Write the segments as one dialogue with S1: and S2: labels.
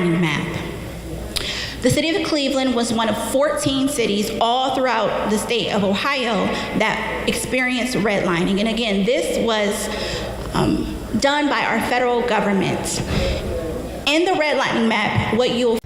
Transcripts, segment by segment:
S1: redlining map. The city of Cleveland was one of 14 cities all throughout the state of Ohio that experienced redlining. And again, this was done by our federal government. In the redlining map, what you'll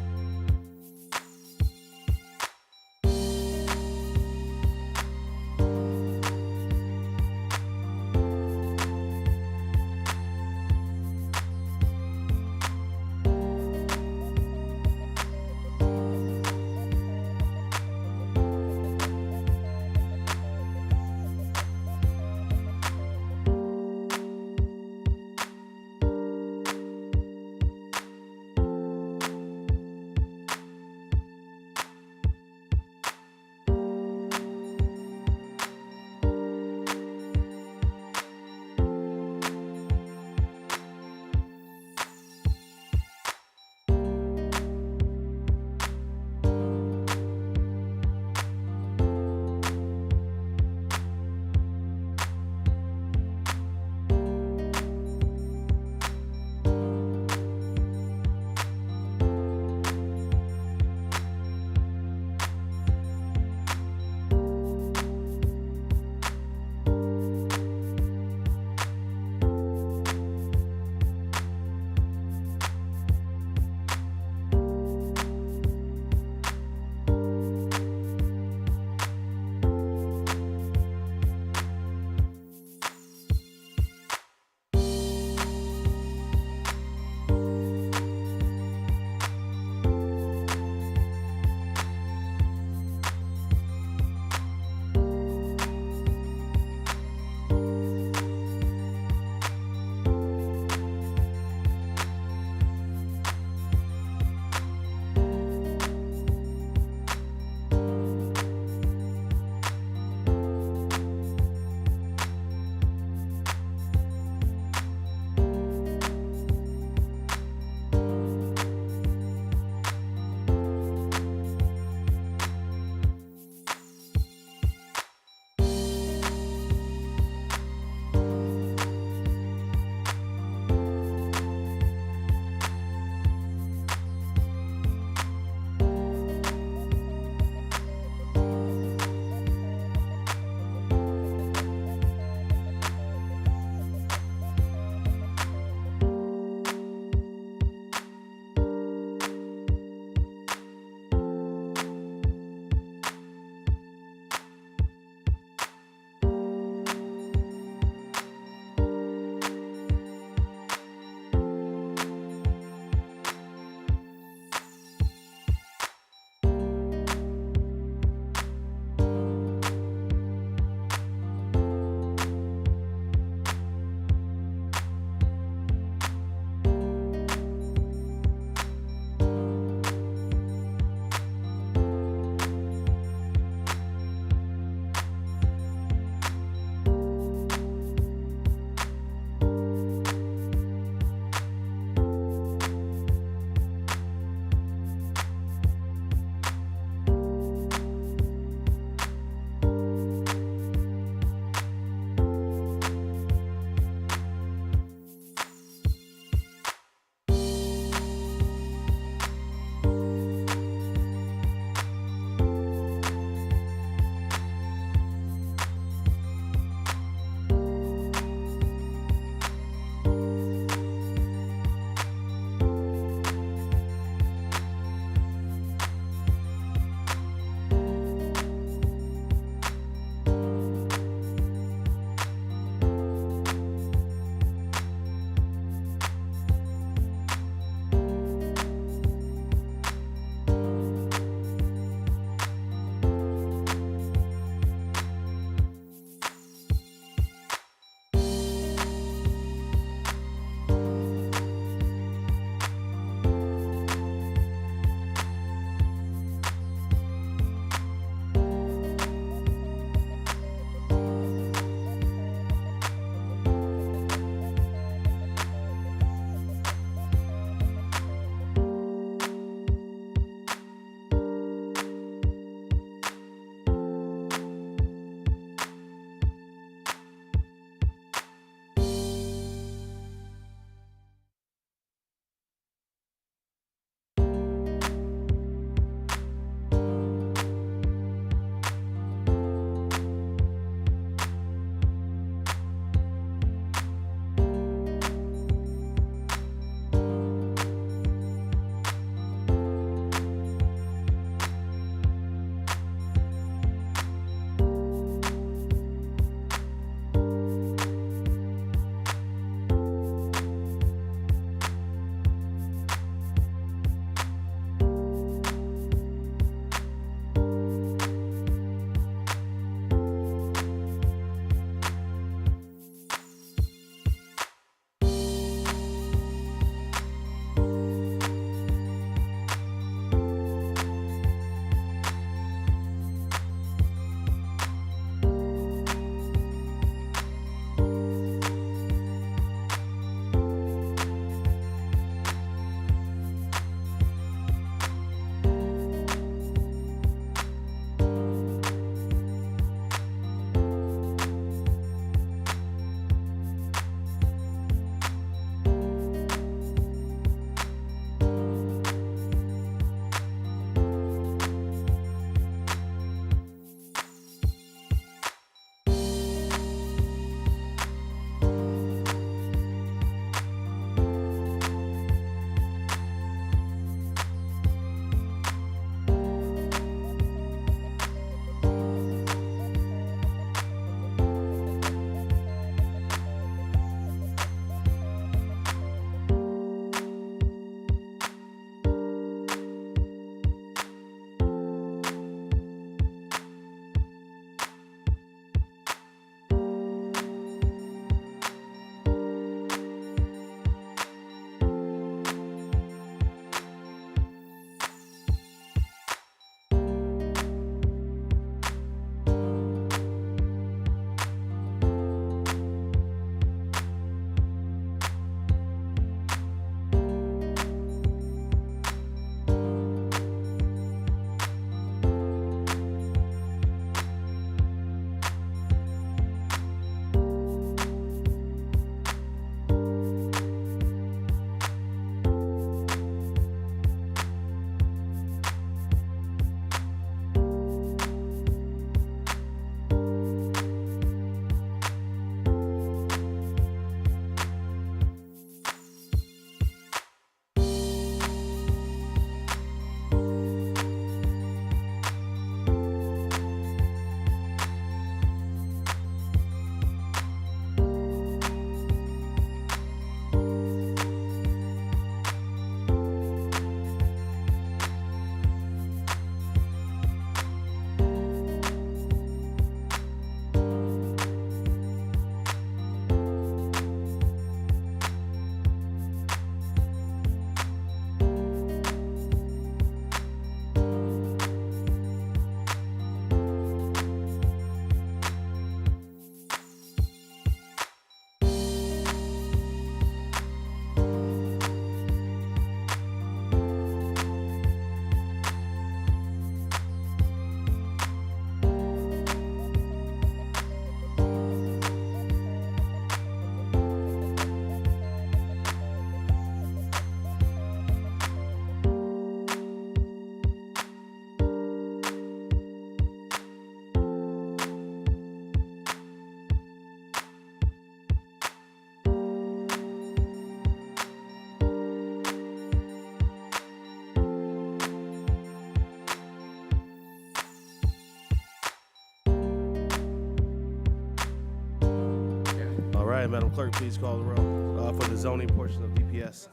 S2: right, Madam Clerk, please call the roll for the zoning portion of DPS.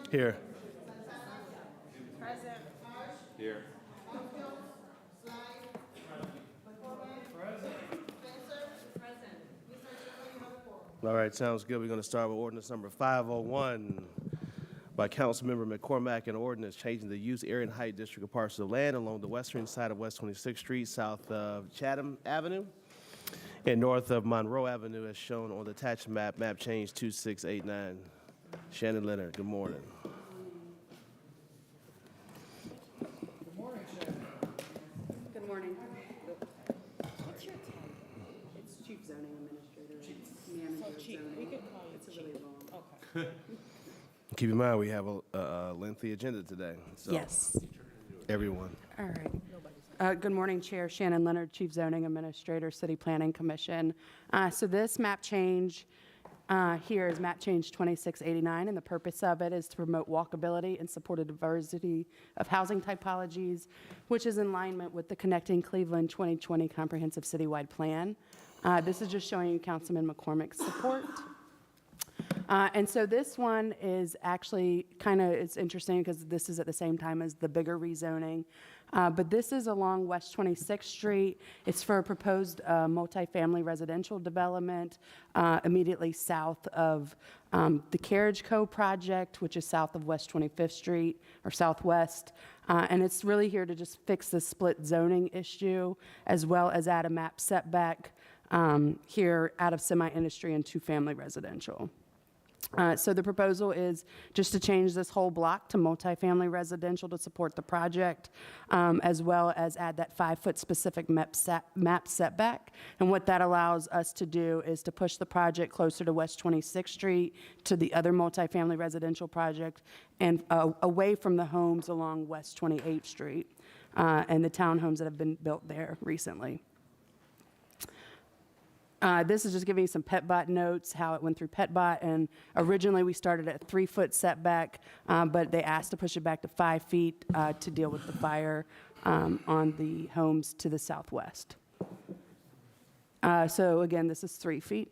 S2: Here.
S3: Present.
S2: Here. All right, sounds good. We're going to start with ordinance number 501 by Councilmember McCormack, an ordinance changing the use area and height district of parcels of land along the western side of West 26th Street, south of Chatham Avenue, and north of Monroe Avenue, as shown on the attached map, map change 2689. Shannon Leonard, good morning.
S4: Good morning. What's your title? It's Chief Zoning Administrator. Manager of Zoning. We could call you Chief. It's really long. Okay.
S2: Keep in mind, we have a lengthy agenda today. So
S4: Yes.
S2: everyone.
S4: All right. Good morning, Chair Shannon Leonard, Chief Zoning Administrator, City Planning Commission. So this map change here is map change 2689, and the purpose of it is to promote walkability and support a diversity of housing typologies, which is in alignment with the Connecting Cleveland 2020 Comprehensive Citywide Plan. This is just showing you Councilman McCormick's support. And so this one is actually it's interesting because this is at the same time as the bigger rezoning. But this is along West 26th Street. It's for a proposed multifamily residential development immediately south of the Carriage Co. project, which is south of West 25th Street, or southwest. And it's really here to just fix the split zoning issue, as well as add a map setback here out of semi-industry and two-family residential. So the proposal is just to change this whole block to multifamily residential to support the project, as well as add that 5-foot specific map setback. And what that allows us to do is to push the project closer to West 26th Street, to the other multifamily residential project, and away from the homes along West 28th Street and the townhomes that have been built there recently. This is just giving you some PETBOT notes, how it went through PETBOT. And originally, we started at a 3-foot setback, but they asked to push it back to 5 feet to deal with the fire on the homes to the southwest. So again, this is 3 feet.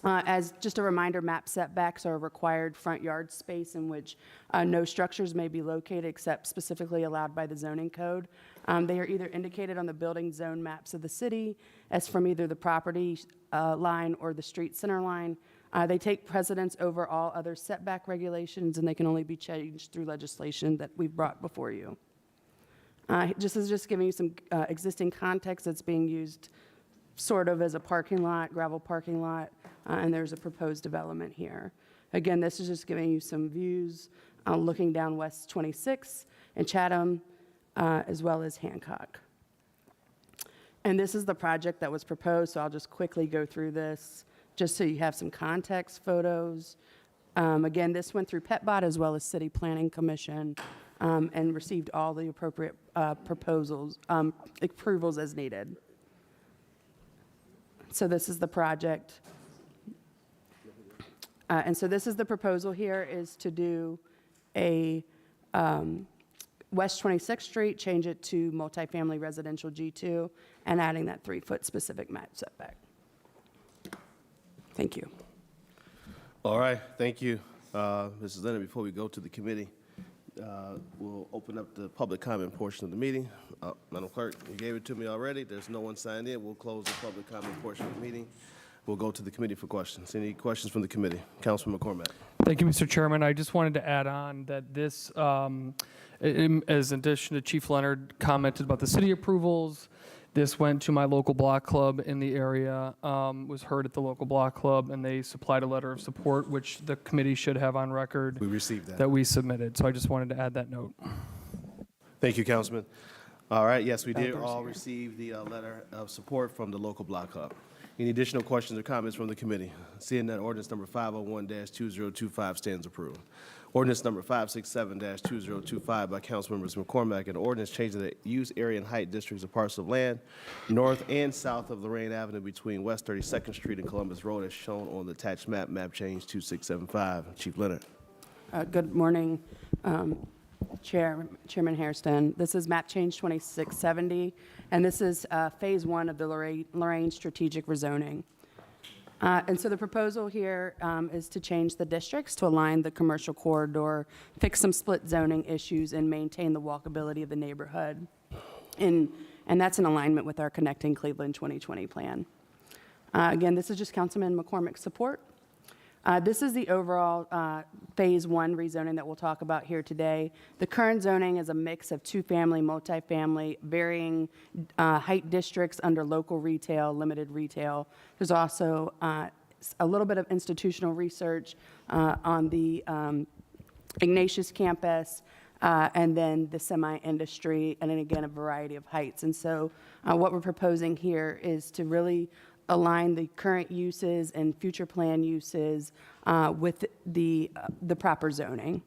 S4: As just a reminder, map setbacks are a required front yard space in which no structures may be located except specifically allowed by the zoning code. They are either indicated on the building zone maps of the city as from either the property line or the street center line. They take precedence over all other setback regulations, and they can only be changed through legislation that we've brought before you. Just giving you some existing context that's being used sort of as a parking lot, gravel parking lot, and there's a proposed development here. Again, this is just giving you some views looking down West 26 and Chatham, as well as Hancock. And this is the project that was proposed, so I'll just quickly go through this just so you have some context photos. Again, this went through PETBOT as well as City Planning Commission and received all the appropriate approvals as needed. So this is the project. And so this is the proposal here, is to do a West 26th Street, change it to multifamily residential G2, and adding that 3-foot specific map setback. Thank you.
S2: All right, thank you, Mrs. Leonard. Before we go to the committee, we'll open up the public comment portion of the meeting. Madam Clerk, you gave it to me already. There's no one signed in. We'll close the public comment portion of the meeting. We'll go to the committee for questions. Any questions from the committee? Councilman McCormack.
S5: Thank you, Mr. Chairman. I just wanted to add on that this, as in addition to Chief Leonard commented about the city approvals, this went to my local block club in the area, was heard at the local block club, and they supplied a letter of support, which the committee should have on record.
S2: We received that.
S5: That we submitted. So I just wanted to add that note.
S2: Thank you, Councilman. All right, yes, we did all receive the letter of support from the local block club. Any additional questions or comments from the committee? Seeing that ordinance number 501-2025 stands approved. Ordinance number 567-2025 by Councilmembers McCormack, an ordinance changing the use area and height districts of parcels of land north and south of Lorain Avenue between West 32nd Street and Columbus Road, as shown on the attached map, map change 2675. Chief Leonard.
S4: Good morning, Chairman Hairston. This is map change 2670, and this is phase 1 of the Lorain strategic rezoning. And so the proposal here is to change the districts to align the commercial corridor, fix some split zoning issues, and maintain the walkability of the neighborhood. And that's in alignment with our Connecting Cleveland 2020 plan. Again, this is just Councilman McCormick's support. This is the overall Phase 1 rezoning that we'll talk about here today. The current zoning is a mix of two-family, multifamily, varying height districts under local retail, limited retail. There's also a little bit of institutional research on the Ignatius campus, and then the semi-industry, and then again, a variety of heights. And so what we're proposing here is to really align the current uses and future plan uses with the proper zoning.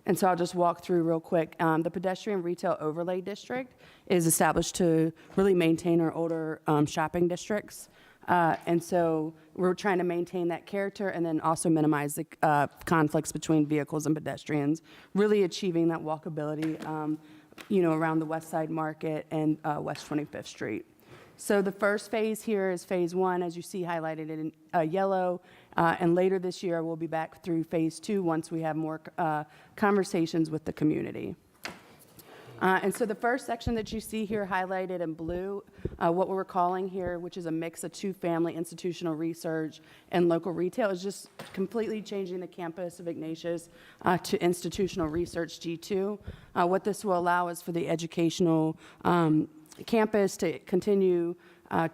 S4: And so I'll just walk through real quick. The pedestrian retail overlay district is established to really maintain our older shopping districts. And so we're trying to maintain that character and then also minimize the conflicts between vehicles and pedestrians, really achieving that walkability, around the West Side Market and West 25th Street. So the first phase here is Phase 1, as you see highlighted in yellow, and later this year we'll be back through Phase 2 once we have more conversations with the community. And so the first section that you see here highlighted in blue, what we're calling here, which is a mix of two-family institutional research and local retail, is just completely changing the campus of Ignatius to institutional research G2. What this will allow is for the educational campus to continue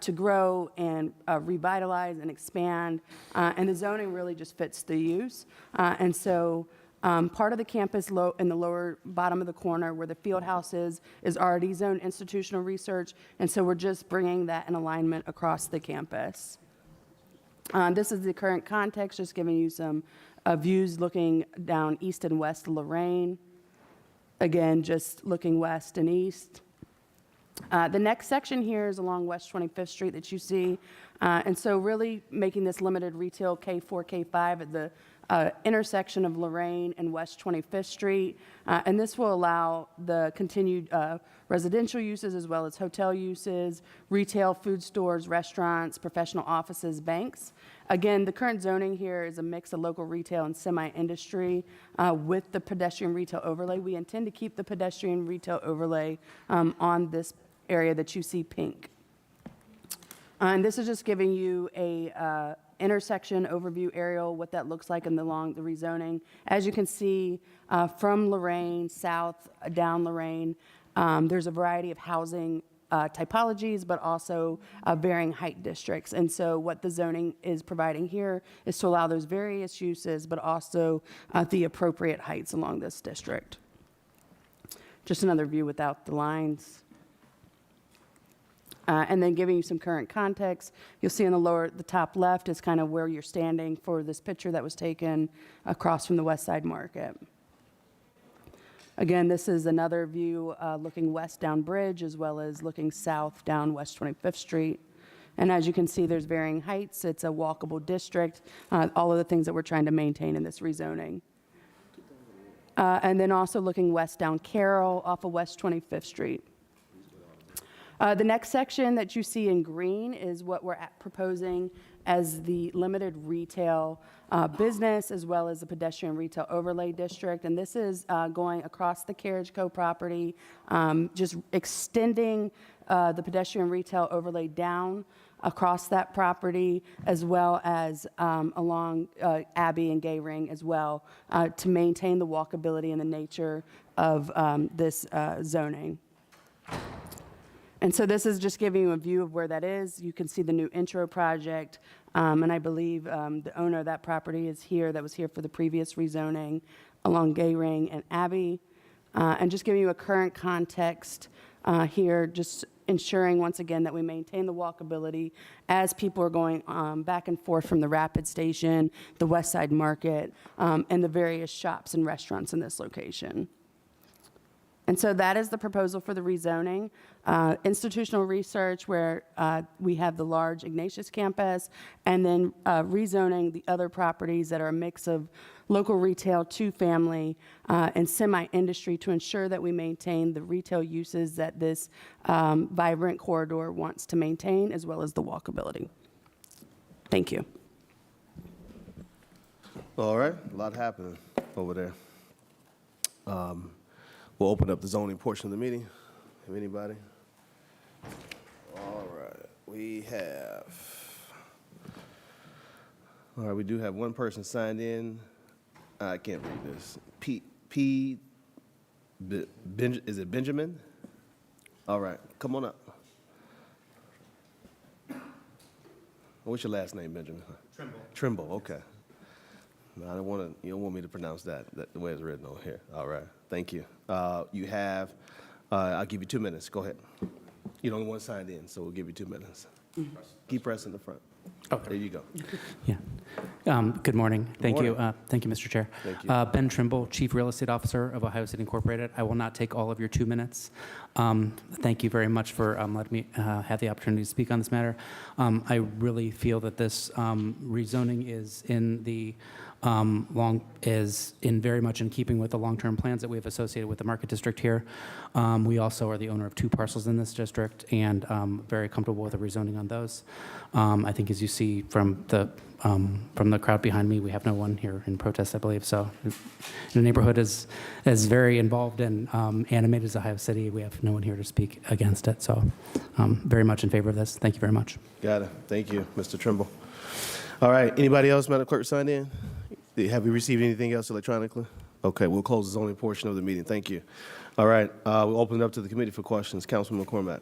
S4: to grow and revitalize and expand, and the zoning really just fits the use. And so part of the campus in the lower bottom of the corner where the field house is already zoned institutional research, and so we're just bringing that in alignment across the campus. This is the current context, just giving you some views looking down east and west of Lorain. Again, just looking west and east. The next section here is along West 25th Street that you see, and so really making this limited retail K4, K5 at the intersection of Lorain and West 25th Street, and this will allow the continued residential uses as well as hotel uses, retail, food stores, restaurants, professional offices, banks. Again, the current zoning here is a mix of local retail and semi-industry with the pedestrian retail overlay. We intend to keep the pedestrian retail overlay on this area that you see pink. And this is just giving you a intersection overview aerial, what that looks like along the rezoning. As you can see, from Lorain south down Lorain, there's a variety of housing typologies, but also varying height districts. And so what the zoning is providing here is to allow those various uses, but also the appropriate heights along this district. Just another view without the lines. And then giving you some current context, you'll see in the top left is kind of where you're standing for this picture that was taken across from the West Side Market. Again, this is another view looking west down Bridge as well as looking south down West 25th Street. And as you can see, there's varying heights. It's a walkable district, all of the things that we're trying to maintain in this rezoning. And then also looking west down Carroll off of West 25th Street. The next section that you see in green is what we're proposing as the limited retail business as well as the pedestrian retail overlay district. And this is going across the Carriage Co. property, just extending the pedestrian retail overlay down across that property as well as along Abbey and Gay Ring as well to maintain the walkability and the nature of this zoning. And so this is just giving you a view of where that is. You can see the new intro project, and I believe the owner of that property is here, that was here for the previous rezoning along Gay Ring and Abbey. And just giving you a current context here, just ensuring once again that we maintain the walkability as people are going back and forth from the Rapid Station, the West Side Market, and the various shops and restaurants in this location. And so that is the proposal for the rezoning. Institutional research where we have the large Ignatius campus, and then rezoning the other properties that are a mix of local retail, two-family, and semi-industry to ensure that we maintain the retail uses that this vibrant corridor wants to maintain, as well as the walkability. Thank you.
S2: All right, a lot happening over there. We'll open up the zoning portion of the meeting. Have anybody? All right, we do have one person signed in. I can't read this. Is it Benjamin? All right, come on up. What's your last name, Benjamin? Trimble. Trimble, okay. No, you don't want me to pronounce that the way it's written over here. All right, thank you. You have, I'll give you 2 minutes. Go ahead. You're the only one signed in, so we'll give you 2 minutes. Keep pressing the front.
S3: Okay.
S2: There you go.
S3: Yeah. Good morning. Thank
S2: Morning.
S3: you. Thank you, Mr. Chair.
S2: Thank you.
S3: Ben Trimble, Chief Real Estate Officer of Ohio City Incorporated. I will not take all of your 2 minutes. Thank you very much for letting me have the opportunity to speak on this matter. I really feel that this rezoning is very much in keeping with the long-term plans that we have associated with the market district here. We also are the owner of 2 parcels in this district and very comfortable with the rezoning on those. I think as you see from the crowd behind me, we have no one here in protest, I believe. So the neighborhood is very involved and animated as Ohio City. We have no one here to speak against it. So very much in favor of this. Thank you very much.
S2: Got it. Thank you, Mr. Trimble. All right, anybody else, Madam Clerk, signed in? Have we received anything else electronically? Okay, we'll close the zoning portion of the meeting. Thank you. All right, we'll open it up to the committee for questions. Councilman McCormack.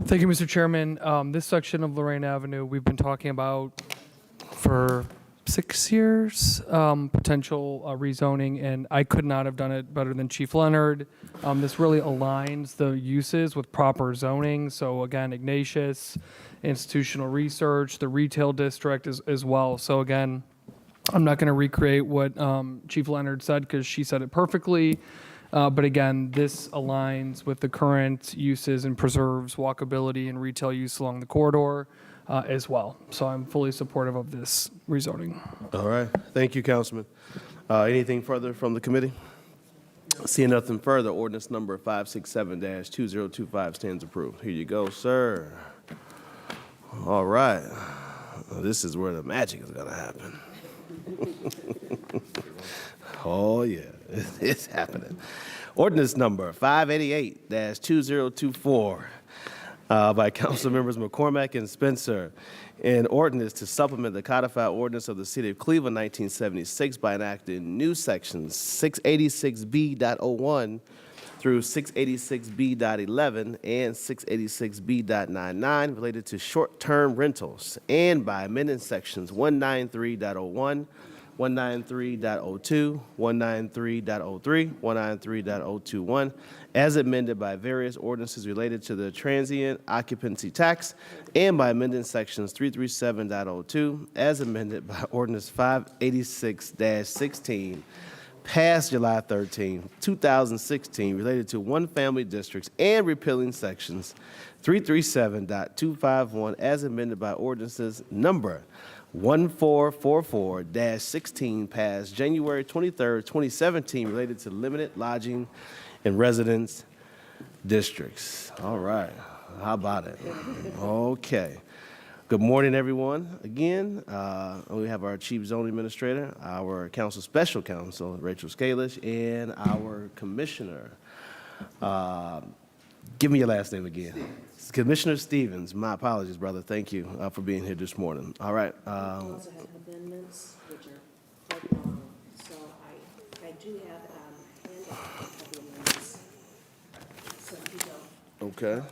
S5: Thank you, Mr. Chairman. This section of Lorain Avenue, we've been talking about for 6 years, potential rezoning, and I could not have done it better than Chief Leonard. This really aligns the uses with proper zoning. So again, Ignatius, institutional research, the retail district as well. So again, I'm not going to recreate what Chief Leonard said because she said it perfectly. But again, this aligns with the current uses and preserves walkability and retail use along the corridor as well. So I'm fully supportive of this rezoning.
S2: All right, thank you, Councilman. Anything further from the committee? Seeing nothing further, ordinance number 567-2025 stands approved. Here you go, sir. All right, this is where the magic is going to happen. Oh, yeah, it's happening. Ordinance number 588-2024 by Council Members McCormack and Spencer. An ordinance to supplement the codified ordinance of the City of Cleveland, 1976, by enacting new sections 686B.01 through 686B.11 and 686B.99 related to short-term rentals, and by amending sections 193.01, 193.02, 193.03, 193.021, as amended by various ordinances related to the transient occupancy tax, and by amending sections 337.02, as amended by ordinance 586-16, passed July 13, 2016, related to one-family districts, and repealing sections 337.251, as amended by ordinances number 1444-16, passed January 23, 2017, related to limited lodging in residence districts. All right, how about it? Okay. Good morning, everyone. Again, we have our Chief Zoning Administrator, our Special Counsel, Rachel Scalish, and our Commissioner. Give me your last name again. Stevens. Commissioner Stevens. My apologies, brother. Thank you for being here this morning. All right.
S6: We also have amendments, which are quite long, so I do have handout of the amendments. So if you don't.
S2: Okay.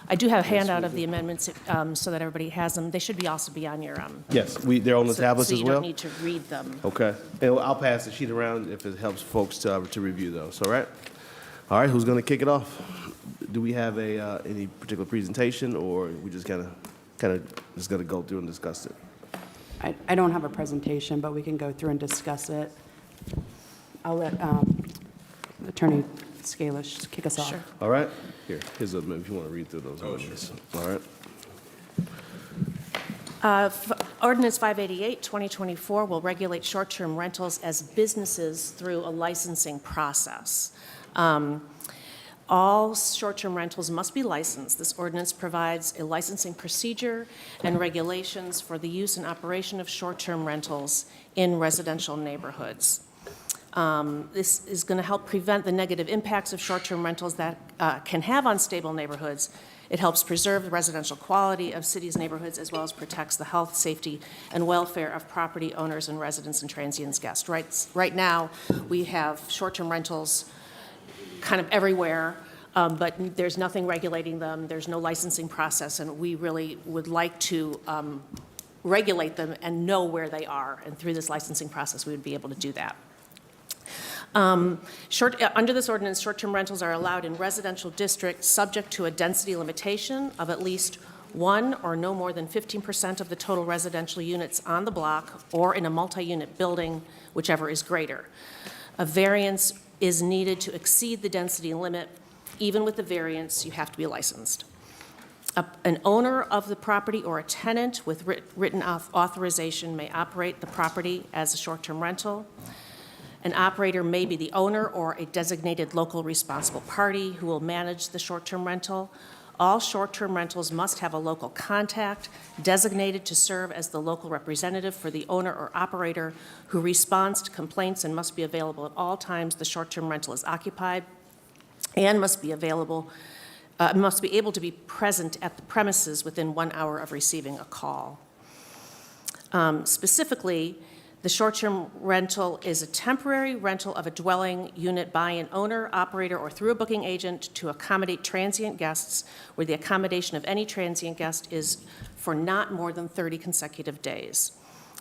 S6: I do have a handout of the amendments so that everybody has them. They should also be on your.
S2: Yes, they're on the tablets
S6: so
S2: as
S6: you
S2: well?
S6: don't need to read them.
S2: Okay. And I'll pass the sheet around if it helps folks to review those. All right? All right, who's going to kick it off? Do we have any particular presentation, or we just kind of just going to go through and discuss it?
S4: I don't have a presentation, but we can go through and discuss it. I'll let Attorney Scalish kick us off.
S6: Sure.
S2: All right? Here's a, if you want to read through those ordinances. All right?
S6: Ordinance 588, 2024 will regulate short-term rentals as businesses through a licensing process. All short-term rentals must be licensed. This ordinance provides a licensing procedure and regulations for the use and operation of short-term rentals in residential neighborhoods. This is going to help prevent the negative impacts of short-term rentals that can have on stable neighborhoods. It helps preserve the residential quality of cities' neighborhoods, as well as protects the health, safety, and welfare of property owners and residents and transients guests. Right now, we have short-term rentals kind of everywhere, but there's nothing regulating them. There's no licensing process, and we really would like to regulate them and know where they are. And through this licensing process, we would be able to do that. Under this ordinance, short-term rentals are allowed in residential districts subject to a density limitation of at least 1 or no more than 15% of the total residential units on the block or in a multi-unit building, whichever is greater. A variance is needed to exceed the density limit. Even with the variance, you have to be licensed. An owner of the property or a tenant with written authorization may operate the property as a short-term rental. An operator may be the owner or a designated local responsible party who will manage the short-term rental. All short-term rentals must have a local contact designated to serve as the local representative for the owner or operator who responds to complaints and must be available at all times the short-term rental is occupied and must be able to be present at the premises within 1 hour of receiving a call. Specifically, the short-term rental is a temporary rental of a dwelling unit by an owner, operator, or through a booking agent to accommodate transient guests, where the accommodation of any transient guest is for not more than 30 consecutive days.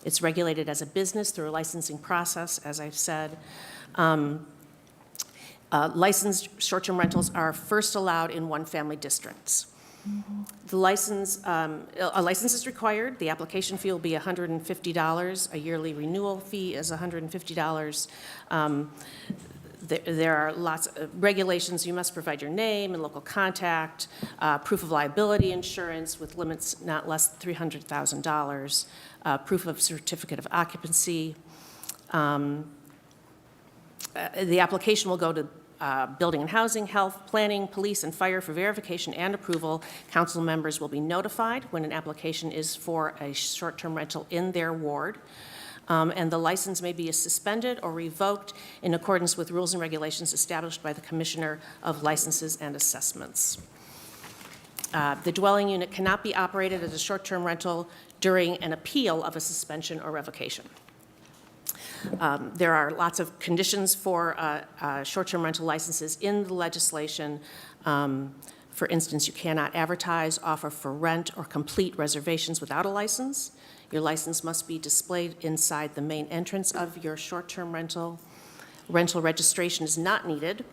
S6: It's regulated as a business through a licensing process, as I've said. Licensed short-term rentals are first allowed in one-family districts. A license is required. The application fee will be $150. A yearly renewal fee is $150. There are lots of regulations. You must provide your name and local contact, proof of liability insurance with limits not less than $300,000, proof of certificate of occupancy. The application will go to Building and Housing, Health, Planning, Police, and Fire for verification and approval. Council members will be notified when an application is for a short-term rental in their ward. And the license may be suspended or revoked in accordance with rules and regulations established by the Commissioner of Licenses and Assessments. The dwelling unit cannot be operated as a short-term rental during an appeal of a suspension or revocation. There are lots of conditions for short-term rental licenses in the legislation. For instance, you cannot advertise, offer for rent, or complete reservations without a license. Your license must be displayed inside the main entrance of your short-term rental. Rental registration is not needed.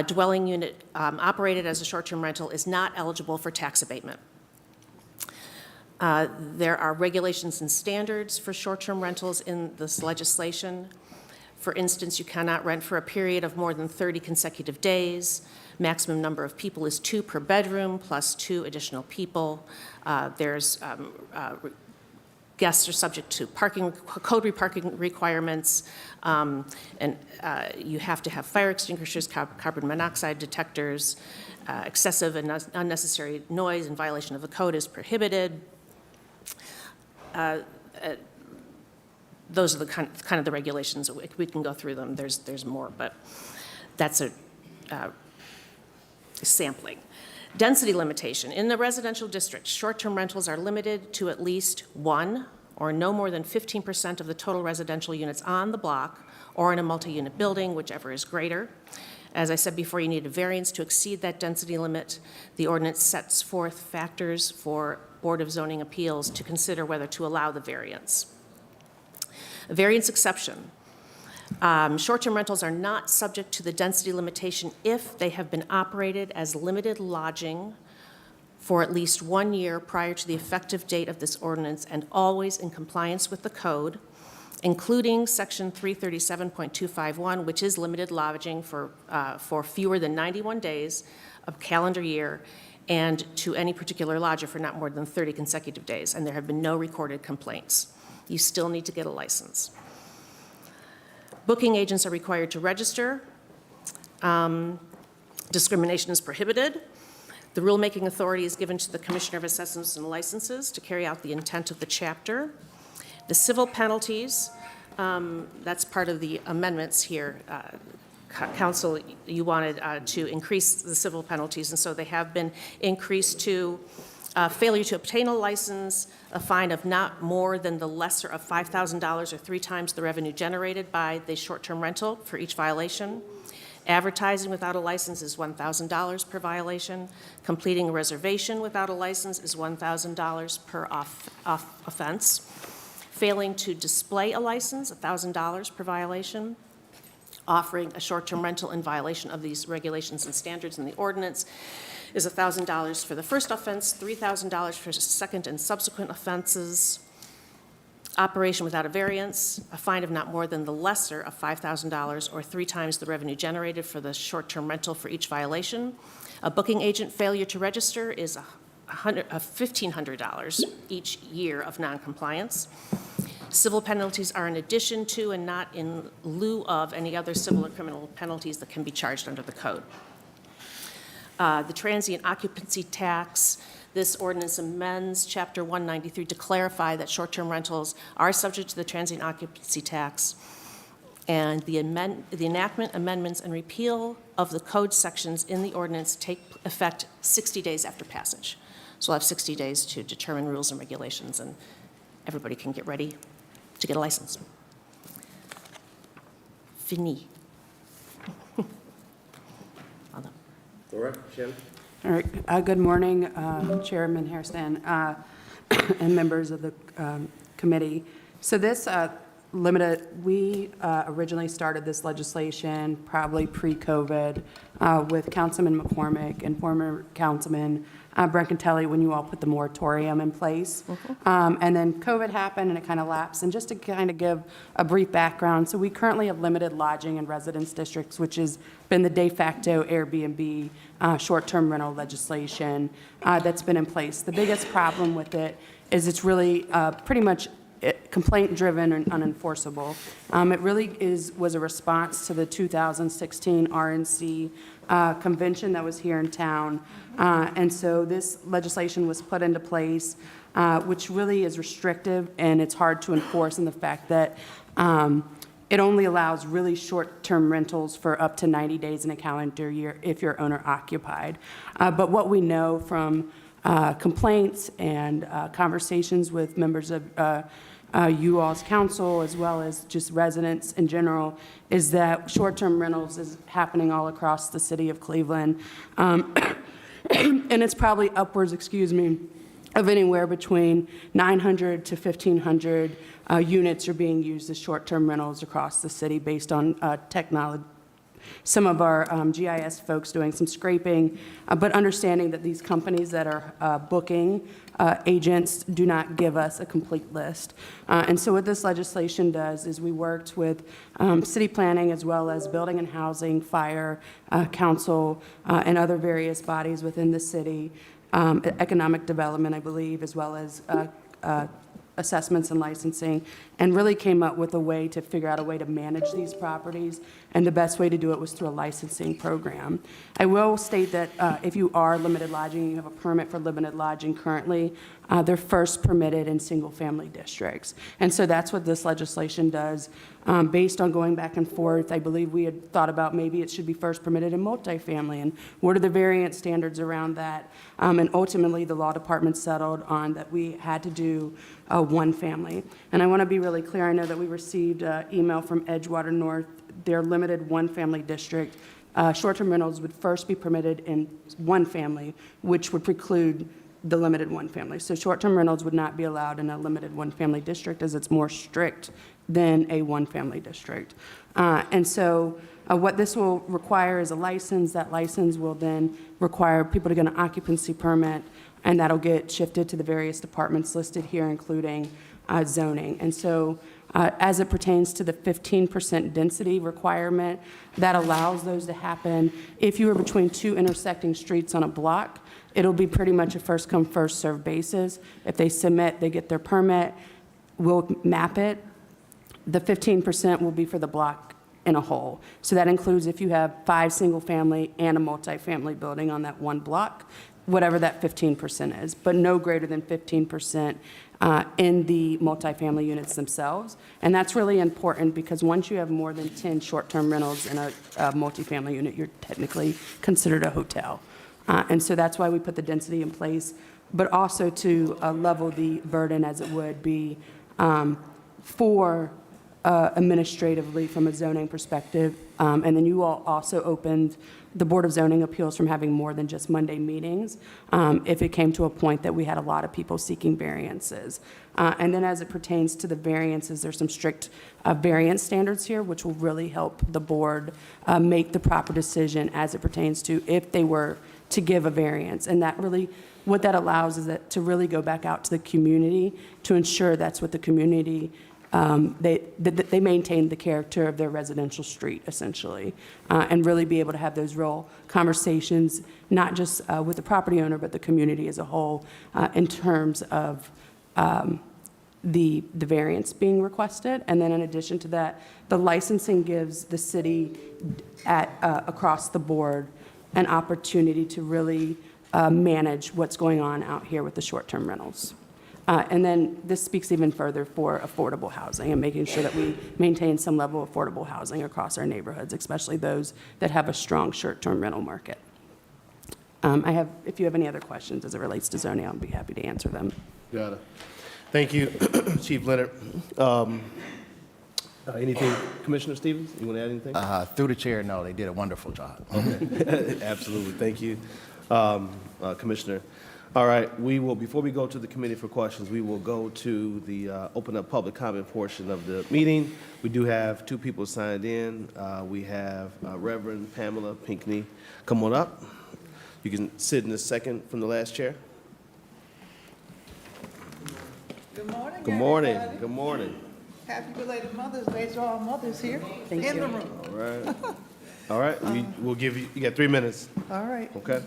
S6: Dwelling unit operated as a short-term rental is not eligible for tax abatement. There are regulations and standards for short-term rentals in this legislation. For instance, you cannot rent for a period of more than 30 consecutive days. Maximum number of people is 2 per bedroom plus 2 additional people. Guests are subject to code parking requirements, and you have to have fire extinguishers, carbon monoxide detectors. Excessive and unnecessary noise in violation of the code is prohibited. Those are the kind of the regulations. We can go through them. There's more, but that's a sampling. Density limitation. In the residential district, short-term rentals are limited to at least 1 or no more than 15% of the total residential units on the block or in a multi-unit building, whichever is greater. As I said before, you need a variance to exceed that density limit. The ordinance sets forth factors for Board of Zoning Appeals to consider whether to allow the variance. A variance exception. Short-term rentals are not subject to the density limitation if they have been operated as limited lodging for at least 1 year prior to the effective date of this ordinance and always in compliance with the code, including Section 337.251, which is limited lodging for fewer than 91 days of calendar year, and to any particular lodger for not more than 30 consecutive days, and there have been no recorded complaints. You still need to get a license. Booking agents are required to register. Discrimination is prohibited. The rulemaking authority is given to the Commissioner of Assessments and Licenses to carry out the intent of the chapter. The civil penalties, that's part of the amendments here. Council, you wanted to increase the civil penalties, and so they have been increased to failure to obtain a license, a fine of not more than the lesser of $5,000 or 3 times the revenue generated by the short-term rental for each violation. Advertising without a license is $1,000 per violation. Completing a reservation without a license is $1,000 per offense. Failing to display a license, $1,000 per violation. Offering a short-term rental in violation of these regulations and standards in the ordinance is $1,000 for the first offense, $3,000 for second and subsequent offenses. Operation without a variance, a fine of not more than the lesser of $5,000 or 3 times the revenue generated for the short-term rental for each violation. A booking agent failure to register is $1,500 each year of noncompliance. Civil penalties are in addition to and not in lieu of any other civil or criminal penalties that can be charged under the code. The transient occupancy tax, this ordinance amends Chapter 193 to clarify that short-term rentals are subject to the transient occupancy tax, and the enactment, amendments, and repeal of the code sections in the ordinance take effect 60 days after passage. So we'll have 60 days to determine rules and regulations, and everybody can get ready to get a license. Fini.
S2: Laura, Shannon?
S4: All right. Good morning, Chairman Hairston and members of the committee. So this we originally started this legislation probably pre-COVID with Councilman McCormick and former Councilman Brancantelli when you all put the moratorium in place. And then COVID happened and it kind of lapsed. And just to kind of give a brief background, so we currently have limited lodging in residence districts, which has been the de facto Airbnb short-term rental legislation that's been in place. The biggest problem with it is it's really pretty much complaint-driven and unenforceable. It really was a response to the 2016 RNC convention that was here in town. And so this legislation was put into place, which really is restrictive and it's hard to enforce in the fact that it only allows really short-term rentals for up to 90 days in a calendar year if you're owner occupied. But what we know from complaints and conversations with members of you all's council as well as just residents in general is that short-term rentals is happening all across the city of Cleveland. And it's probably upwards, of anywhere between 900 to 1,500 units are being used as short-term rentals across the city based on technology. Some of our GIS folks doing some scraping, but understanding that these companies that are booking agents do not give us a complete list. And so what this legislation does is we worked with city planning as well as building and housing, fire, council, and other various bodies within the city, economic development, I believe, as well as assessments and licensing, and really came up with a way to figure out a way to manage these properties, and the best way to do it was through a licensing program. I will state that if you are limited lodging, you have a permit for limited lodging currently, they're first permitted in single-family districts. And so that's what this legislation does. Based on going back and forth, I believe we had thought about maybe it should be first permitted in multifamily, and what are the variant standards around that? And ultimately, the law department settled on that we had to do one family. And I want to be really clear, I know that we received an email from Edgewater North, their limited one-family district. Short-term rentals would first be permitted in one family, which would preclude the limited one family. So short-term rentals would not be allowed in a limited one-family district as it's more strict than a one-family district. And so what this will require is a license. That license will then require people to get an occupancy permit, and that'll get shifted to the various departments listed here, including zoning. And so as it pertains to the 15% density requirement, that allows those to happen if you are between two intersecting streets on a block. It'll be pretty much a first-come, first-served basis. If they submit, they get their permit, we'll map it. The 15% will be for the block in a whole. So that includes if you have 5 single-family and a multifamily building on that one block, whatever that 15% is, but no greater than 15% in the multifamily units themselves. And that's really important because once you have more than 10 short-term rentals in a multifamily unit, you're technically considered a hotel. And so that's why we put the density in place, but also to level the burden as it would be for administratively from a zoning perspective. And then you all also opened the Board of Zoning Appeals from having more than just Monday meetings if it came to a point that we had a lot of people seeking variances. And then as it pertains to the variances, there's some strict variance standards here, which will really help the board make the proper decision as it pertains to if they were to give a variance. And that really, what that allows is that to really go back out to the community to ensure that's what the community they maintain the character of their residential street, essentially, and really be able to have those real conversations, not just with the property owner, but the community as a whole, in terms of the variance being requested. And then in addition to that, the licensing gives the city across the board an opportunity to really manage what's going on out here with the short-term rentals. And then this speaks even further for affordable housing and making sure that we maintain some level of affordable housing across our neighborhoods, especially those that have a strong short-term rental market. If you have any other questions as it relates to zoning, I'll be happy to answer them.
S2: Got it. Thank you, Chief Leonard. Anything, Commissioner Stevens, you want to add anything?
S7: Through the chair, no, they did a wonderful job.
S2: Absolutely, thank you, Commissioner. All right, we will, before we go to the committee for questions, we will go to the open up public comment portion of the meeting. We do have 2 people signed in. We have Reverend Pamela Pinckney. Come on up. You can sit in the second from the last chair.
S8: Good morning.
S2: Good morning.
S8: Everybody.
S2: Good morning.
S8: Happy belated Mother's Day to all mothers here in the room.
S2: All right. All right. We'll give you. You got 3 minutes.
S8: All right.
S2: Okay.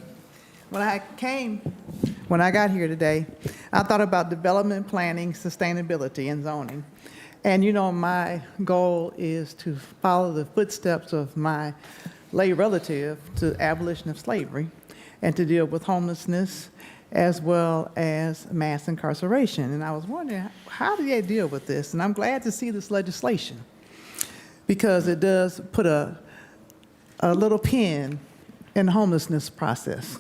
S8: When I got here today, I thought about development planning, sustainability, and zoning. And you know, my goal is to follow the footsteps of my late relative to abolition of slavery and to deal with homelessness as well as mass incarceration. And I was wondering, how do they deal with this? And I'm glad to see this legislation because it does put a little pin in the homelessness process.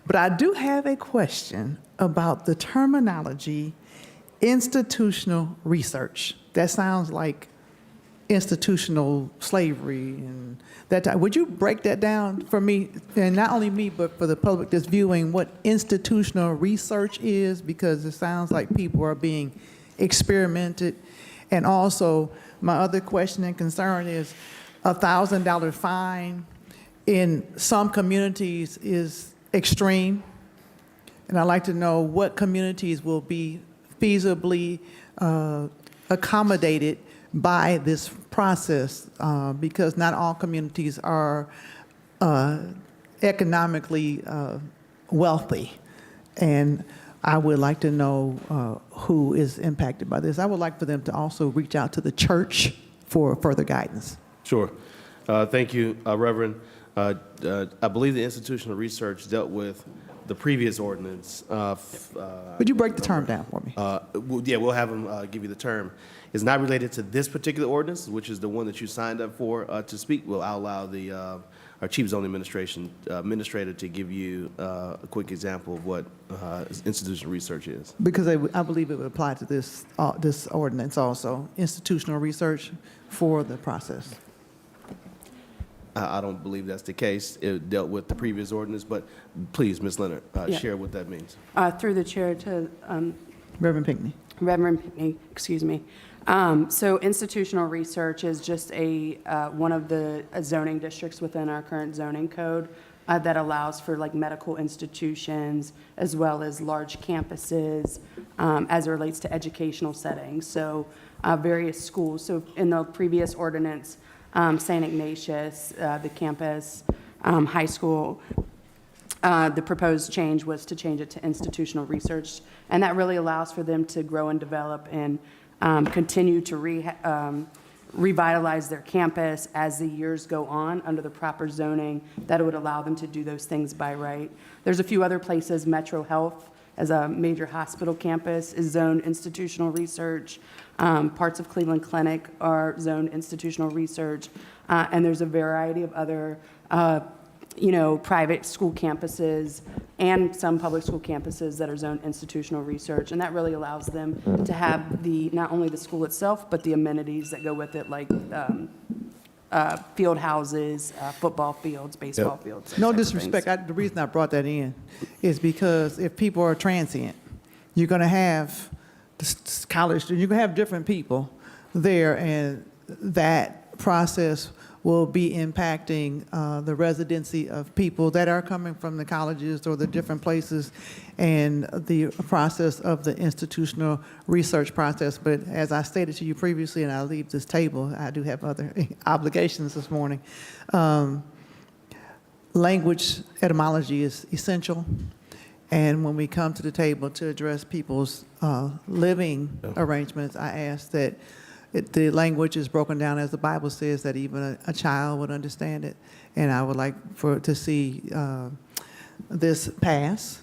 S8: But I do have a question about the terminology institutional research. That sounds like institutional slavery and that type. Would you break that down for me, and not only me, but for the public that's viewing, what institutional research is? Because it sounds like people are being experimented. And also, my other question and concern is $1,000 fine in some communities is extreme, and I'd like to know what communities will be feasibly accommodated by this process, because not all communities are economically wealthy, and I would like to know who is impacted by this. I would like for them to also reach out to the church for further guidance.
S2: Sure. Thank you, Reverend. I believe the institutional research dealt with the previous ordinance.
S8: Would you break the term down for me?
S2: We'll have them give you the term. It's not related to this particular ordinance, which is the one that you signed up for to speak. We'll allow our Chief Zoning Administrator to give you a quick example of what institutional research is.
S8: Because I believe it would apply to this ordinance also, institutional research for the process.
S2: I don't believe that's the case. It dealt with the previous ordinance, but please, Ms. Leonard, share what that means.
S4: Through the chair to
S8: Reverend Pinckney.
S4: Reverend Pinckney, excuse me. So institutional research is just one of the zoning districts within our current zoning code that allows for like medical institutions as well as large campuses as it relates to educational settings. So various schools. So in the previous ordinance, St. Ignatius, the campus, high school, the proposed change was to change it to institutional research, and that really allows for them to grow and develop and continue to revitalize their campus as the years go on under the proper zoning that would allow them to do those things by right. There's a few other places. Metro Health, as a major hospital campus, is zoned institutional research. Parts of Cleveland Clinic are zoned institutional research. And there's a variety of other private school campuses and some public school campuses that are zoned institutional research. And that really allows them to have not only the school itself, but the amenities that go with it, like field houses, football fields, baseball fields. those
S8: No
S4: types of things.
S8: disrespect, the reason I brought that in is because if people are transient, you're going to have college students, you're going to have different people there, and that process will be impacting the residency of people that are coming from the colleges or the different places, and the process of the institutional research process. But as I stated to you previously, and I'll leave this table, I do have other obligations this morning. Language etymology is essential. And when we come to the table to address people's living arrangements, I ask that the language is broken down as the Bible says, that even a child would understand it. And I would like to see this pass,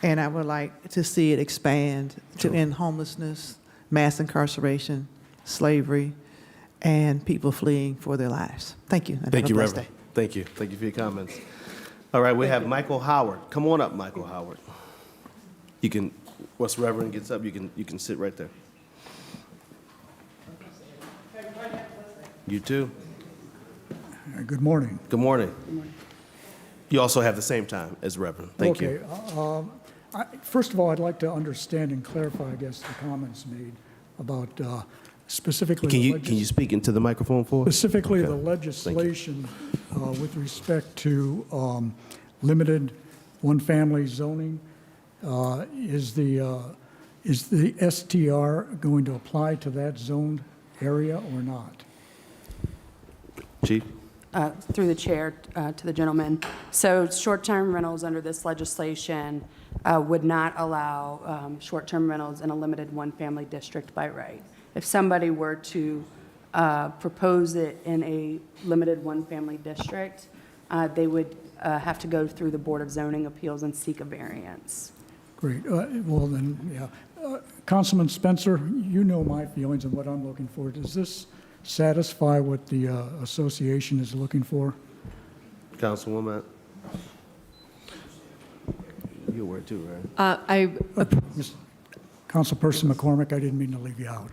S8: and I would like to see it expand to end homelessness, mass incarceration, slavery, and people fleeing for their lives. Thank you. and
S2: Thank
S8: have
S2: you,
S8: a blessed
S2: Reverend.
S8: day.
S2: Thank you. Thank you for your comments. All right, we have Michael Howard. Come on up, Michael Howard. You can, once Reverend gets up, you can sit right there. You too.
S9: Good morning.
S2: Good morning. You also have the same time as Reverend. Thank you.
S9: First of all, I'd like to understand and clarify, I guess, the comments made about specifically
S2: Can you speak into the microphone for us?
S9: specifically
S2: Okay.
S9: the legislation with respect to limited one-family zoning. Is the STR going to apply to that zoned area or not?
S2: Chief?
S4: Through the chair to the gentleman. So short-term rentals under this legislation would not allow short-term rentals in a limited one-family district by right. If somebody were to propose it in a limited one-family district, they would have to go through the Board of Zoning Appeals and seek a variance.
S9: Great. Well, then, yeah. Councilman Spencer, you know my feelings and what I'm looking for. Does this satisfy what the association is looking for?
S2: Councilwoman? You're aware too, right?
S9: Councilperson McCormick, I didn't mean to leave you out.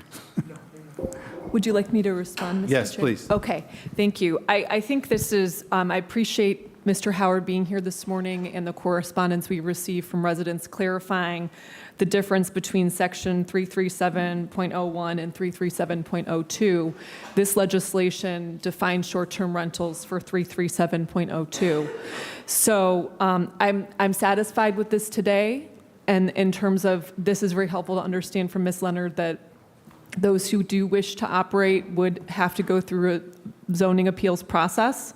S10: Would you like me to respond, Mr.
S2: Yes,
S10: Chair?
S2: please.
S10: Okay, thank you. I think this is, I appreciate Mr. Howard being here this morning and the correspondence we received from residents clarifying the difference between Section 337.01 and 337.02. This legislation defines short-term rentals for 337.02. So I'm satisfied with this today, and in terms of this is very helpful to understand from Ms. Leonard that those who do wish to operate would have to go through a zoning appeals process.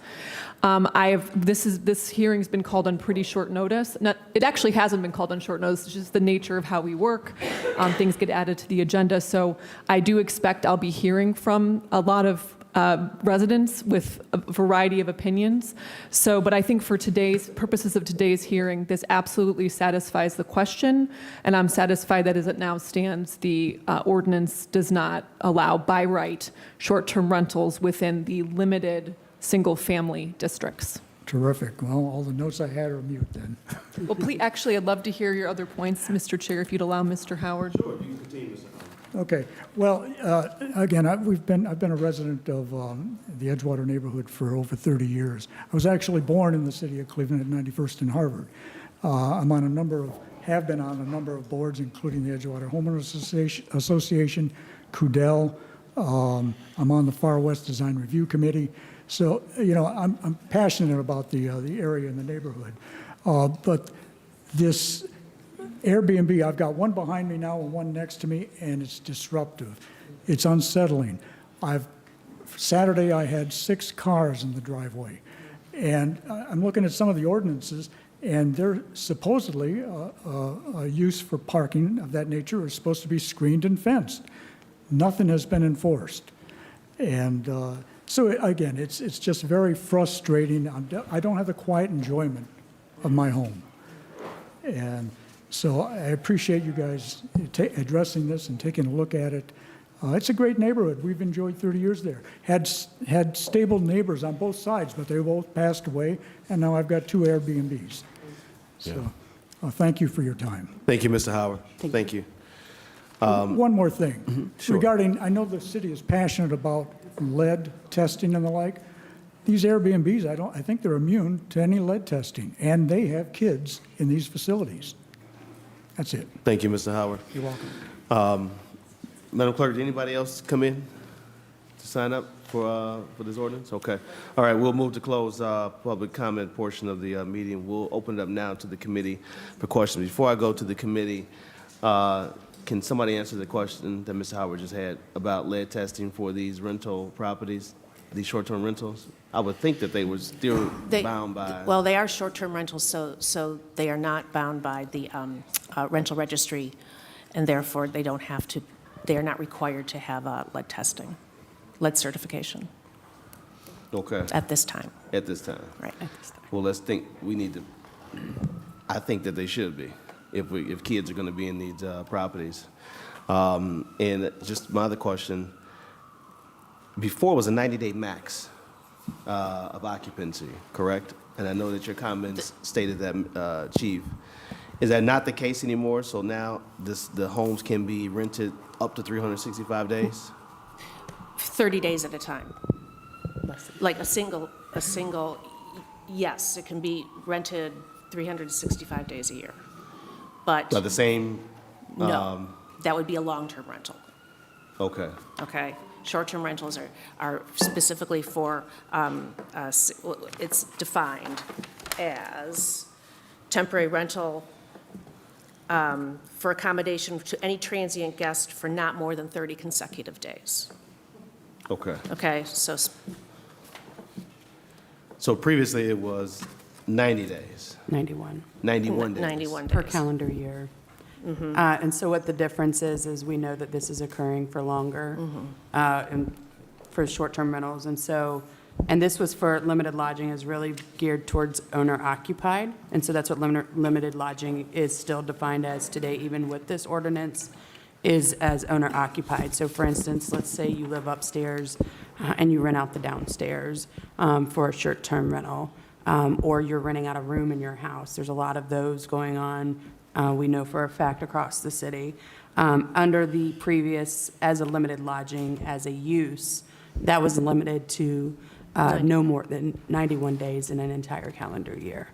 S10: This hearing's been called on pretty short notice. It actually hasn't been called on short notice. It's just the nature of how we work. Things get added to the agenda. So I do expect I'll be hearing from a lot of residents with a variety of opinions. But I think for purposes of today's hearing, this absolutely satisfies the question, and I'm satisfied that as it now stands, the ordinance does not allow by right short-term rentals within the limited single-family districts.
S9: Terrific. Well, all the notes I had are mute then.
S10: Well, please, actually, I'd love to hear your other points, Mr. Chair, if you'd allow Mr. Howard.
S2: Sure, you can continue, Mr. Howard.
S9: Okay. Well, again, I've been a resident of the Edgewater neighborhood for over 30 years. I was actually born in the city of Cleveland at 91st and Harvard. Have been on a number of boards, including the Edgewater Homeowners Association, CUDEL. I'm on the Far West Design Review Committee. So, I'm passionate about the area and the neighborhood. But this Airbnb, I've got one behind me now and one next to me, and it's disruptive. It's unsettling. Saturday, I had 6 cars in the driveway. And I'm looking at some of the ordinances, and they're supposedly a use for parking of that nature is supposed to be screened and fenced. Nothing has been enforced. And so again, it's just very frustrating. I don't have the quiet enjoyment of my home. And so I appreciate you guys addressing this and taking a look at it. It's a great neighborhood. We've enjoyed 30 years there. Had stable neighbors on both sides, but they both passed away, and now I've got 2 Airbnbs. So thank you for your time.
S2: Thank you, Mr. Howard. Thank you.
S9: One more thing.
S2: Sure.
S9: Regarding, I know the city is passionate about lead testing and the like. These Airbnbs, I think they're immune to any lead testing, and they have kids in these facilities. That's it.
S2: Thank you, Mr. Howard.
S3: You're welcome.
S2: Madam Clerk, did anybody else come in to sign up for this ordinance? Okay. All right, we'll move to close public comment portion of the meeting. We'll open it up now to the committee for questions. Before I go to the committee, can somebody answer the question that Mr. Howard just had about lead testing for these rental properties, these short-term rentals? I would think that they were still bound by.
S6: Well, they are short-term rentals, so they are not bound by the rental registry, and therefore they don't have to, they are not required to have lead testing, lead certification
S2: Okay.
S6: at this time.
S2: At this time.
S6: Right, at this time.
S2: Well, let's think, we need to, I think that they should be, if kids are going to be in these properties. And just my other question, before it was a 90-day max of occupancy, correct? And I know that your comments stated that, Chief. Is that not the case anymore? So now the homes can be rented up to 365 days?
S6: 30 days at a time. Like a single, yes, it can be rented 365 days a year. But
S2: By the same?
S6: no, that would be a long-term rental,
S2: Okay.
S6: okay? Short-term rentals are specifically for, it's defined as temporary rental for accommodation to any transient guest for not more than 30 consecutive days.
S2: Okay.
S6: Okay,
S2: So previously it was 90 days,
S4: 91
S2: 91 days.
S6: 91 days.
S4: per calendar year. And so what the difference is we know that this is occurring for longer and for short-term rentals. And so, and this was for limited lodging is really geared towards owner-occupied. And so that's what limited lodging is still defined as today, even with this ordinance, is as owner-occupied. So for instance, let's say you live upstairs and you rent out the downstairs for a short-term rental, or you're renting out a room in your house. There's a lot of those going on, we know for a fact, across the city. Under the previous, as a limited lodging, as a use, that was limited to no more than 91 days in an entire calendar year.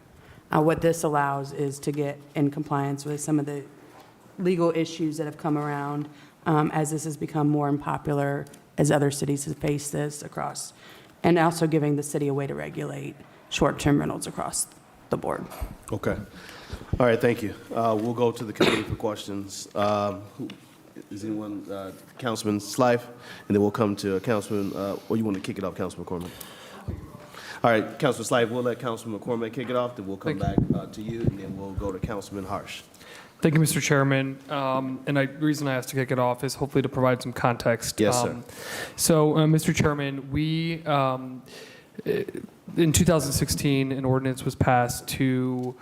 S4: What this allows is to get in compliance with some of the legal issues that have come around as this has become more unpopular, as other cities have faced this across, and also giving the city a way to regulate short-term rentals across the board.
S2: Okay. All right, thank you. We'll go to the committee for questions. Is anyone, Councilman Slife, and then we'll come to Councilman, or you want to kick it off, Councilman McCormick? All right, Councilman Slife, we'll let Councilman McCormick kick it off, then we'll come back to you, and then we'll go to Councilman Harsh.
S5: Thank you, Mr. Chairman. And the reason I asked to kick it off is hopefully to provide some context.
S2: Yes, sir.
S5: So, Mr. Chairman, we, in 2016, an ordinance was passed to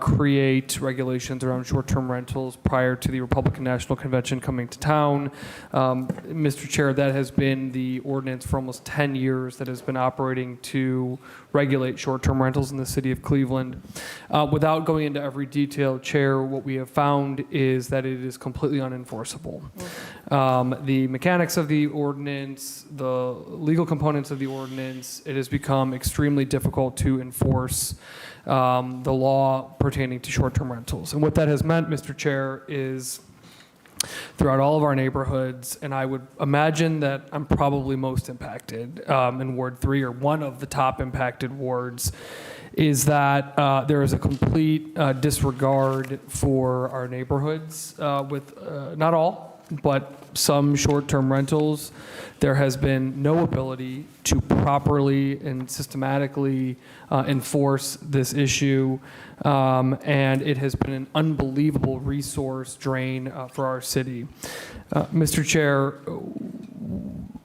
S5: create regulations around short-term rentals prior to the Republican National Convention coming to town. Mr. Chair, that has been the ordinance for almost 10 years that has been operating to regulate short-term rentals in the city of Cleveland. Without going into every detail, Chair, what we have found is that it is completely unenforceable. The mechanics of the ordinance, the legal components of the ordinance, it has become extremely difficult to enforce the law pertaining to short-term rentals. And what that has meant, Mr. Chair, is throughout all of our neighborhoods, and I would imagine that I'm probably most impacted in Ward 3, or one of the top impacted wards, is that there is a complete disregard for our neighborhoods with not all, but some short-term rentals. There has been no ability to properly and systematically enforce this issue, and it has been an unbelievable resource drain for our city. Mr. Chair,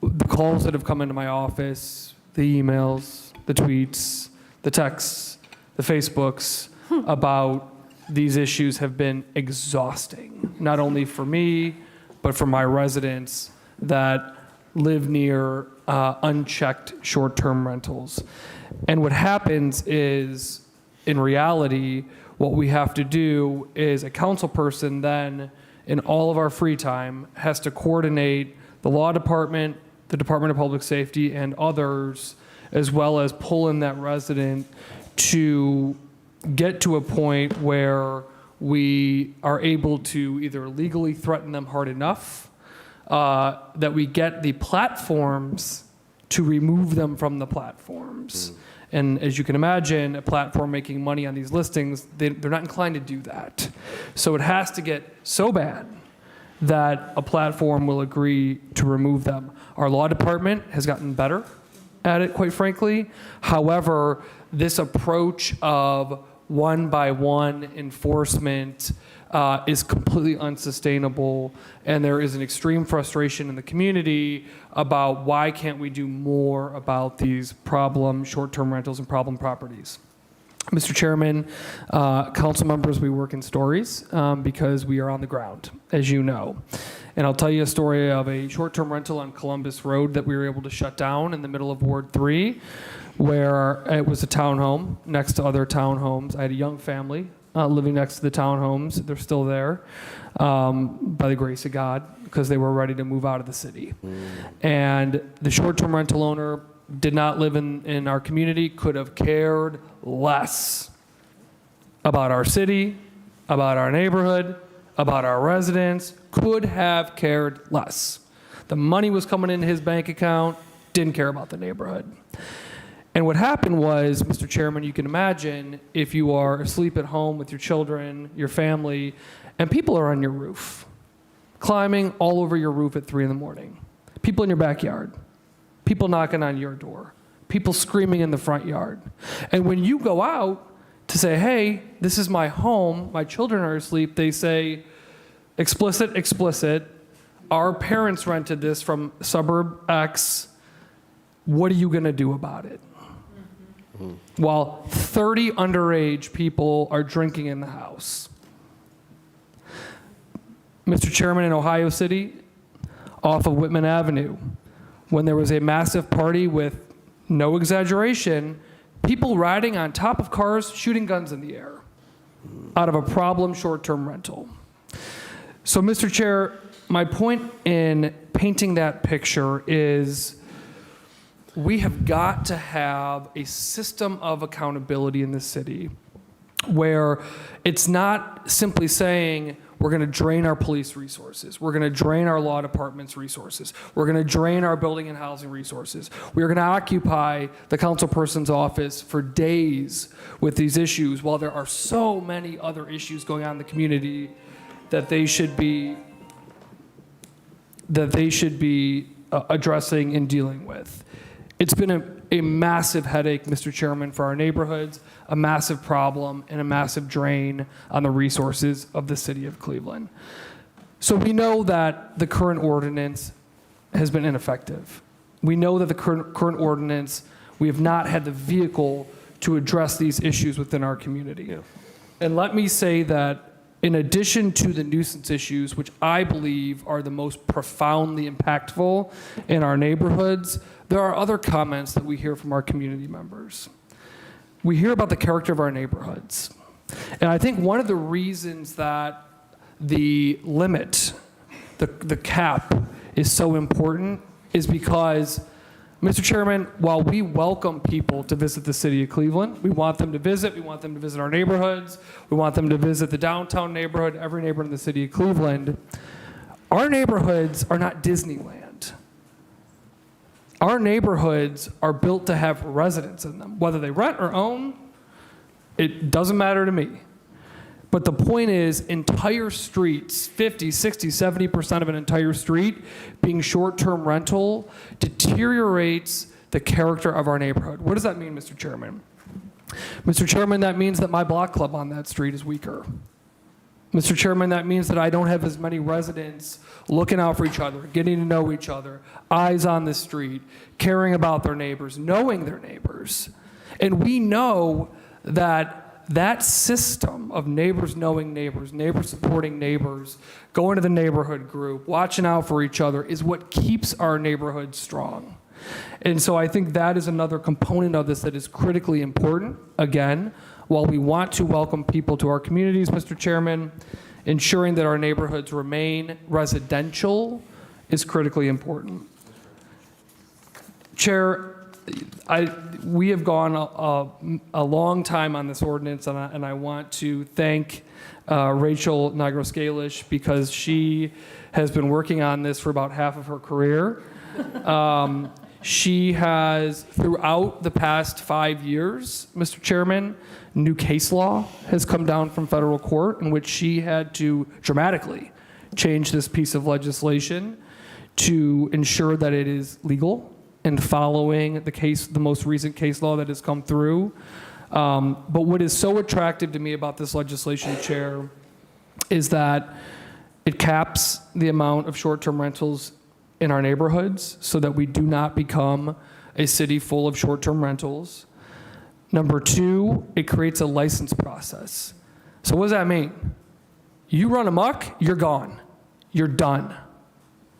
S5: the calls that have come into my office, the emails, the tweets, the texts, the Facebooks about these issues have been exhausting, not only for me, but for my residents that live near unchecked short-term rentals. And what happens is, in reality, what we have to do is a council person then, in all of our free time, has to coordinate the law department, the Department of Public Safety, and others, as well as pull in that resident to get to a point where we are able to either legally threaten them hard enough that we get the platforms to remove them from the platforms. And as you can imagine, a platform making money on these listings, they're not inclined to do that. So it has to get so bad that a platform will agree to remove them. Our law department has gotten better at it, quite frankly. However, this approach of one-by-one enforcement is completely unsustainable, and there is an extreme frustration in the community about why can't we do more about these problem short-term rentals and problem properties. Mr. Chairman, council members, we work in stories because we are on the ground, as you know. And I'll tell you a story of a short-term rental on Columbus Road that we were able to shut down in the middle of Ward 3, where it was a townhome next to other townhomes. I had a young family living next to the townhomes. They're still there by the grace of God because they were ready to move out of the city. And the short-term rental owner did not live in our community, could have cared less about our city, about our neighborhood, about our residents, could have cared less. The money was coming into his bank account, didn't care about the neighborhood. And what happened was, Mr. Chairman, you can imagine if you are asleep at home with your children, your family, and people are on your roof, climbing all over your roof at 3 in the morning, people in your backyard, people knocking on your door, people screaming in the front yard. And when you go out to say, hey, this is my home, my children are asleep, they say, explicit, explicit, our parents rented this from suburb X, what are you going to do about it? While 30 underage people are drinking in the house. Mr. Chairman, in Ohio City, off of Whitman Avenue, when there was a massive party with, no exaggeration, people riding on top of cars, shooting guns in the air out of a problem short-term rental. So, Mr. Chair, my point in painting that picture is we have got to have a system of accountability in the city where it's not simply saying we're going to drain our police resources, we're going to drain our law department's resources, we're going to drain our building and housing resources, we're going to occupy the councilperson's office for days with these issues while there are so many other issues going on in the community that they should be addressing and dealing with. It's been a massive headache, Mr. Chairman, for our neighborhoods, a massive problem, and a massive drain on the resources of the city of Cleveland. So we know that the current ordinance has been ineffective. We know that the current ordinance, we have not had the vehicle to address these issues within our community. Yeah. And let me say that in addition to the nuisance issues, which I believe are the most profoundly impactful in our neighborhoods, there are other comments that we hear from our community members. We hear about the character of our neighborhoods. And I think one of the reasons that the limit, the cap, is so important is because, Mr. Chairman, while we welcome people to visit the city of Cleveland, we want them to visit our neighborhoods, we want them to visit the downtown neighborhood, every neighborhood in the city of Cleveland, our neighborhoods are not Disneyland. Our neighborhoods are built to have residents in them. Whether they rent or own, it doesn't matter to me. But the point is, entire streets, 50, 60, 70% of an entire street being short-term rental deteriorates the character of our neighborhood. What does that mean, Mr. Chairman? Mr. Chairman, that means that my block club on that street is weaker. Mr. Chairman, that means that I don't have as many residents looking out for each other, getting to know each other, eyes on the street, caring about their neighbors, knowing their neighbors. And we know that that system of neighbors knowing neighbors, neighbors supporting neighbors, going to the neighborhood group, watching out for each other is what keeps our neighborhood strong. And so I think that is another component of this that is critically important. Again, while we want to welcome people to our communities, Mr. Chairman, ensuring that our neighborhoods remain residential is critically important. Chair, we have gone a long time on this ordinance, and I want to thank Rachel Nigro-Scalish because she has been working on this for about half of her career. She has, throughout the past 5 years, Mr. Chairman, new case law has come down from federal court in which she had to dramatically change this piece of legislation to ensure that it is legal and following the most recent case law that has come through. But what is so attractive to me about this legislation, Chair, is that it caps the amount of short-term rentals in our neighborhoods so that we do not become a city full of short-term rentals. Number two, it creates a license process. So what does that mean? You run amok, you're gone. You're done.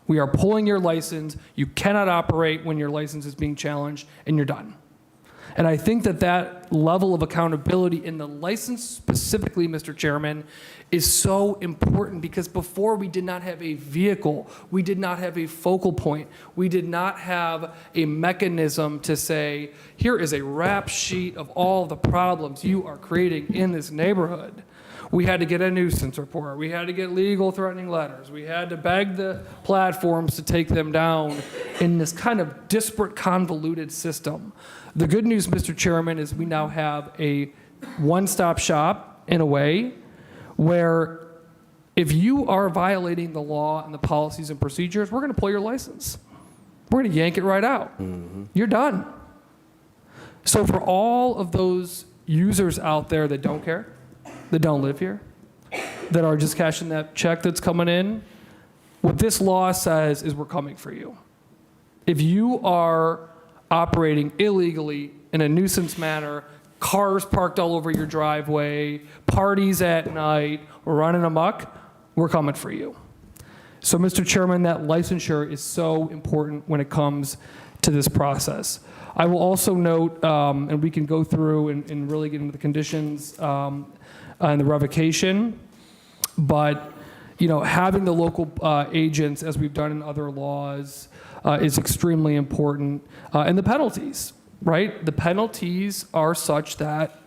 S5: We are pulling your license. You cannot operate when your license is being challenged, and you're done. And I think that that level of accountability in the license specifically, Mr. Chairman, is so important because before we did not have a vehicle, we did not have a focal point, we did not have a mechanism to say, here is a rap sheet of all the problems you are creating in this neighborhood. We had to get a nuisance report. We had to get legal threatening letters. We had to beg the platforms to take them down in this kind of disparate, convoluted system. The good news, Mr. Chairman, is we now have a one-stop shop in a way where if you are violating the law and the policies and procedures, we're going to pull your license. We're going to yank it right out. You're done. So for all of those users out there that don't care, that don't live here, that are just cashing that check that's coming in, what this law says is we're coming for you. If you are operating illegally in a nuisance manner, cars parked all over your driveway, parties at night, or running amok, we're coming for you. So, Mr. Chairman, that licensure is so important when it comes to this process. I will also note, and we can go through and really get into the conditions and the revocation, but having the local agents, as we've done in other laws, is extremely important. And the penalties, right? The penalties are such that,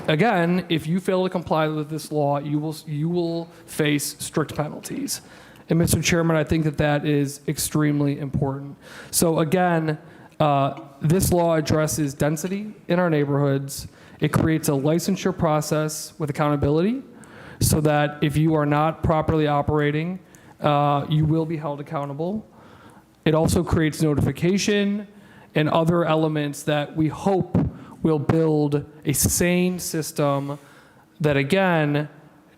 S5: again, if you fail to comply with this law, you will face strict penalties. And Mr. Chairman, I think that that is extremely important. So again, this law addresses density in our neighborhoods. It creates a licensure process with accountability so that if you are not properly operating, you will be held accountable. It also creates notification and other elements that we hope will build a sane system that, again,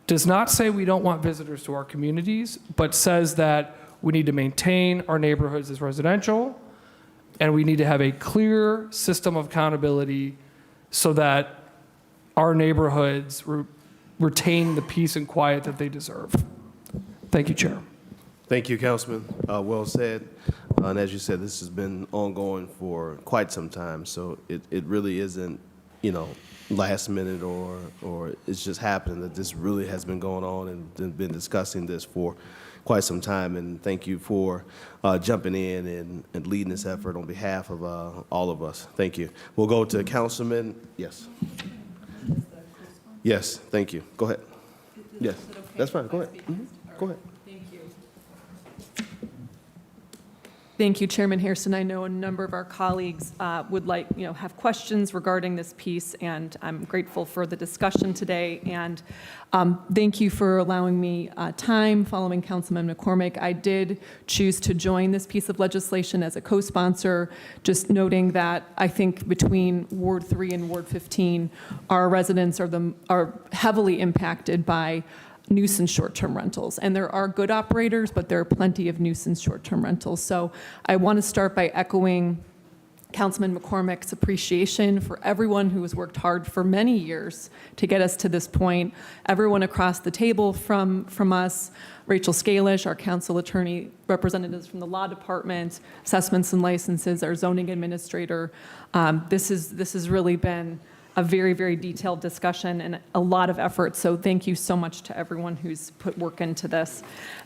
S5: does not say we don't want visitors to our communities, but says that we need to maintain our neighborhoods as residential, and we need to have a clear system of accountability so that our neighborhoods retain the peace and quiet that they deserve. Thank you, Chair.
S2: Thank you, Councilman. Well said. And as you said, this has been ongoing for quite some time, so it really isn't, last minute or it's just happening, that this really has been going on and been discussing this for quite some time. And thank you for jumping in and leading this effort on behalf of all of us. Thank you. We'll go to Councilman. Yes. Yes, thank you. Go ahead. Yes, that's fine. Go ahead. Go ahead.
S10: Thank you, Chairman Hairston. I know a number of our colleagues would have questions regarding this piece, and I'm grateful for the discussion today. And thank you for allowing me time following Councilman McCormick. I did choose to join this piece of legislation as a co-sponsor, just noting that I think between Ward 3 and Ward 15, our residents are heavily impacted by nuisance short-term rentals. And there are good operators, but there are plenty of nuisance short-term rentals. So I want to start by echoing Councilman McCormick's appreciation for everyone who has worked hard for many years to get us to this point. Everyone across the table from us, Rachel Scalish, our council attorney, representatives from the law department, assessments and licenses, our zoning administrator. This has really been a very, very detailed discussion and a lot of effort. So thank you so much to everyone who's put work into this.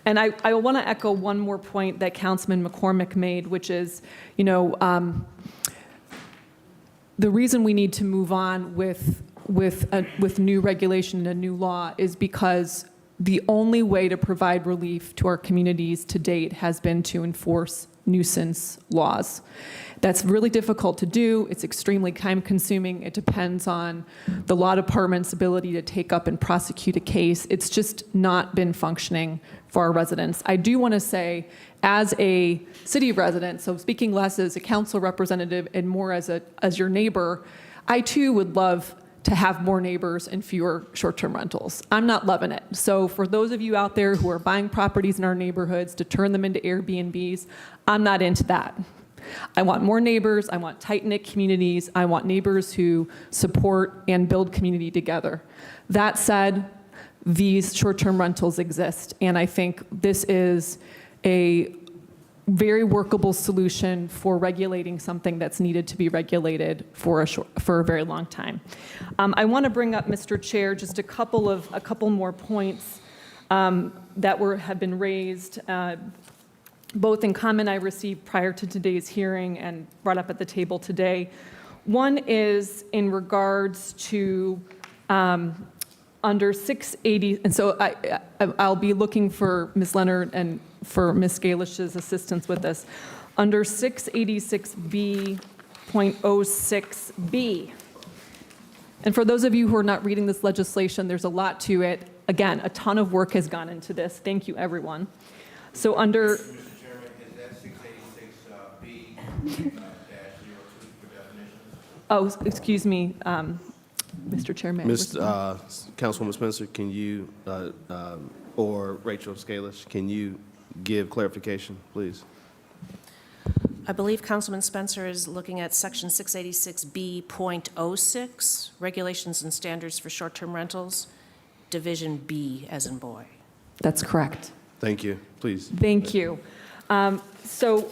S10: And I want to echo one more point that Councilman McCormick made, which is, the reason we need to move on with new regulation and a new law is because the only way to provide relief to our communities to date has been to enforce nuisance laws. That's really difficult to do. It's extremely time consuming. It depends on the law department's ability to take up and prosecute a case. It's just not been functioning for our residents. I do want to say, as a city resident, so speaking less as a council representative and more as your neighbor, I too would love to have more neighbors and fewer short-term rentals. I'm not loving it. So for those of you out there who are buying properties in our neighborhoods to turn them into Airbnbs, I'm not into that. I want more neighbors. I want tight-knit communities. I want neighbors who support and build community together. That said, these short-term rentals exist, and I think this is a very workable solution for regulating something that's needed to be regulated for a very long time. I want to bring up, Mr. Chair, just a couple more points that have been raised, both in comment I received prior to today's hearing and brought up at the table today. One is in regards to under 680, and so I'll be looking for Ms. Leonard and for Ms. Scalish's assistance with this. Under 686B.06B, and for those of you who are not reading this legislation, there's a lot to it. Again, a ton of work has gone into this. Thank you, everyone. So under...
S11: Mr. Chairman, is that 686B-02 for definitions?
S10: Oh, excuse me, Mr. Chairman.
S2: Councilwoman Spencer, can you, or Rachel Scalish, can you give clarification, please?
S6: I believe Councilman Spencer is looking at section 686B.06, regulations and standards for short-term rentals, division B as in boy.
S10: That's correct.
S2: Thank you. Please.
S10: Thank you. So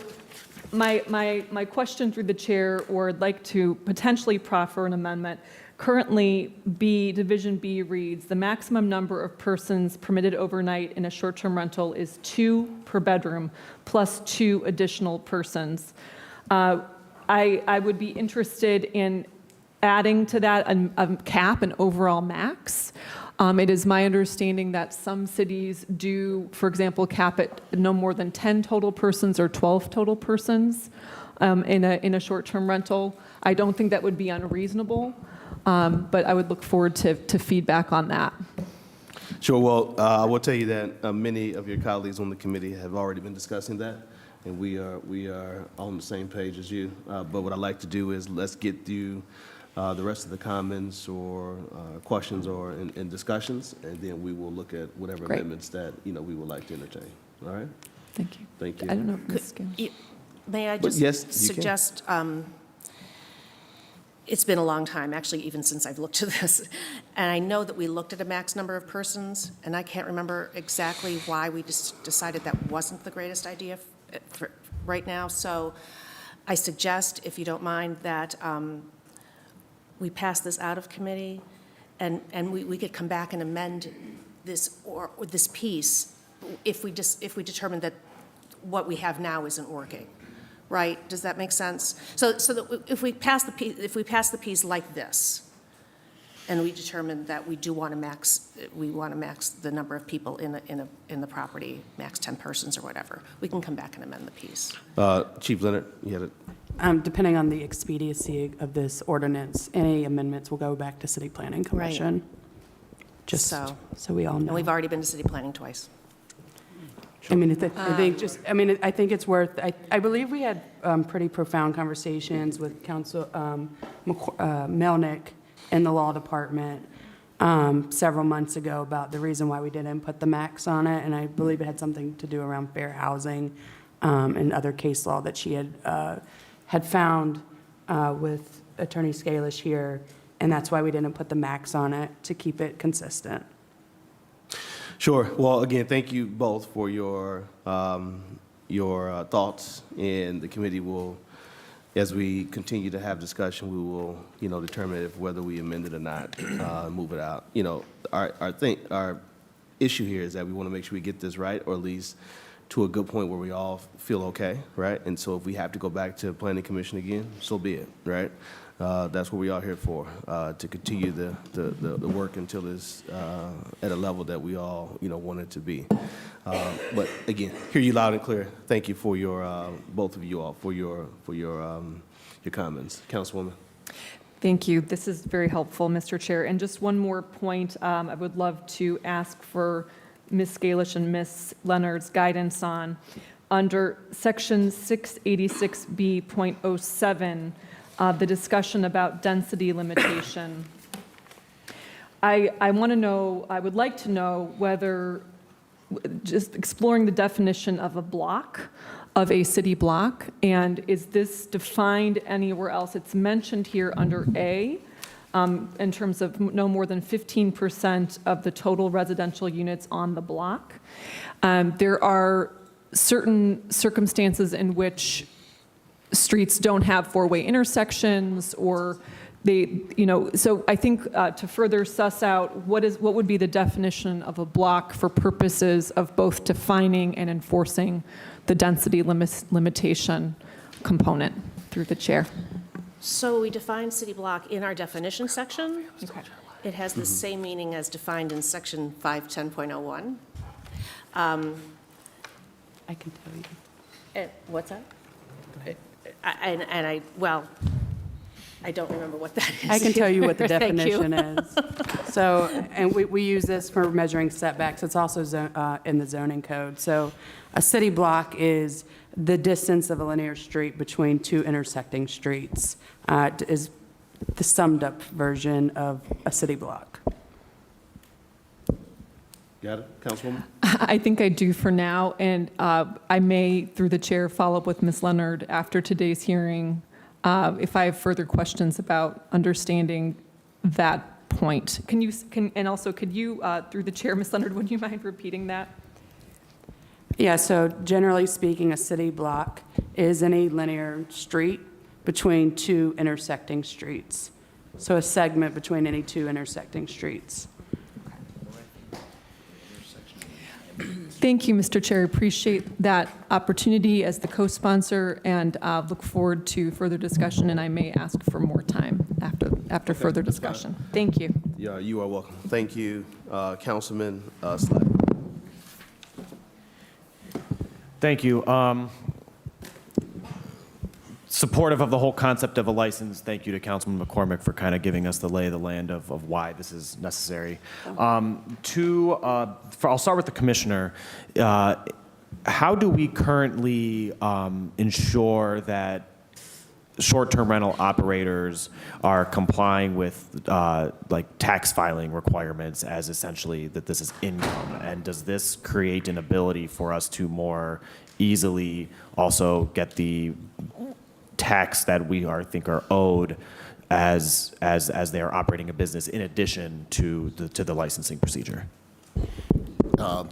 S10: my question through the chair, or I'd like to potentially proffer an amendment. Currently, Division B reads, the maximum number of persons permitted overnight in a short-term rental is 2 per bedroom, plus 2 additional persons. I would be interested in adding to that a cap, an overall max. It is my understanding that some cities do, for example, cap it no more than 10 total persons or 12 total persons in a short-term rental. I don't think that would be unreasonable. But I would look forward to feedback on that.
S2: Sure. Well, I will tell you that many of your colleagues on the committee have already been discussing that, and we are on the same page as you. But what I'd like to do is let's get through the rest of the comments or questions or in discussions, and then we will look at whatever
S10: Great.
S2: amendments that we would like to entertain. All right.
S10: Thank you.
S2: Thank you.
S10: I don't know if Ms. Scales.
S6: May I
S2: But
S6: just
S2: yes, you can.
S6: suggest, it's been a long time, actually, even since I've looked at this. And I know that we looked at a max number of persons, and I can't remember exactly why we just decided that wasn't the greatest idea for right now. So I suggest, if you don't mind, that we pass this out of committee, and we could come back and amend this or this piece if we determine that what we have now isn't working. Right? Does that make sense? So that if we pass the piece like this, and we determine that we want to max the number of people in the property, max 10 persons or whatever, we can come back and amend the piece.
S2: Chief Leonard, you had it.
S4: Depending on the expediency of this ordinance, any amendments will go back to City Planning Commission. Just so we all know.
S6: And we've already been to city planning twice.
S4: I mean, I think it's worth, I believe we had pretty profound conversations with Council Melnick and the Law Department several months ago about the reason why we didn't put the max on it, and I believe it had something to do around fair housing and other case law that she had found with Attorney Scalish here, and that's why we didn't put the max on it, to keep it consistent.
S2: Sure. Well, again, thank you both for your thoughts, and the committee will, as we continue to have discussion, we will, determine if whether we amend it or not, move it out. Our issue here is that we want to make sure we get this right, or at least to a good point where we all feel okay, right? And so if we have to go back to Planning Commission again, so be it, right? That's what we are here for, to continue the work until it's at a level that we all, want it to be. But again, hear you loud and clear. Thank you for your, both of you all, for your comments. Councilwoman.
S10: Thank you. This is very helpful, Mr. Chair. And just one more point, I would love to ask for Ms. Scalish and Ms. Leonard's guidance on. Under Section 686B.07, the discussion about density limitation, I would like to know whether, just exploring the definition of a block, of a city block, and is this defined anywhere else? It's mentioned here under A, in terms of no more than 15% of the total residential units on the block. There are certain circumstances in which streets don't have four-way intersections, or they, so I think to further suss out what would be the definition of a block for purposes of both defining and enforcing the density limitation component, through the chair.
S6: So we define city block in our definition section.
S10: Okay.
S6: It has the same meaning as defined in section 510.01.
S4: I can tell you.
S6: What's that? I don't remember what that is.
S4: I can tell you what the
S6: Thank you.
S4: definition is. So, and we use this for measuring setbacks. It's also in the zoning code. So a city block is the distance of a linear street between two intersecting streets, is the summed up version of a city block.
S2: Got it, Councilwoman?
S10: I think I do for now, and I may, through the chair, follow up with Ms. Leonard after today's hearing if I have further questions about understanding that point. And also, could you, through the chair, Ms. Leonard, would you mind repeating that?
S4: Yeah, so generally speaking, a city block is any linear street between two intersecting streets. So a segment between any two intersecting streets.
S10: Thank you, Mr. Chair. Appreciate that opportunity as the co-sponsor, and look forward to further discussion, and I may ask for more time after further discussion. Thank you.
S2: Yeah, you are welcome. Thank you, Councilman Slack.
S11: Thank you. Supportive of the whole concept of a license. Thank you to Councilman McCormick for kind of giving us the lay of the land of why this is necessary. I'll start with the commissioner. How do we currently ensure that short-term rental operators are complying with like tax filing requirements, as essentially that this is income? And does this create an ability for us to more easily also get the tax that we think are owed as they are operating a business, in addition to the licensing procedure?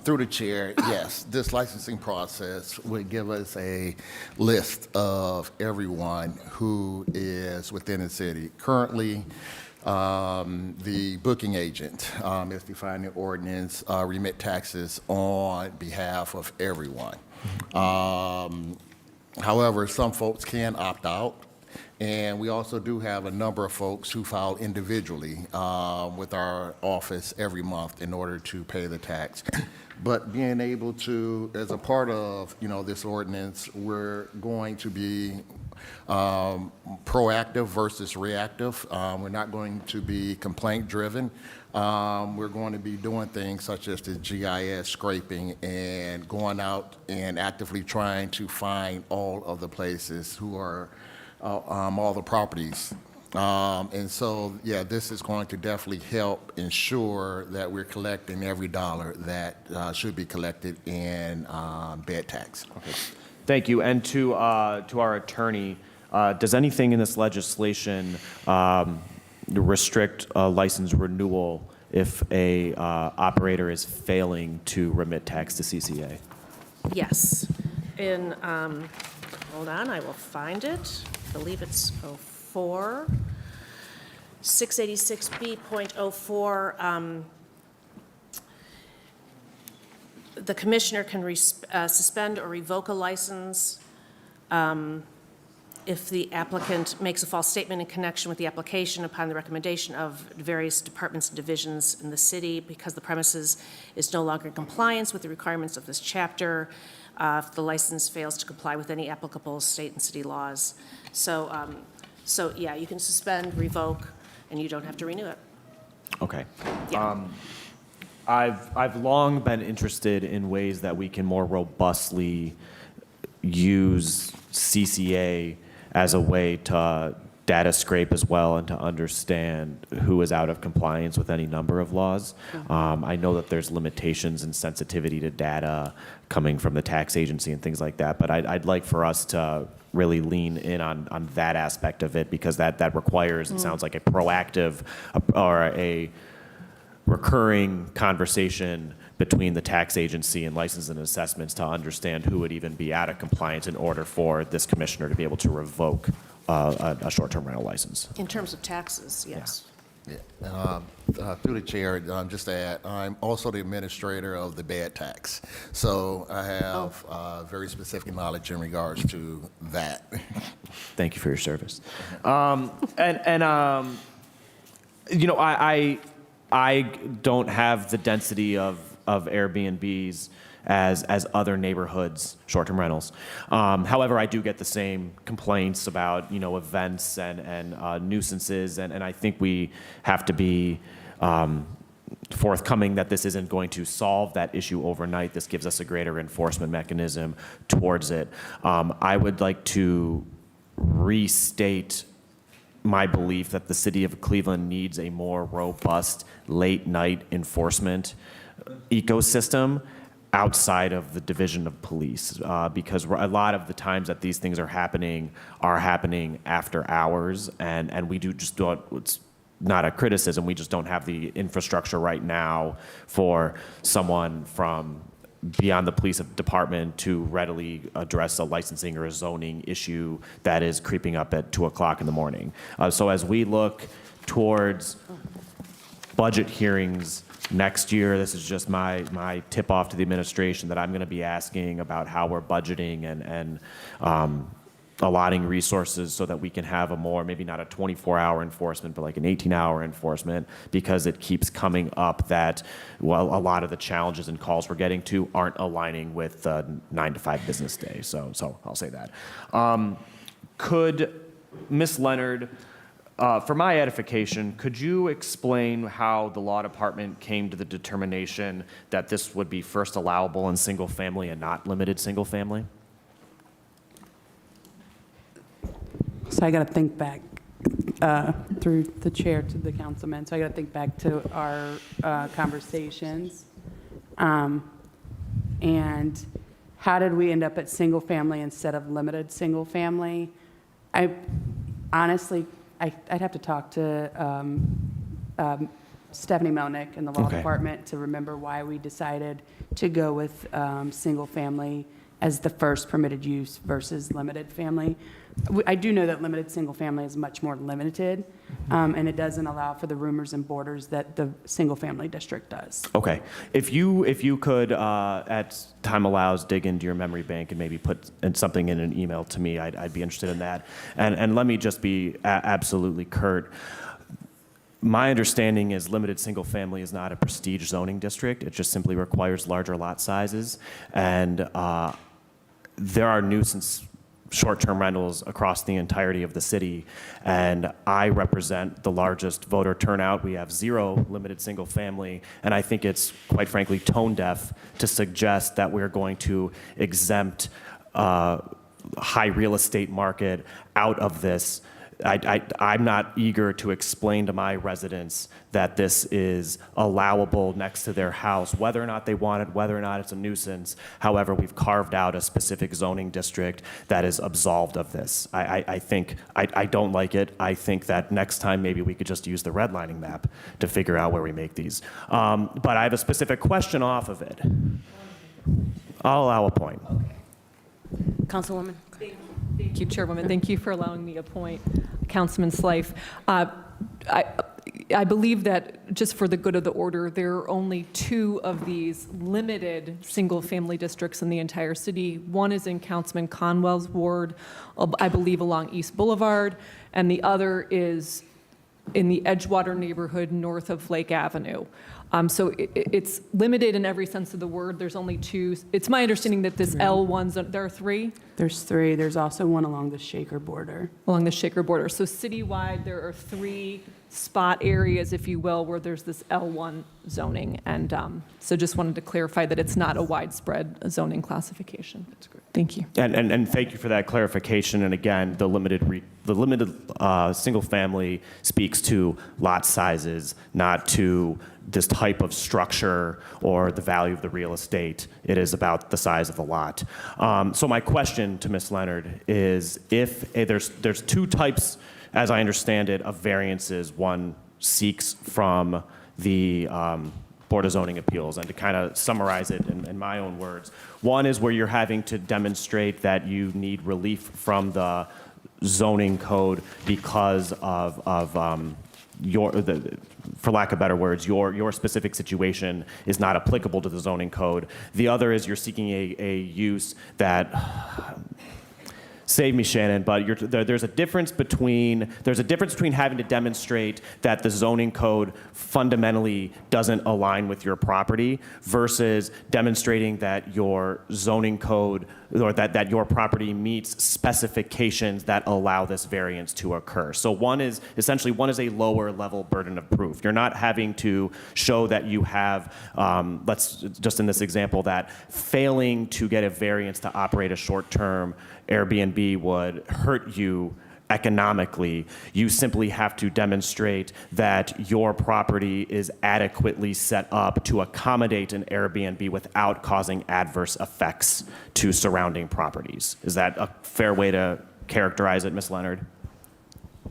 S7: Through the chair, yes, this licensing process would give us a list of everyone who is within the city. Currently, the booking agent is defined in ordinance, remit taxes on behalf of everyone. However, some folks can opt out, and we also do have a number of folks who file individually with our office every month in order to pay the tax. But being able to, as a part of this ordinance, we're going to be proactive versus reactive. We're not going to be complaint driven. We're going to be doing things such as the GIS scraping and going out and actively trying to find all of the places who are all the properties And so, yeah, this is going to definitely help ensure that we're collecting every dollar that should be collected in bed tax.
S11: Thank you. And to our attorney, does anything in this legislation restrict license renewal if a operator is failing to remit tax to CCA?
S6: Yes. In, hold on, I will find it. I believe it's 04. 686B.04, the commissioner can suspend or revoke a license if the applicant makes a false statement in connection with the application upon the recommendation of various departments and divisions in the city because the premises is no longer in compliance with the requirements of this chapter, if the license fails to comply with any applicable state and city laws. So yeah, you can suspend, revoke, and you don't have to renew it.
S11: Okay.
S6: Yeah.
S11: I've long been interested in ways that we can more robustly use CCA as a way to data scrape as well and to understand who is out of compliance with any number of laws. I know that there's limitations and sensitivity to data coming from the tax agency and things like that, but I'd like for us to really lean in on that aspect of it because that requires, it sounds like, a proactive or a recurring conversation between the tax agency and license and assessments to understand who would even be out of compliance in order for this commissioner to be able to revoke a short-term rental license.
S6: In terms of taxes, yes.
S7: Yeah. Through the chair, just to add, I'm also the administrator of the bed tax. So I have very specific knowledge in regards to that.
S11: Thank you for your service. I don't have the density of Airbnbs as other neighborhoods, short-term rentals. However, I do get the same complaints about, events and nuisances, and I think we have to be forthcoming that this isn't going to solve that issue overnight. This gives us a greater enforcement mechanism towards it. I would like to restate my belief that the city of Cleveland needs a more robust late-night enforcement ecosystem outside of the division of police, because a lot of the times that these things are happening after hours, and we just don't. It's not a criticism. We just don't have the infrastructure right now for someone from beyond the police department to readily address a licensing or a zoning issue that is creeping up at 2 o'clock in the morning. So as we look towards budget hearings next year, this is just my tip off to the administration that I'm going to be asking about how we're budgeting and allotting resources so that we can have a more, maybe not a 24-hour enforcement, but like an 18-hour enforcement, because it keeps coming up that, well, a lot of the challenges and calls we're getting to aren't aligning with the 9 to 5 business day. So I'll say that. Could Ms. Leonard, for my edification, could you explain how the law department came to the determination that this would be first allowable in single family and not limited single family?
S4: So I got to think back through the chair to the councilman. So I got to think back to our conversations. And how did we end up at single family instead of limited single family? I honestly, I'd have to talk to Stephanie Melnick in the law
S11: Okay.
S4: department to remember why we decided to go with single family as the first permitted use versus limited family. I do know that limited single family is much more limited, and it doesn't allow for the rumors and borders that the single family district does.
S11: Okay. If you could, at time allows, dig into your memory bank and maybe put something in an email to me, I'd be interested in that. And let me just be absolutely curt. My understanding is limited single family is not a prestige zoning district. It just simply requires larger lot sizes. And there are nuisance short-term rentals across the entirety of the city, and I represent the largest voter turnout. We have 0 limited single family, and I think it's, quite frankly, tone deaf to suggest that we're going to exempt high real estate market out of this. I'm not eager to explain to my residents that this is allowable next to their house, whether or not they want it, whether or not it's a nuisance. However, we've carved out a specific zoning district that is absolved of this. I think, I don't like it. I think that next time maybe we could just use the redlining map to figure out where we make these. But I have a specific question off of it. I'll allow a point.
S6: Councilwoman?
S10: Thank you, Chairwoman. Thank you for allowing me a point. Councilman Slife. I believe that, just for the good of the order, there are only 2 of these limited single-family districts in the entire city. One is in Councilman Conwell's ward, I believe along East Boulevard, and the other is in the Edgewater neighborhood north of Lake Avenue. So it's limited in every sense of the word. There's only 2. It's my understanding that this L1 zone, there are 3?
S4: There's 3. There's also one along the Shaker border.
S10: Along the Shaker border. So citywide, there are 3 spot areas, if you will, where there's this L1 zoning. And so just wanted to clarify that it's not a widespread zoning classification. That's great. Thank you.
S11: And thank you for that clarification. And again, the limited single family speaks to lot sizes, not to this type of structure or the value of the real estate. It is about the size of the lot. So my question to Ms. Leonard is, if there's 2 types, as I understand it, of variances one seeks from the Board of Zoning Appeals, and to kind of summarize it in my own words, one is where you're having to demonstrate that you need relief from the zoning code because of for lack of better words, your specific situation is not applicable to the zoning code. The other is you're seeking a use that, save me, Shannon, but there's a difference between having to demonstrate that the zoning code fundamentally doesn't align with your property versus demonstrating that your zoning code or that your property meets specifications that allow this variance to occur. So one is a lower level burden of proof. You're not having to show that you have, let's just in this example, that failing to get a variance to operate a short-term Airbnb would hurt you economically. You simply have to demonstrate that your property is adequately set up to accommodate an Airbnb without causing adverse effects to surrounding properties. Is that a fair way to characterize it, Ms. Leonard?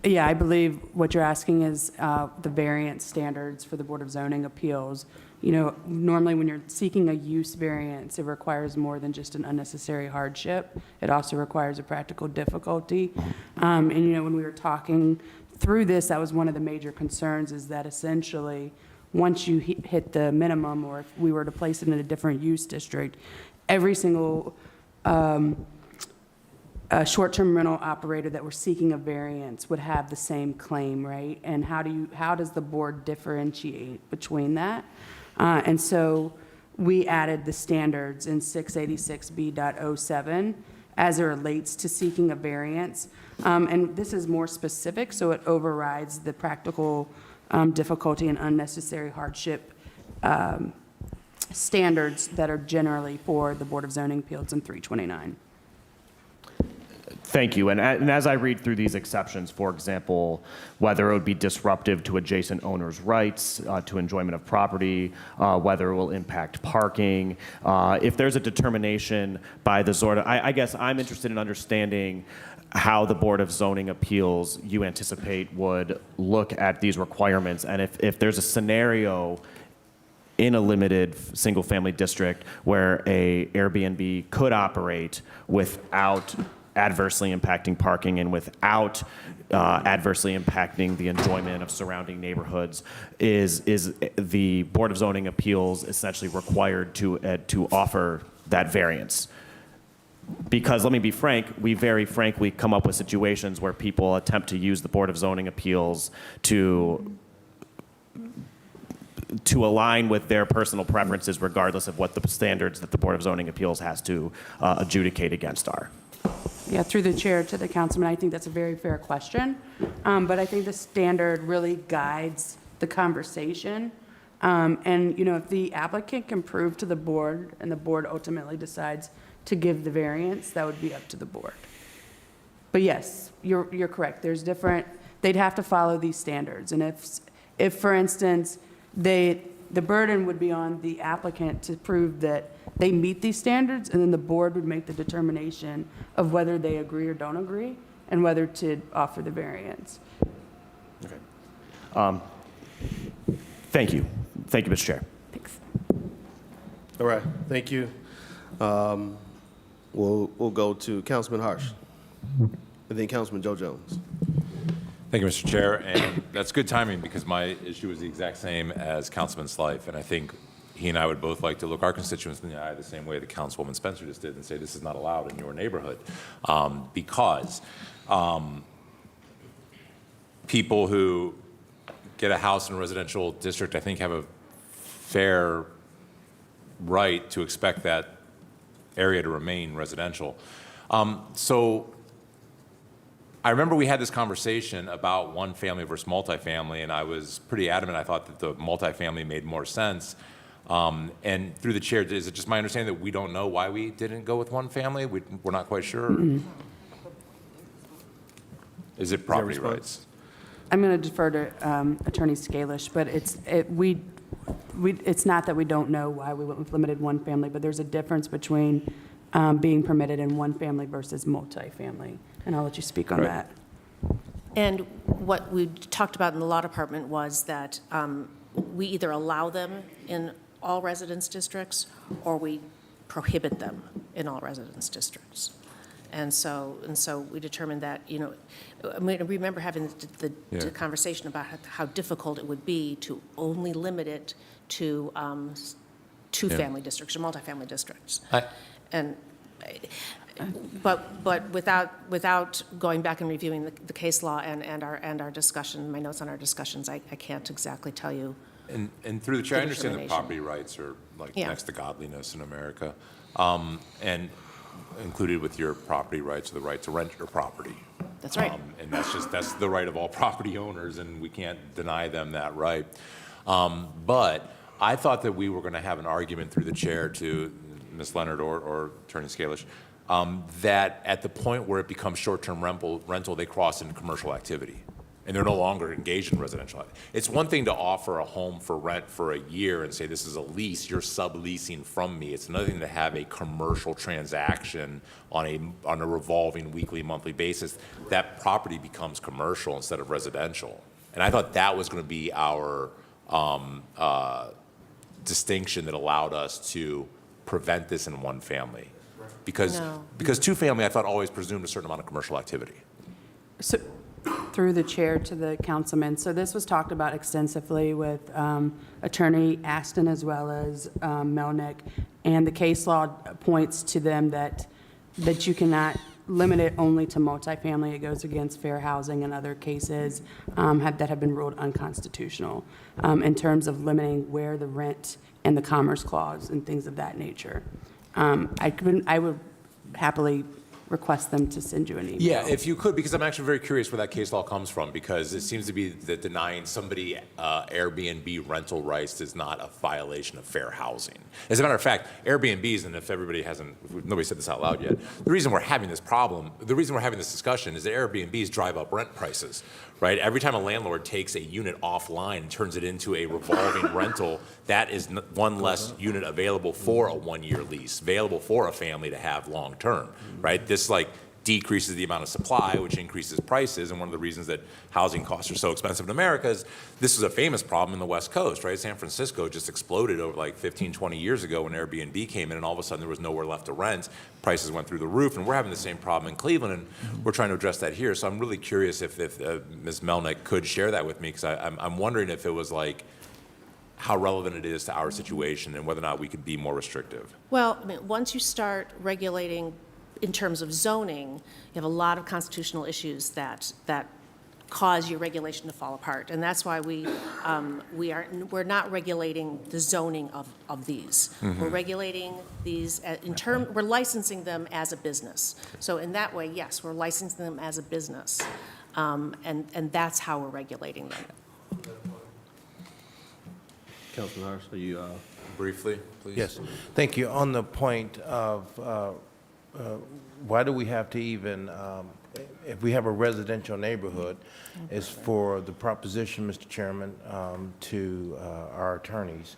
S4: Yeah, I believe what you're asking is the variance standards for the Board of Zoning Appeals. You know, normally when you're seeking a use variance, it requires more than just an unnecessary hardship. It also requires a practical difficulty. And, you know, when we were talking through this, that was one of the major concerns, is that essentially once you hit the minimum, or if we were to place it in a different use district, every single short-term rental operator that were seeking a variance would have the same claim, right? And how does the board differentiate between that? And so we added the standards in 686B.07 as it relates to seeking a variance. And this is more specific, so it overrides the practical difficulty and unnecessary hardship standards that are generally for the Board of Zoning Appeals in 329.
S11: Thank you. And as I read through these exceptions, for example, whether it would be disruptive to adjacent owners' rights, to enjoyment of property, whether it will impact parking, if there's a determination by the ZORDA, I guess I'm interested in understanding how the Board of Zoning Appeals you anticipate would look at these requirements, and if there's a scenario in a limited single-family district where a Airbnb could operate without adversely impacting parking and without adversely impacting the enjoyment of surrounding neighborhoods, is the Board of Zoning Appeals essentially required to offer that variance? Because let me be frank, we very frankly come up with situations where people attempt to use the Board of Zoning Appeals to align with their personal preferences regardless of what the standards that the Board of Zoning Appeals has to adjudicate against are.
S4: Yeah, through the chair to the councilman, I think that's a very fair question. But I think the standard really guides the conversation. And, you know, if the applicant can prove to the board and the board ultimately decides to give the variance, that would be up to the board. But yes, you're correct. There's different, they'd have to follow these standards. And if for instance, the burden would be on the applicant to prove that they meet these standards, and then the board would make the determination of whether they agree or don't agree, and whether to offer the variance.
S11: Thank you. Thank you, Mr. Chair.
S4: Thanks.
S2: All right, thank you. We'll go to Councilman Harsh, and then Councilman Joe Jones.
S12: Thank you, Mr. Chair, and that's good timing because my issue is the exact same as Councilman Slife, and I think he and I would both like to look our constituents in the eye the same way that Councilwoman Spencer just did and say this is not allowed in your neighborhood, because people who get a house in a residential district, I think, have a fair right to expect that area to remain residential. So I remember we had this conversation about one family versus multifamily, and I was pretty adamant. I thought that the multifamily made more sense. And through the chair, is it just my understanding that we don't know why we didn't go with one family? We're not quite sure. Is it property rights?
S4: I'm going to defer to Attorney Scalish, but it's not that we don't know why we went with limited one family, but there's a difference between being permitted in one family versus multifamily. And I'll let you speak on that.
S6: And what we talked about in the law department was that we either allow them in all residence districts or we prohibit them in all residence districts. And so we determined that, I remember having the conversation about how difficult it would be to only limit it to two-family districts or multifamily districts. But without going back and reviewing the case law and our discussion, my notes on our discussions, I can't exactly tell you.
S12: And through the chair, I understand that
S6: determination.
S12: property rights are like
S6: Yeah.
S12: next to godliness in America. And included with your property rights are the right to rent your property.
S6: That's right.
S12: And that's the right of all property owners, and we can't deny them that right. But I thought that we were going to have an argument through the chair to Ms. Leonard or Attorney Scalish, that at the point where it becomes short-term rental, they cross into commercial activity, and they're no longer engaged in residential. It's one thing to offer a home for rent for a year and say, this is a lease, you're subleasing from me. It's another thing to have a commercial transaction on a revolving weekly, monthly basis. That property becomes commercial instead of residential. And I thought that was going to be our distinction that allowed us to prevent this in one family. Because two family, I thought, always presumed a certain amount of commercial activity.
S4: So, through the chair to the councilman, so this was talked about extensively with Attorney Aston as well as Melnick, and the case law points to them that you cannot limit it only to multifamily. It goes against fair housing and other cases that have been ruled unconstitutional in terms of limiting where the rent and the commerce clause and things of that nature. I would happily request them to send you an email.
S12: Yeah, if you could, because I'm actually very curious where that case law comes from, because it seems to be that denying somebody Airbnb rental rights is not a violation of fair housing. As a matter of fact, Airbnbs, and if nobody said this out loud yet, the reason we're having this discussion is that Airbnbs drive up rent prices, right? Every time a landlord takes a unit offline and turns it into a revolving rental, that is one less unit available for a one-year lease, available for a family to have long-term, right? This decreases the amount of supply, which increases prices. And one of the reasons that housing costs are so expensive in America is this is a famous problem in the West Coast, right? San Francisco just exploded over 15, 20 years ago when Airbnb came in, and all of a sudden there was nowhere left to rent. Prices went through the roof, and we're having the same problem in Cleveland, and we're trying to address that here. So I'm really curious if Ms. Melnick could share that with me, because I'm wondering if it was how relevant it is to our situation and whether or not we could be more restrictive.
S6: Well, once you start regulating in terms of zoning, you have a lot of constitutional issues that cause your regulation to fall apart, and that's why we're not regulating the zoning of these. Mm-hmm. We're regulating these we're licensing them as a business. So in that way, yes, we're licensing them as a business, and that's how we're regulating them.
S2: Councilman Harsh, are you?
S12: Briefly, please.
S13: Yes, thank you. On the point of why do we have to even if we have a residential neighborhood, is for the proposition, Mr. Chairman, to our attorneys,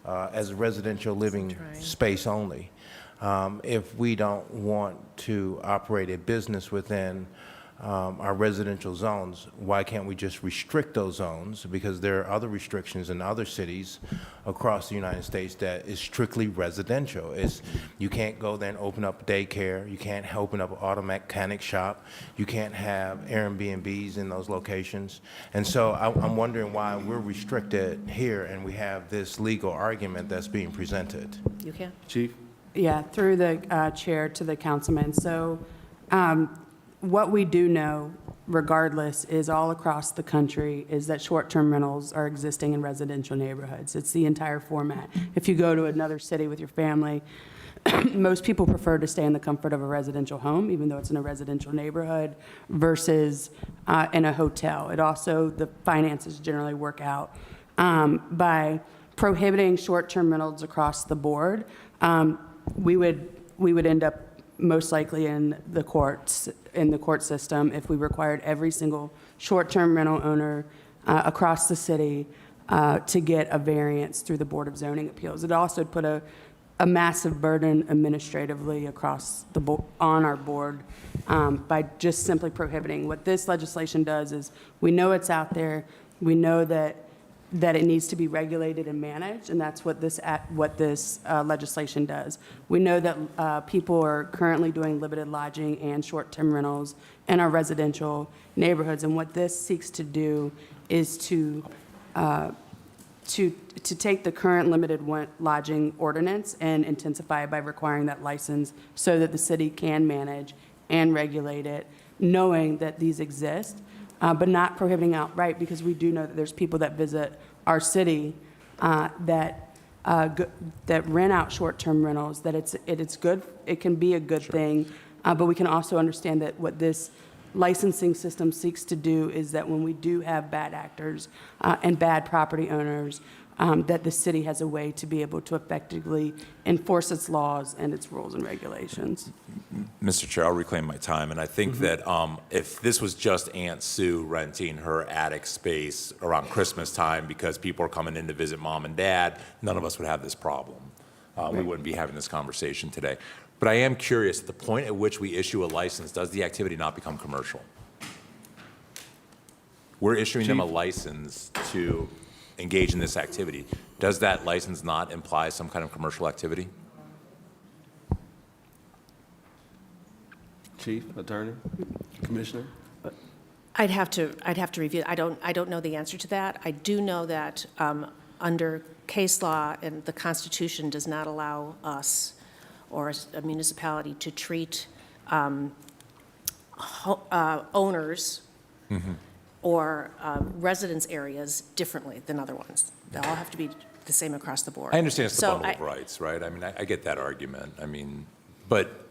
S13: as a residential living space only. If we don't want to operate a business within our residential zones, why can't we just restrict those zones? Because there are other restrictions in other cities across the United States that is strictly residential. You can't go there and open up daycare. You can't open up an auto mechanic shop. You can't have Airbnbs in those locations. And so I'm wondering why we're restricted here and we have this legal argument that's being presented.
S6: You can.
S2: Chief?
S4: Yeah, through the chair to the councilman. So what we do know, regardless, is all across the country is that short-term rentals are existing in residential neighborhoods. It's the entire format. If you go to another city with your family, most people prefer to stay in the comfort of a residential home, even though it's in a residential neighborhood, versus in a hotel. It also, the finances generally work out. By prohibiting short-term rentals across the board, we would end up most likely in the court system if we required every single short-term rental owner across the city to get a variance through the Board of Zoning Appeals. It also put a massive burden administratively across on our board by just simply prohibiting. What this legislation does is we know it's out there, we know that it needs to be regulated and managed, and that's what this legislation does. We know that people are currently doing limited lodging and short-term rentals in our residential neighborhoods, and what this seeks to do is to take the current limited lodging ordinance and intensify it by requiring that license so that the city can manage and regulate it, knowing that these exist, but not prohibiting outright, because we do know that there's people that visit our city that rent out short-term rentals, that it's good, it can be a good thing, but we can also understand that what this licensing system seeks to do is that when we do have bad actors and bad property owners, that the city has a way to be able to effectively enforce its laws and its rules and regulations.
S12: Mr. Chair, I'll reclaim my time, and I think that if this was just Aunt Sue renting her attic space around Christmas time because people are coming in to visit mom and dad, none of us would have this problem. We wouldn't be having this conversation today. But I am curious, at the point at which we issue a license, does the activity not become commercial? We're issuing them a license to engage in this activity. Does that license not imply some kind of commercial activity?
S2: Chief, Attorney, Commissioner?
S6: I'd have to review. I don't know the answer to that. I do know that under case law and the Constitution does not allow us or a municipality to treat owners or residence areas differently than other ones. They all have to be the same across the board.
S12: I understand it's the bundle of rights, right? I mean, I get that argument. I mean, but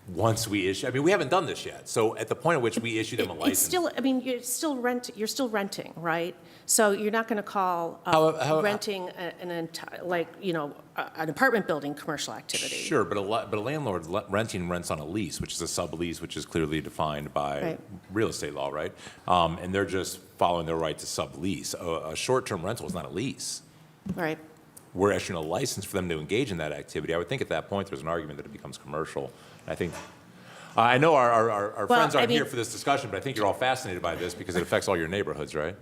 S12: once we issue, I mean, we haven't done this yet. So at the point at which we issue them a license.
S6: It's still, I mean, you're still renting, right? So you're not going to call renting an apartment building commercial activity.
S12: Sure, but a landlord renting rents on a lease, which is a sublease, which is clearly defined by real estate law, right? And they're just following their right to sublease. A short-term rental is not a lease.
S6: Right.
S12: We're issuing a license for them to engage in that activity. I would think at that point there's an argument that it becomes commercial. I think, I know our friends aren't here for this discussion, but I think you're all fascinated by this because it affects all your neighborhoods, right?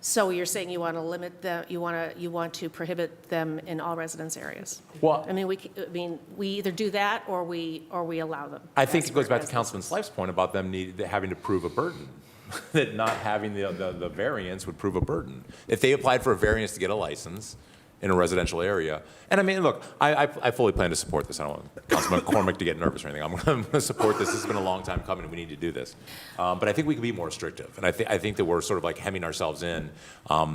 S6: So you're saying you want to limit you want to prohibit them in all residence areas?
S12: Well,
S6: I mean, we either do that or we allow them.
S12: I think it goes back to Councilman Slife's point about them having to prove a burden. That not having the variance would prove a burden. If they applied for a variance to get a license in a residential area, and I mean, look, I fully plan to support this. I don't want Councilman McCormick to get nervous or anything. I'm going to support this. This has been a long time coming, and we need to do this. But I think we can be more restrictive, and I think that we're sort of like hemming ourselves in. I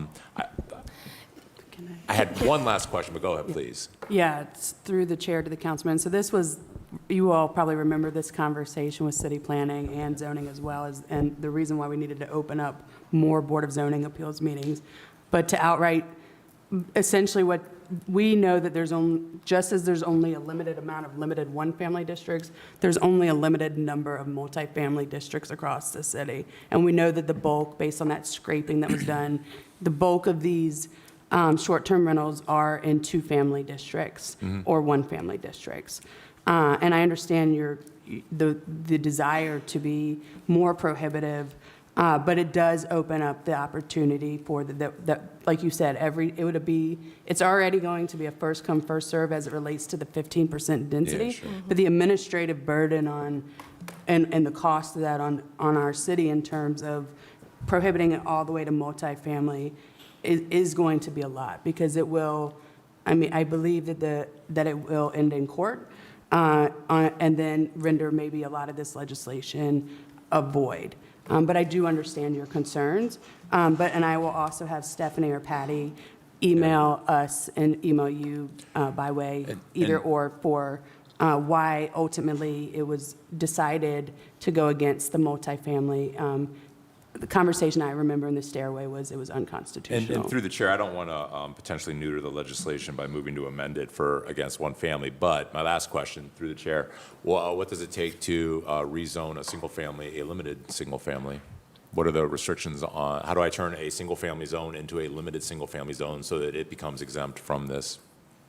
S12: had one last question, but go ahead, please.
S4: Yeah, it's through the chair to the councilman. So this was, you all probably remember this conversation with city planning and zoning as well, and the reason why we needed to open up more Board of Zoning Appeals meetings. But to outright essentially what we know that there's only, just as there's only a limited amount of limited one-family districts, there's only a limited number of multifamily districts across the city. And we know that the bulk, based on that scraping that was done, the bulk of these short-term rentals are in two-family districts or one-family districts. And I understand the desire to be more prohibitive, but it does open up the opportunity for like you said, it's already going to be a first come, first serve as it relates to the 15% density.
S12: Yeah, sure.
S4: But the administrative burden and the cost of that on our city in terms of prohibiting it all the way to multifamily is going to be a lot, because it will, I believe that it will end in court and then render maybe a lot of this legislation a void. But I do understand your concerns. And I will also have Stephanie or Patty email us and email you by way either or for why ultimately it was decided to go against the multifamily. The conversation I remember in the stairway was it was unconstitutional.
S12: And through the chair, I don't want to potentially neuter the legislation by moving to amend it for against one family. But my last question, through the chair, what does it take to rezone a single family, a limited single family? What are the restrictions on, how do I turn a single family zone into a limited single family zone so that it becomes exempt from this?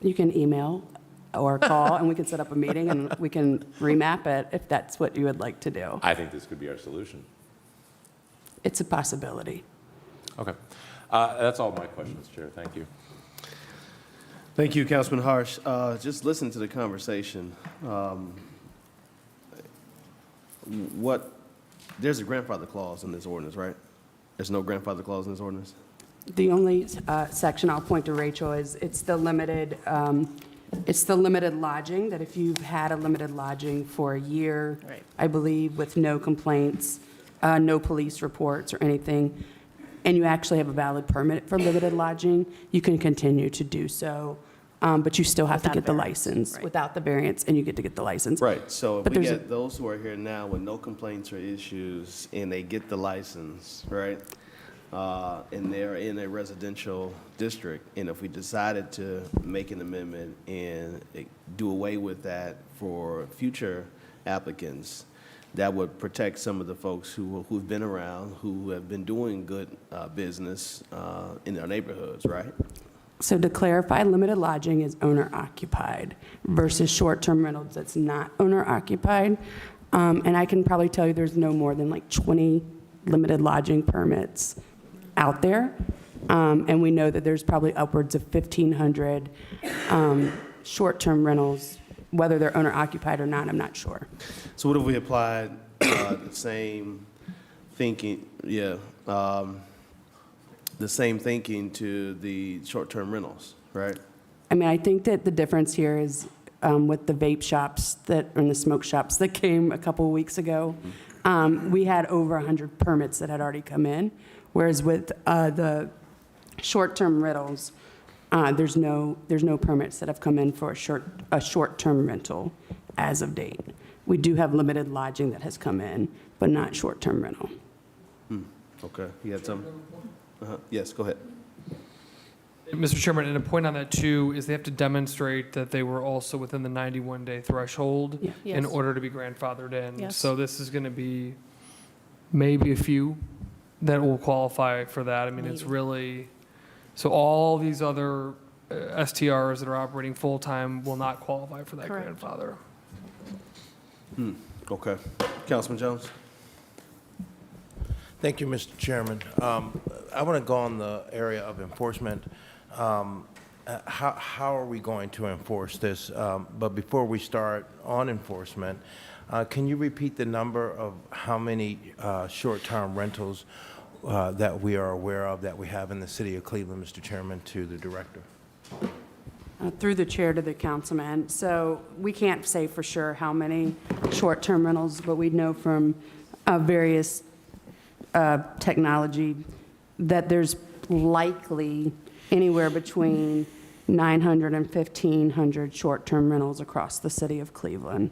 S4: You can email or call and we can set up a meeting and we can remap it if that's what you would like to do.
S12: I think this could be our solution.
S4: It's a possibility.
S12: Okay. That's all my questions, Chair. Thank you.
S2: Thank you, Councilman Harsh. Just listen to the conversation. There's a grandfather clause in this ordinance, right? There's no grandfather clause in this ordinance?
S4: The only section I'll point to Rachel is it's the limited lodging, that if you've had a limited lodging for a year,
S6: Right.
S4: I believe, with no complaints, no police reports or anything, and you actually have a valid permit for limited lodging, you can continue to do so, but you still have to
S6: Without
S4: get the
S6: a variance,
S4: license
S6: right.
S4: without the variance, and you get to get the license.
S2: Right, so if
S4: But
S2: we
S4: there's a-
S2: get those who are here now with no complaints or issues, and they get the license, right? And they're in a residential district, and if we decided to make an amendment and do away with that for future applicants, that would protect some of the folks who've been around, who have been doing good business in their neighborhoods, right?
S4: So to clarify, limited lodging is owner-occupied versus short-term rentals that's not owner-occupied. And I can probably tell you there's no more than like 20 limited lodging permits out there. And we know that there's probably upwards of 1,500 short-term rentals, whether they're owner-occupied or not, I'm not sure.
S2: So what if we applied the same thinking, the same thinking to the short-term rentals, right?
S4: I mean, I think that the difference here is with the vape shops and the smoke shops that came a couple of weeks ago, we had over 100 permits that had already come in, whereas with the short-term rentals, there's no permits that have come in for a short-term rental as of date. We do have limited lodging that has come in, but not short-term rental.
S2: Okay, you had something? Yes, go ahead.
S5: Mr. Chairman, and a point on that too is they have to demonstrate that they were also within the 91-day threshold
S4: Yeah.
S5: in
S6: Yes.
S5: order to be grandfathered in.
S6: Yes.
S5: So this is going to be maybe a few that will qualify for that. I mean, it's
S6: Maybe.
S5: really, so all these other STRs that are operating full-time will not qualify for that
S6: Correct.
S5: grandfather.
S2: Okay. Councilman Jones?
S13: Thank you, Mr. Chairman. I want to go on the area of enforcement. How are we going to enforce this? But before we start on enforcement, can you repeat the number of how many short-term rentals that we are aware of that we have in the city of Cleveland, Mr. Chairman, to the director?
S4: Through the chair to the councilman. So we can't say for sure how many short-term rentals, but we know from various technology that there's likely anywhere between 900 and 1,500 short-term rentals across the city of Cleveland.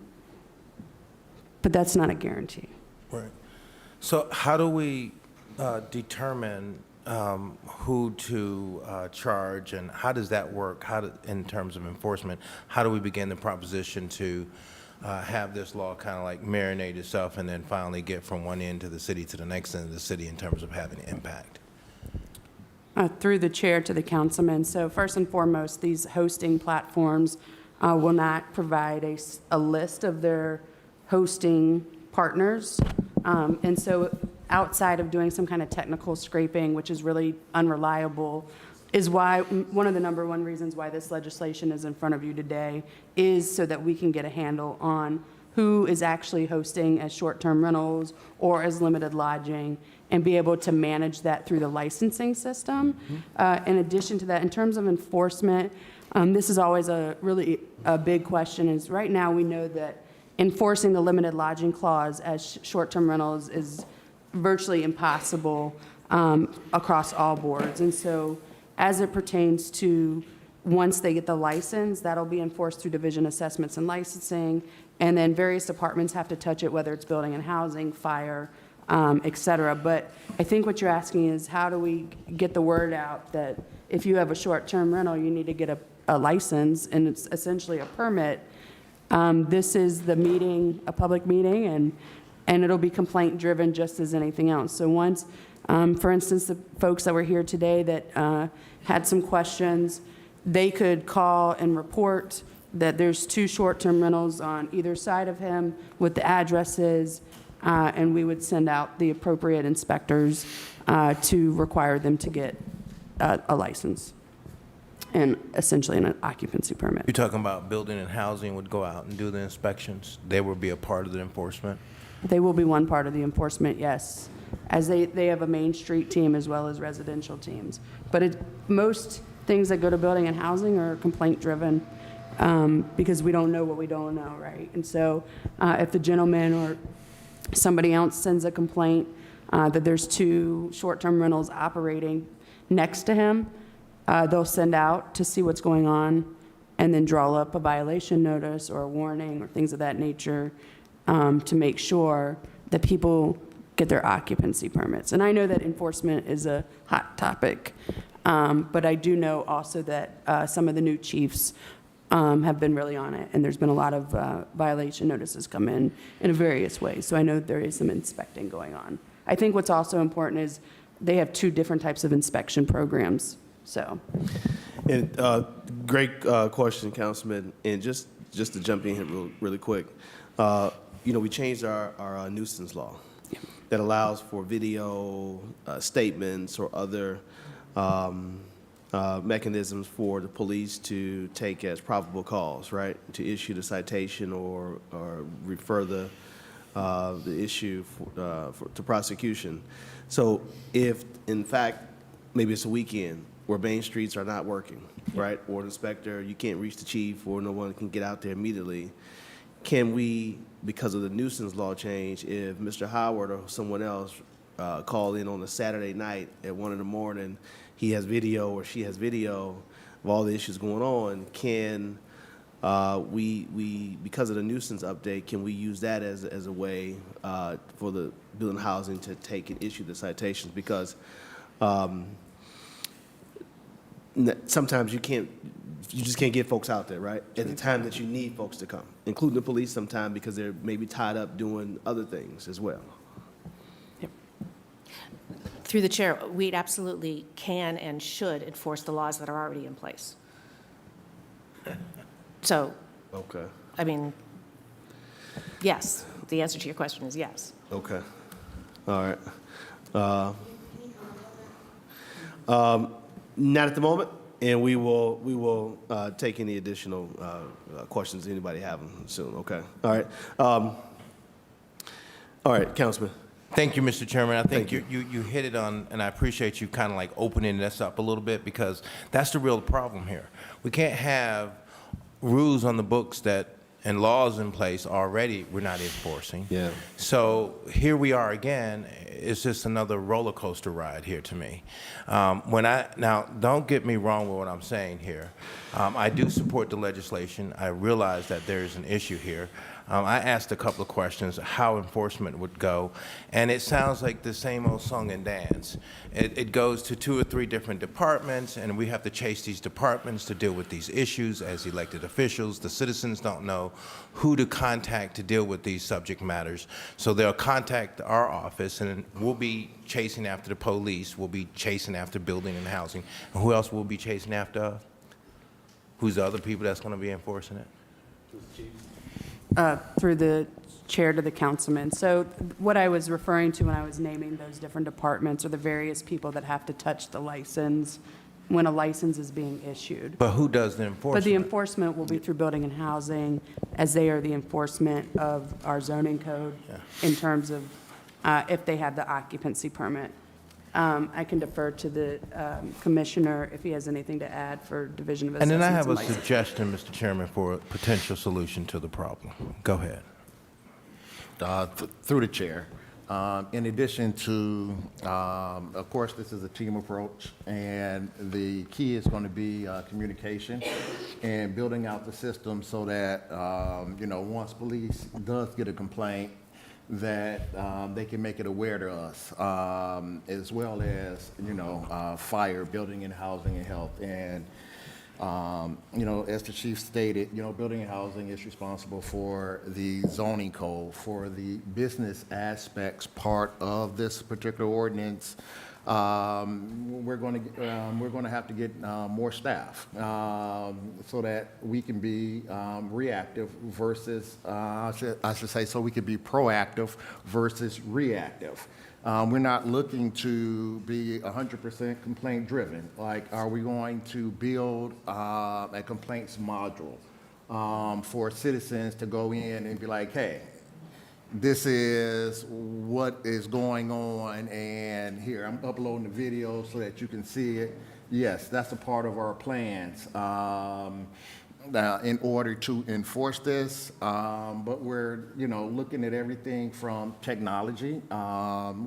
S4: But that's not a guarantee.
S13: Right. So how do we determine who to charge, and how does that work? In terms of enforcement, how do we begin the proposition to have this law kind of like marinate itself and then finally get from one end of the city to the next end of the city in terms of having impact?
S4: Through the chair to the councilman. So first and foremost, these hosting platforms will not provide a list of their hosting partners. And so outside of doing some kind of technical scraping, which is really unreliable, is why one of the number one reasons why this legislation is in front of you today is so that we can get a handle on who is actually hosting as short-term rentals or as limited lodging, and be able to manage that through the licensing system. In addition to that, in terms of enforcement, this is always a big question. Is right now we know that enforcing the limited lodging clause as short-term rentals is virtually impossible across all boards. And so as it pertains to once they get the license, that'll be enforced through division assessments and licensing, and then various departments have to touch it, whether it's building and housing, fire, et cetera. But I think what you're asking is how do we get the word out that if you have a short-term rental, you need to get a license, and it's essentially a permit. This is the meeting, a public meeting, and it'll be complaint-driven just as anything else. So once, for instance, the folks that were here today that had some questions, they could call and report that there's 2 short-term rentals on either side of him with the addresses, and we would send out the appropriate inspectors to require them to get a license and essentially an occupancy permit.
S13: You're talking about building and housing would go out and do the inspections? They would be a part of the enforcement?
S4: They will be one part of the enforcement, yes, as they have a Main Street team as well as residential teams. But most things that go to building and housing are complaint-driven because we don't know what we don't know, right? And so if the gentleman or somebody else sends a complaint that there's 2 short-term rentals operating next to him, they'll send out to see what's going on and then draw up a violation notice or a warning or things of that nature to make sure that people get their occupancy permits. And I know that enforcement is a hot topic, but I do know also that some of the new chiefs have been really on it, and there's been a lot of violation notices come in various ways. So I know there is some inspecting going on. I think what's also important is they have 2 different types of inspection programs. So,
S2: And great question, Councilman. And just to jump in here really quick, we changed our nuisance law that allows for video statements or other mechanisms for the police to take as probable cause, right, to issue the citation or refer the issue to prosecution. So if, in fact, maybe it's a weekend where main streets are not working, right, or an inspector, you can't reach the chief or no one can get out there immediately, can we, because of the nuisance law change, if Mr. Howard or someone else call in on a Saturday night at 1 in the morning, he has video or she has video of all the issues going on, can we because of the nuisance update, can we use that as a way for the building housing to take and issue the citations? Because sometimes you just can't get folks out there, right, at the time that you need folks to come, including the police sometimes because they're maybe tied up doing other things as well.
S6: Through the chair, we absolutely can and should enforce the laws that are already in place. So,
S2: Okay.
S6: I mean, yes, the answer to your question is yes.
S2: Okay. All right. Not at the moment, and we will take any additional questions anybody have them soon. Okay. All right. All right, Councilman.
S13: Thank you, Mr. Chairman. I think
S2: Thank
S13: you hit it on, and I appreciate you kind of like opening this up a little bit because that's the real problem here. We can't have rules on the books and laws in place already we're not enforcing.
S2: Yeah.
S13: So here we are again. It's just another roller coaster ride here to me. Now, don't get me wrong with what I'm saying here. I do support the legislation. I realize that there's an issue here. I asked a couple of questions, how enforcement would go, and it sounds like the same old song and dance. It goes to 2 or 3 different departments, and we have to chase these departments to deal with these issues as elected officials. The citizens don't know who to contact to deal with these subject matters, so they'll contact our office, and we'll be chasing after the police, we'll be chasing after building and housing, and who else will be chasing after? Who's the other people that's going to be enforcing it?
S4: Through the chair to the councilman. So what I was referring to when I was naming those different departments are the various people that have to touch the license when a license is being issued.
S13: But who does the
S4: But
S13: enforcement?
S4: the enforcement will be through building and housing, as they are the enforcement of our zoning code in terms of if they have the occupancy permit. I can defer to the commissioner if he has anything to add for Division of
S13: And
S4: Assessments
S13: then I have a
S4: licensing.
S13: suggestion, Mr. Chairman, for a potential solution to the problem. Go ahead.
S7: Through the chair. In addition to, of course, this is a team approach, and the key is going to be communication and building out the system so that, once police does get a complaint, that they can make it aware to us, as well as, fire, building and housing and health. And, as the chief stated, building and housing is responsible for the zoning code. For the business aspects part of this particular ordinance, we're going to have to get more staff so that we can be reactive versus, I should say, so we can be proactive versus reactive. We're not looking to be 100% complaint driven. Like, are we going to build a complaints module for citizens to go in and be like, hey, this is what is going on, and here, I'm uploading the video so that you can see it. Yes, that's a part of our plans in order to enforce this, but we're, looking at everything from technology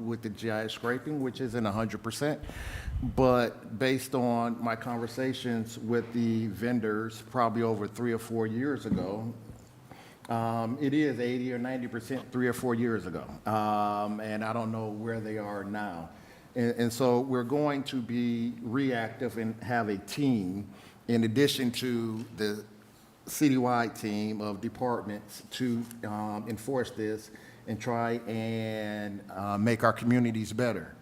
S7: with the GIS scraping, which isn't 100%, but based on my conversations with the vendors probably over 3 or 4 years ago, it is 80 or 90% 3 or 4 years ago, and I don't know where they are now. And so we're going to be reactive and have a team, in addition to the citywide team of departments, to enforce this and try and make our communities better.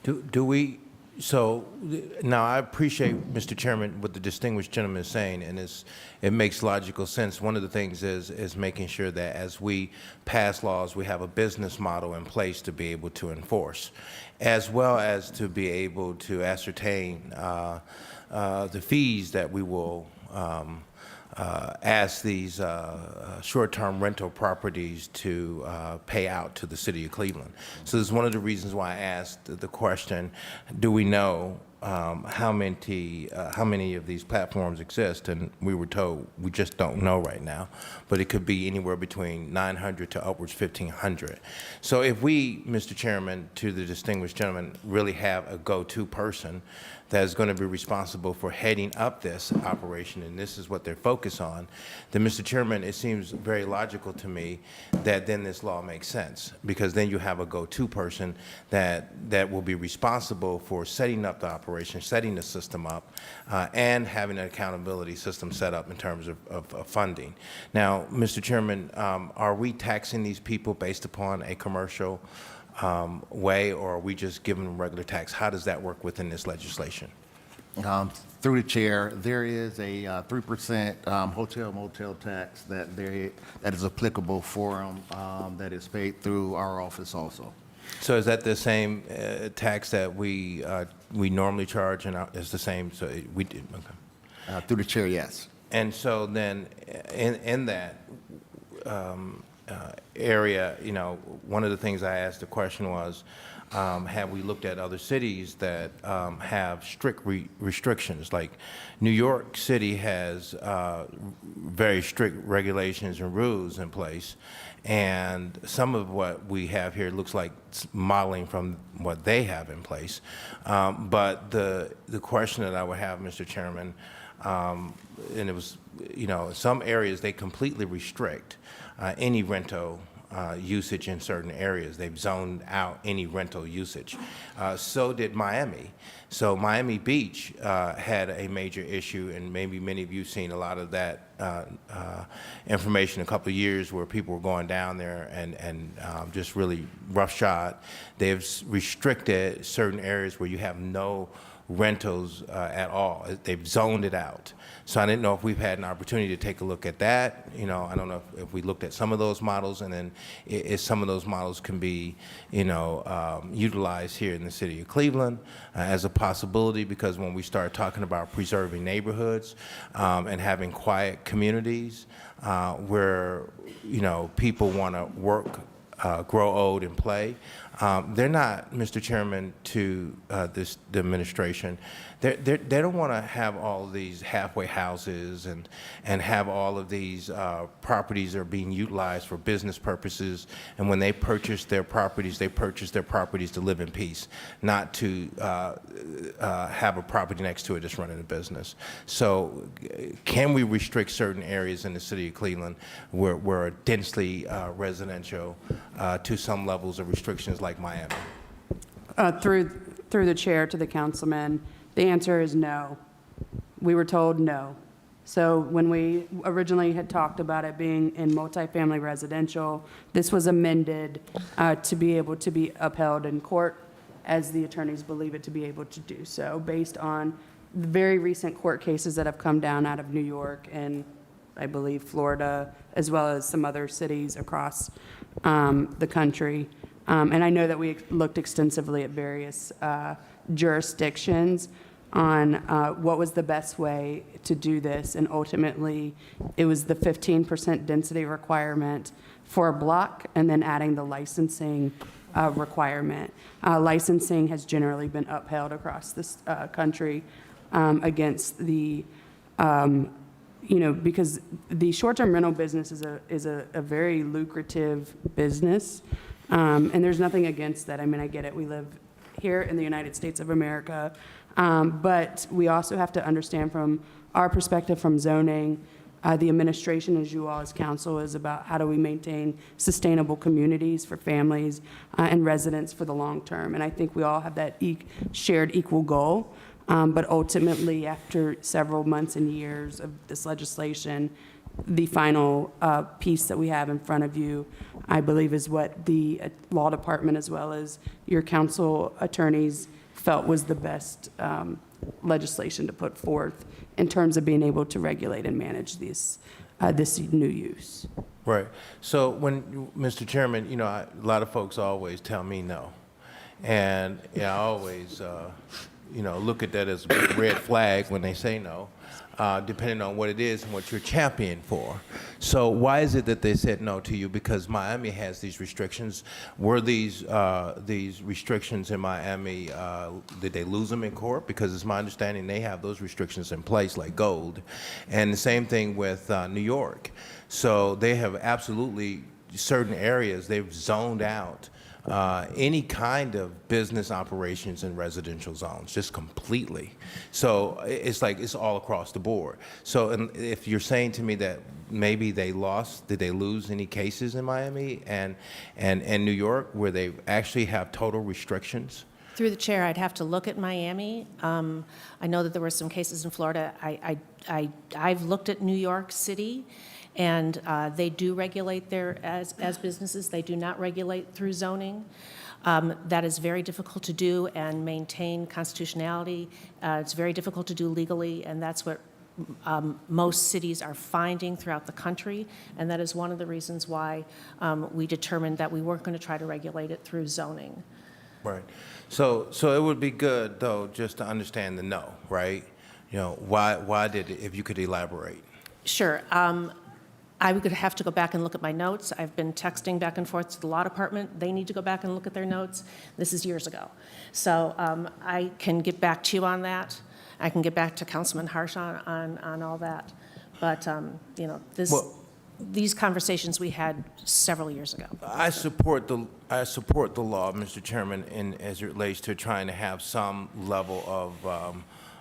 S13: Do we, so now I appreciate, Mr. Chairman, what the distinguished gentleman is saying, and it makes logical sense. One of the things is making sure that as we pass laws, we have a business model in place to be able to enforce, as well as to be able to ascertain the fees that we will ask these short-term rental properties to pay out to the city of Cleveland. So this is one of the reasons why I asked the question, do we know how many of these platforms exist? And we were told we just don't know right now, but it could be anywhere between 900 to upwards 1,500. So if we, Mr. Chairman, to the distinguished gentleman, really have a go-to person that is going to be responsible for heading up this operation, and this is what they're focused on, then, Mr. Chairman, it seems very logical to me that then this law makes sense, because then you have a go-to person that will be responsible for setting up the operation, setting the system up, and having an accountability system set up in terms of funding. Now, Mr. Chairman, are we taxing these people based upon a commercial way, or are we just giving them regular tax? How does that work within this legislation?
S7: Through the chair, there is a 3% hotel motel tax that is applicable for them, that is paid through our office also.
S13: So is that the same tax that we normally charge, and it's the same? So we did. Okay.
S7: Through the chair, yes.
S13: And so then, in that area, one of the things I asked the question was, have we looked at other cities that have strict restrictions? Like New York City has very strict regulations and rules in place, and some of what we have here looks like modeling from what they have in place. But the question that I would have, Mr. Chairman, And it was, in some areas, they completely restrict any rental usage in certain areas. They've zoned out any rental usage. So did Miami. So Miami Beach had a major issue, and maybe many of you have seen a lot of that information a couple of years where people were going down there and just really roughshod. They've restricted certain areas where you have no rentals at all. They've zoned it out. So I didn't know if we've had an opportunity to take a look at that. I don't know if we looked at some of those models, and then if some of those models can be, utilized here in the city of Cleveland as a possibility, because when we start talking about preserving neighborhoods and having quiet communities where, people want to work, grow old, and play, they're not, Mr. Chairman, to the administration, they don't want to have all of these halfway houses and have all of these properties that are being utilized for business purposes. And when they purchase their properties to live in peace, not to have a property next to it that's running a business. So can we restrict certain areas in the city of Cleveland where are densely residential to some levels of restrictions like Miami?
S4: Through the chair to the councilman, the answer is no. We were told no. So when we originally had talked about it being in multifamily residential, this was amended to be able to be upheld in court as the attorneys believe it to be able to do so, based on the very recent court cases that have come down out of New York and I believe Florida, as well as some other cities across the country. And I know that we looked extensively at various jurisdictions on what was the best way to do this, and ultimately it was the 15% density requirement for a block and then adding the licensing requirement. Licensing has generally been upheld across this country against the because the short-term rental business is a very lucrative business, and there's nothing against that. I mean, I get it. We live here in the United States of America, but we also have to understand from our perspective from zoning, the administration, as you all as council, is about how do we maintain sustainable communities for families and residents for the long term. And I think we all have that shared equal goal. But ultimately, after several months and years of this legislation, the final piece that we have in front of you, I believe, is what the law department as well as your council attorneys felt was the best legislation to put forth in terms of being able to regulate and manage this new use.
S13: Right. So when, Mr. Chairman, a lot of folks always tell me no. And I always look at that as a big red flag when they say no, depending on what it is and what you're championing for. So why is it that they said no to you? Because Miami has these restrictions. Were these restrictions in Miami, did they lose them in court? Because it's my understanding they have those restrictions in place like gold. And the same thing with New York. So they have absolutely certain areas they've zoned out any kind of business operations in residential zones, just completely. So it's like it's all across the board. So if you're saying to me that maybe they lost, did they lose any cases in Miami and New York where they actually have total restrictions?
S6: Through the chair, I'd have to look at Miami. I know that there were some cases in Florida. I've looked at New York City, and they do regulate their as businesses. They do not regulate through zoning. That is very difficult to do and maintain constitutionality. It's very difficult to do legally, and that's what most cities are finding throughout the country, and that is one of the reasons why we determined that we weren't going to try to regulate it through zoning.
S13: Right. So it would be good, though, just to understand the no, right? Why did it, if you could elaborate?
S6: Sure. I would have to go back and look at my notes. I've been texting back and forth to the law department. They need to go back and look at their notes. This is years ago. So I can get back to you on that. I can get back to Councilman Harsh on all that. But, these conversations we had several years ago.
S13: I support the law, Mr. Chairman, as it relates to trying to have some level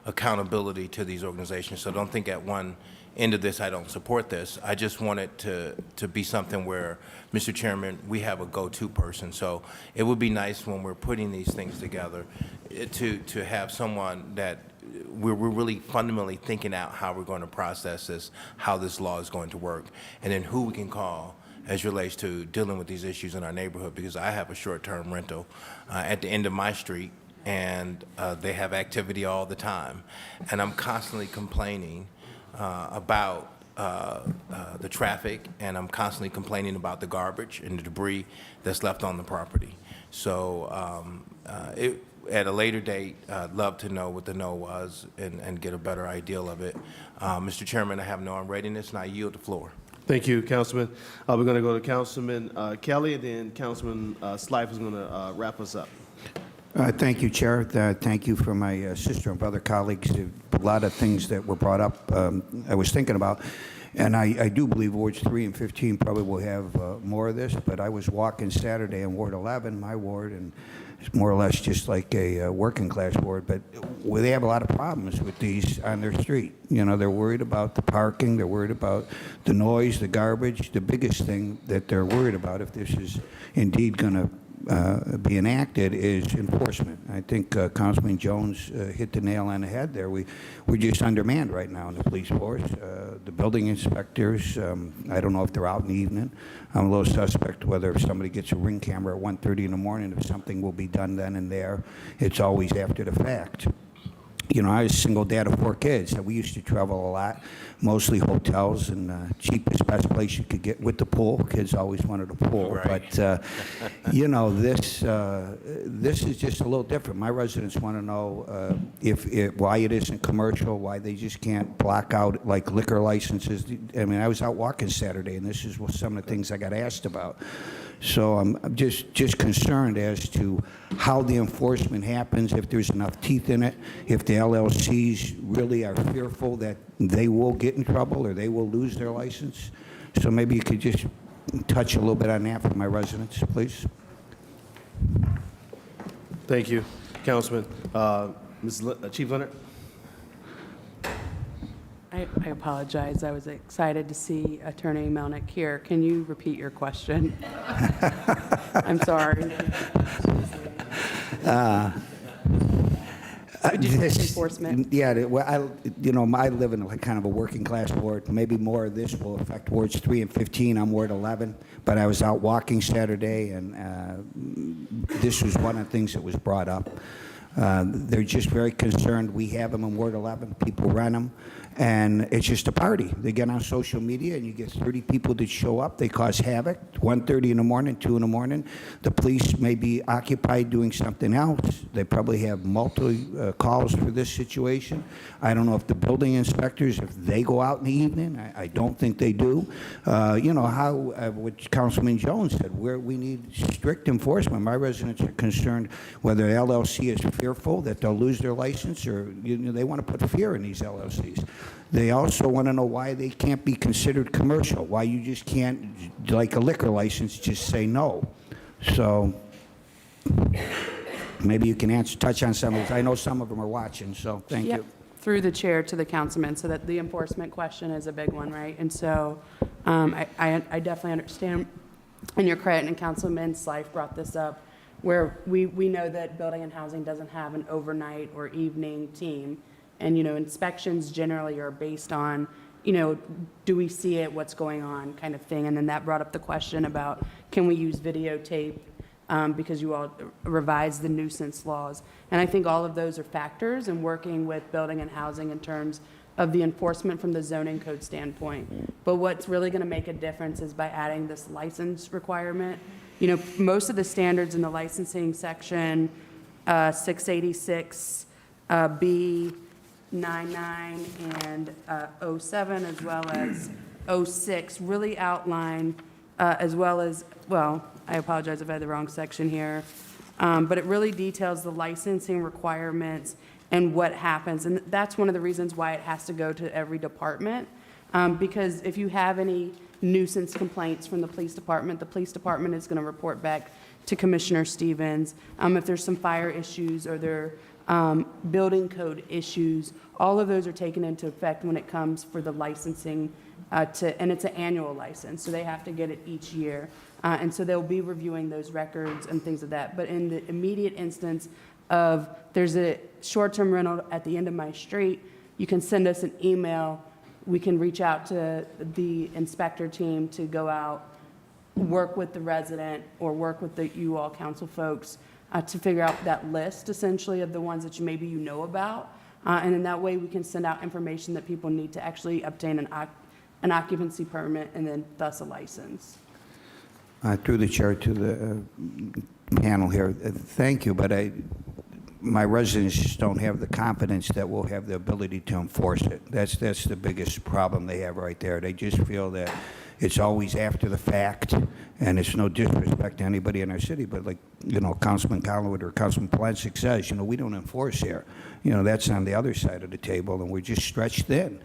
S13: accountability to these organizations. So don't think at one end of this I don't support this. I just want it to be something where, Mr. Chairman, we have a go-to person. So it would be nice when we're putting these things together to have someone that we're really fundamentally thinking out how we're going to process this, how this law is going to work, and then who we can call as relates to dealing with these issues in our neighborhood, because I have a short-term rental at the end of my street, and they have activity all the time. And I'm constantly complaining about the traffic, and I'm constantly complaining about the garbage and the debris that's left on the property. So at a later date, I'd love to know what the no was and get a better idea of it. Mr. Chairman, I have no unreadiness, and I yield the floor.
S2: Thank you, Councilman. We're going to go to Councilman Kelly, and then Councilman Slife is going to wrap us up.
S14: Thank you, Chair. Thank you for my sister and brother colleagues. A lot of things that were brought up I was thinking about. And I do believe Wards 3 and 15 probably will have more of this, but I was walking Saturday in Ward 11, my ward, and it's more or less just like a working class ward, but they have a lot of problems with these on their street. You know, they're worried about the parking, they're worried about the noise, the garbage. The biggest thing that they're worried about, if this is indeed going to be enacted, is enforcement. I think Councilman Jones hit the nail on the head there. We're just undermanned right now in the police force. The building inspectors, I don't know if they're out in the evening. I'm a little suspect whether if somebody gets a ring camera at 1:30 in the morning, if something will be done then and there. It's always after the fact. You know, I was a single dad of 4 kids. We used to travel a lot, mostly hotels, and cheapest, best place you could get with the pool. Kids always wanted a pool.
S13: Right.
S14: But, you know, this is just a little different. My residents want to know why it isn't commercial, why they just can't block out, like, liquor licenses. I mean, I was out walking Saturday, and this is some of the things I got asked about. So I'm just concerned as to how the enforcement happens, if there's enough teeth in it, if the LLCs really are fearful that they will get in trouble or they will lose their license. So maybe you could just touch a little bit on that for my residents, please.
S2: Thank you, Councilman. Chief Leonard?
S4: I apologize. I was excited to see Attorney Melnick here. Can you repeat your question? I'm sorry. Enforcement?
S14: Yeah, well, I live in kind of a working class ward. Maybe more of this will affect Wards 3 and 15. I'm Ward 11, but I was out walking Saturday, and this was one of the things that was brought up. They're just very concerned. We have them in Ward 11. People rent them, and it's just a party. They get on social media, and you get 30 people that show up. They cause havoc. 1:30 in the morning, 2 in the morning. The police may be occupied doing something else. They probably have multiple calls for this situation. I don't know if the building inspectors, if they go out in the evening. I don't think they do. You know, what Councilman Jones said, where we need strict enforcement. My residents are concerned whether LLC is fearful that they'll lose their license, or they want to put fear in these LLCs. They also want to know why they can't be considered commercial, why you just can't, like a liquor license, just say no. So maybe you can touch on some of these. I know some of them are watching, so thank you.
S4: Through the chair to the councilman, so that the enforcement question is a big one, right? And so I definitely understand, and your credit, and Councilman Slife brought this up, where we know that building and housing doesn't have an overnight or evening team. And, inspections generally are based on, do we see it, what's going on kind of thing. And then that brought up the question about, can we use videotape because you all revised the nuisance laws. And I think all of those are factors in working with building and housing in terms of the enforcement from the zoning code standpoint. But what's really going to make a difference is by adding this license requirement. Most of the standards in the licensing section, 686 B, 99 and 07, as well as 06, really outline, as well as, well, I apologize if I had the wrong section here, but it really details the licensing requirements and what happens. And that's one of the reasons why it has to go to every department, because if you have any nuisance complaints from the police department is going to report back to Commissioner Stevens. If there's some fire issues or there building code issues. All of those are taken into effect when it comes for the licensing, and it's an annual license, so they have to get it each year. And so they'll be reviewing those records and things of that. But in the immediate instance of there's a short-term rental at the end of my street, you can send us an email. We can reach out to the inspector team to go out, work with the resident or work with the you all council folks to figure out that list essentially of the ones that maybe you know about. And in that way, we can send out information that people need to actually obtain an occupancy permit and then thus a license.
S14: Through the chair to the panel here, thank you, but my residents just don't have the confidence that we'll have the ability to enforce it. That's the biggest problem they have right there. They just feel that it's always after the fact, and it's no disrespect to anybody in our city, but like, Councilman Collingwood or Councilman Polancic says, we don't enforce here. That's on the other side of the table, and we're just stretched thin.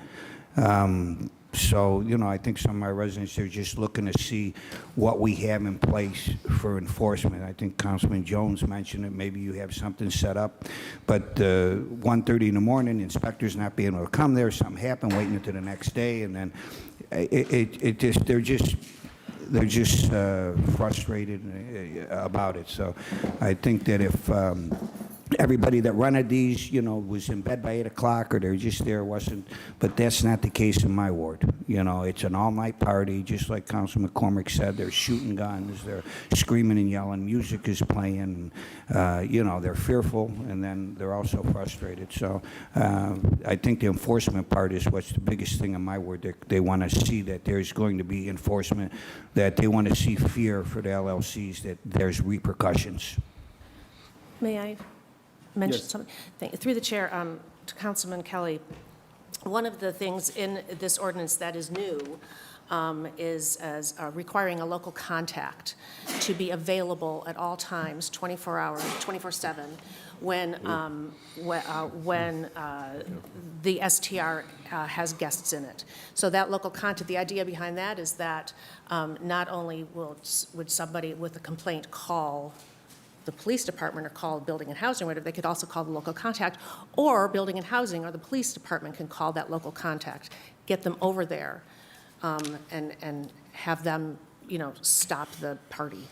S14: So, I think some of my residents are just looking to see what we have in place for enforcement. I think Councilman Jones mentioned it. Maybe you have something set up. But 1:30 in the morning, inspectors not being able to come there, something happened, waiting until the next day, and then they're just frustrated about it. So I think that if everybody that rented these, was in bed by 8 o'clock or they're just there, but that's not the case in my ward. It's an all-night party, just like Councilman McCormick said. They're shooting guns, they're screaming and yelling, music is playing, they're fearful, and then they're also frustrated. So I think the enforcement part is what's the biggest thing in my ward. They want to see that there's going to be enforcement, that they want to see fear for the LLCs, that there's repercussions.
S6: May I mention
S2: Yes.
S6: something? Through the chair, to Councilman Kelly, one of the things in this ordinance that is new is as requiring a local contact to be available at all times, 24 hours, 24/7, when the STR has guests in it. So that local contact, the idea behind that is that not only would somebody with a complaint call the police department or call Building and Housing, or whatever, they could also call the local contact, or Building and Housing or the police department can call that local contact, get them over there, and have them, stop the party.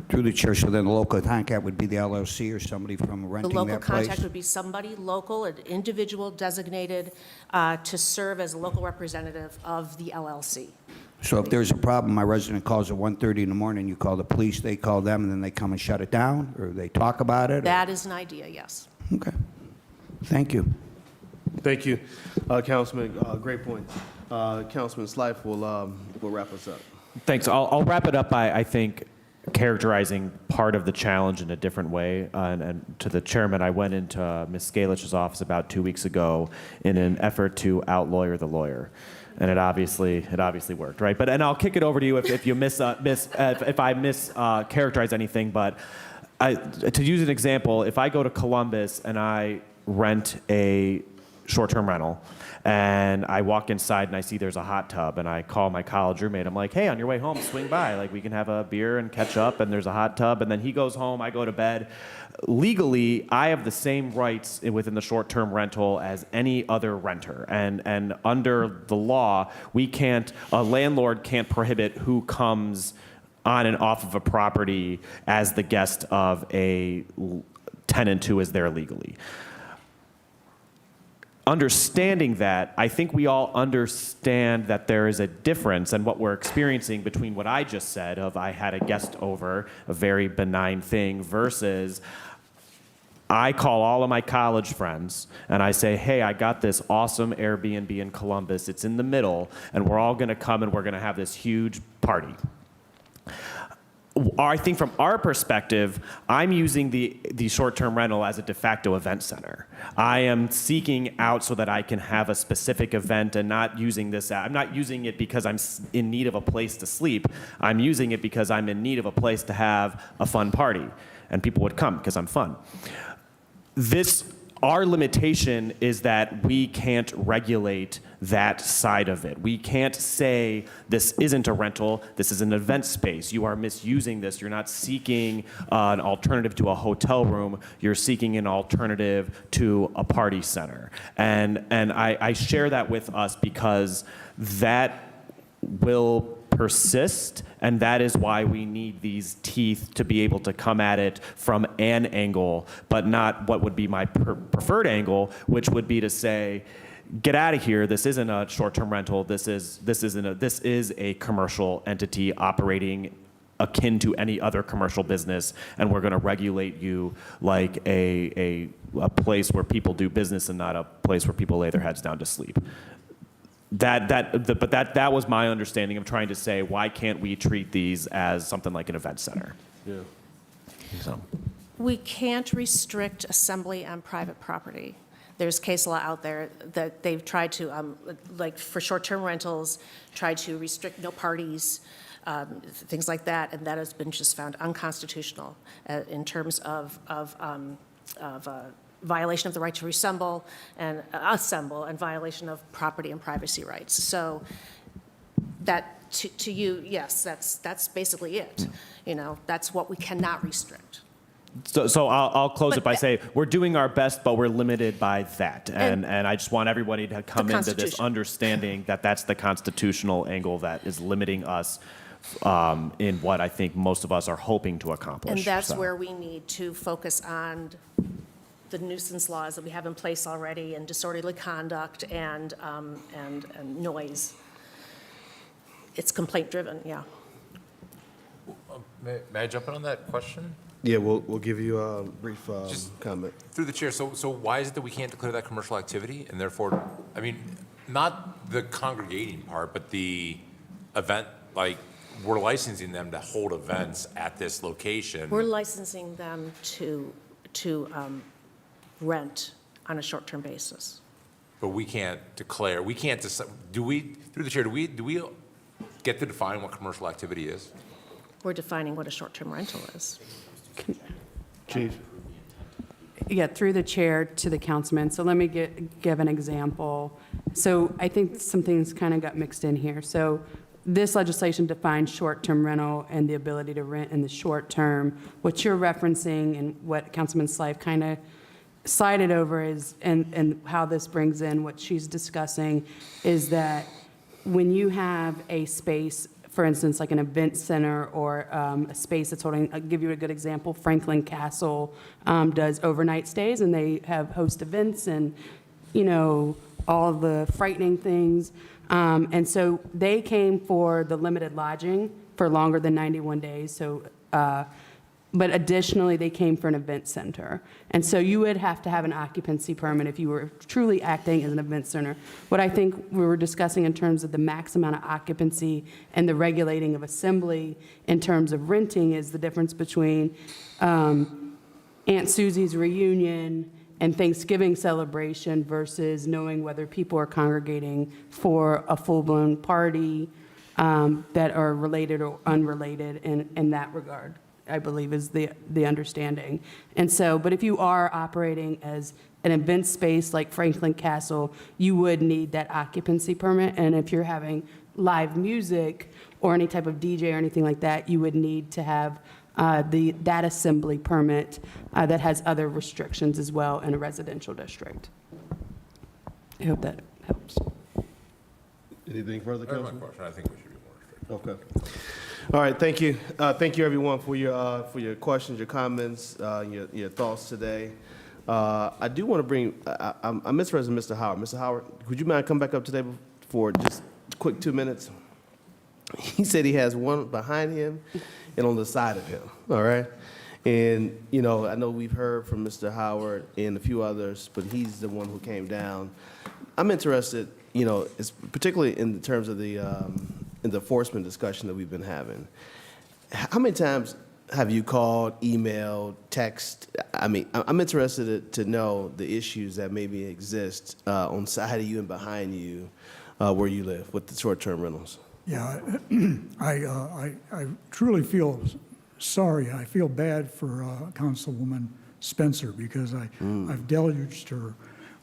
S14: Through the chair, so then the local contact would be the LLC or somebody from renting
S6: The
S14: that
S6: local
S14: place?
S6: contact would be somebody local, an individual designated to serve as a local representative of the LLC.
S14: So if there's a problem, my resident calls at 1:30 in the morning, you call the police, they call them, and then they come and shut it down, or they talk about it? Or?
S6: That is an idea, yes.
S14: Okay. Thank you.
S2: Thank you, Councilman. Great point. Councilman Slife will wrap us up.
S11: Thanks. I'll wrap it up by, I think, characterizing part of the challenge in a different way. And to the chairman, I went into Ms. Scalich's office about 2 weeks ago in an effort to out-lawyer the lawyer. And it obviously worked, right? And I'll kick it over to you if you if I mischaracterize anything. But to use an example, if I go to Columbus and I rent a short-term rental, and I walk inside and I see there's a hot tub, and I call my college roommate. I'm like, hey, on your way home, swing by. Like, we can have a beer and catch up, and there's a hot tub. And then he goes home, I go to bed. Legally, I have the same rights within the short-term rental as any other renter. And under the law, a landlord can't prohibit who comes on and off of a property as the guest of a tenant who is there legally. Understanding that, I think we all understand that there is a difference in what we're experiencing between what I just said of I had a guest over, a very benign thing, versus I call all of my college friends and I say, hey, I got this awesome Airbnb in Columbus. It's in the middle, and we're all going to come and we're going to have this huge party. I think from our perspective, I'm using the short-term rental as a de facto event center. I am seeking out so that I can have a specific event and not using this. I'm not using it because I'm in need of a place to sleep. I'm using it because I'm in need of a place to have a fun party, and people would come because I'm fun. This our limitation is that we can't regulate that side of it. We can't say this isn't a rental, this is an event space. You are misusing this. You're not seeking an alternative to a hotel room. You're seeking an alternative to a party center. And I share that with us because that will persist, and that is why we need these teeth to be able to come at it from an angle, but not what would be my preferred angle, which would be to say, get out of here. This isn't a short-term rental. This is a commercial entity operating akin to any other commercial business, and we're going to regulate you like a place where people do business and not a place where people lay their heads down to sleep. That was my understanding of trying to say, why can't we treat these as something like an event center?
S2: Yeah.
S11: So.
S6: We can't restrict assembly on private property. There's case law out there that they've tried to, like for short-term rentals, tried to restrict no parties, things like that, and that has been just found unconstitutional in terms of violation of the right to assemble and violation of property and privacy rights. So that, to you, yes, that's basically it. You know, that's what we cannot restrict.
S11: So I'll close it by saying we're doing our best, but we're limited by that. And I just want everybody to come into this understanding that that's the constitutional angle that is limiting us in what I think most of us are hoping to accomplish.
S6: And that's where we need to focus on the nuisance laws that we have in place already, and disorderly conduct and noise. It's complaint-driven, yeah.
S12: May I jump in on that question?
S2: Yeah, we'll give you a brief comment.
S12: Through the chair, so why is it that we can't declare that commercial activity, and therefore, I mean, not the congregating part, but the event, like, we're licensing them to hold events at this location.
S6: We're licensing them to rent on a short-term basis.
S12: But we can't declare, we can't decide, do we, through the chair, do we get to define what commercial activity is?
S6: We're defining what a short-term rental is.
S2: Chief.
S4: Yeah, through the chair to the councilman. So let me give an example. So I think some things kind of got mixed in here. So this legislation defines short-term rental and the ability to rent in the short term. What you're referencing and what Councilman Slife kind of cited over is, and how this brings in what she's discussing, is that when you have a space, for instance, like an event center or a space that's holding, I'll give you a good example, Franklin Castle does overnight stays, and they have host events and, you know, all the frightening things. And so they came for the limited lodging for longer than 91 days. So, but additionally, they came for an event center. And so you would have to have an occupancy permit if you were truly acting as an event center. What I think we were discussing in terms of the max amount of occupancy and the regulating of assembly in terms of renting is the difference between Aunt Susie's reunion and Thanksgiving celebration versus knowing whether people are congregating for a full-blown party that are related or unrelated in that regard, I believe is the understanding. And so, but if you are operating as an event space like Franklin Castle, you would need that occupancy permit. And if you're having live music or any type of DJ or anything like that, you would need to have that assembly permit that has other restrictions as well in a residential district. I hope that helps.
S2: Anything further,
S12: That's my
S2: Councilman?
S12: question. I think we should be more strict.
S2: Okay. All right, thank you. Thank you, everyone, for your questions, your comments, your thoughts today. I do want to bring, I'm interested in Mr. Howard. Mr. Howard, would you mind coming back up today for just a quick 2 minutes? He said he has one behind him and on the side of him, all right? And, you know, I know we've heard from Mr. Howard and a few others, but he's the one who came down. I'm interested, you know, particularly in terms of the enforcement discussion that we've been having. How many times have you called, emailed, text? I mean, I'm interested to know the issues that maybe exist on side of you and behind you where you live with the short-term rentals.
S9: Yeah, I truly feel sorry. I feel bad for Councilwoman Spencer because I've deluged her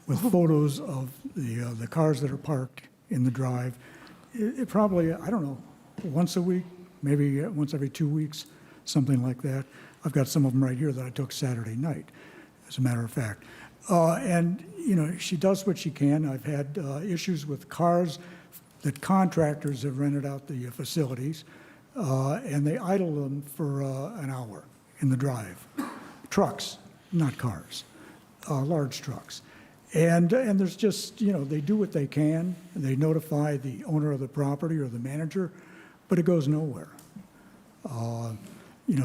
S9: with photos of the cars that are parked in the drive. It probably, I don't know, once a week, maybe once every 2 weeks, something like that. I've got some of them right here that I took Saturday night, as a matter of fact. And, you know, she does what she can. I've had issues with cars that contractors have rented out the facilities, and they idle them for an hour in the drive. Trucks, not cars, large trucks. And there's just, you know, they do what they can. They notify the owner of the property or the manager, but it goes nowhere. You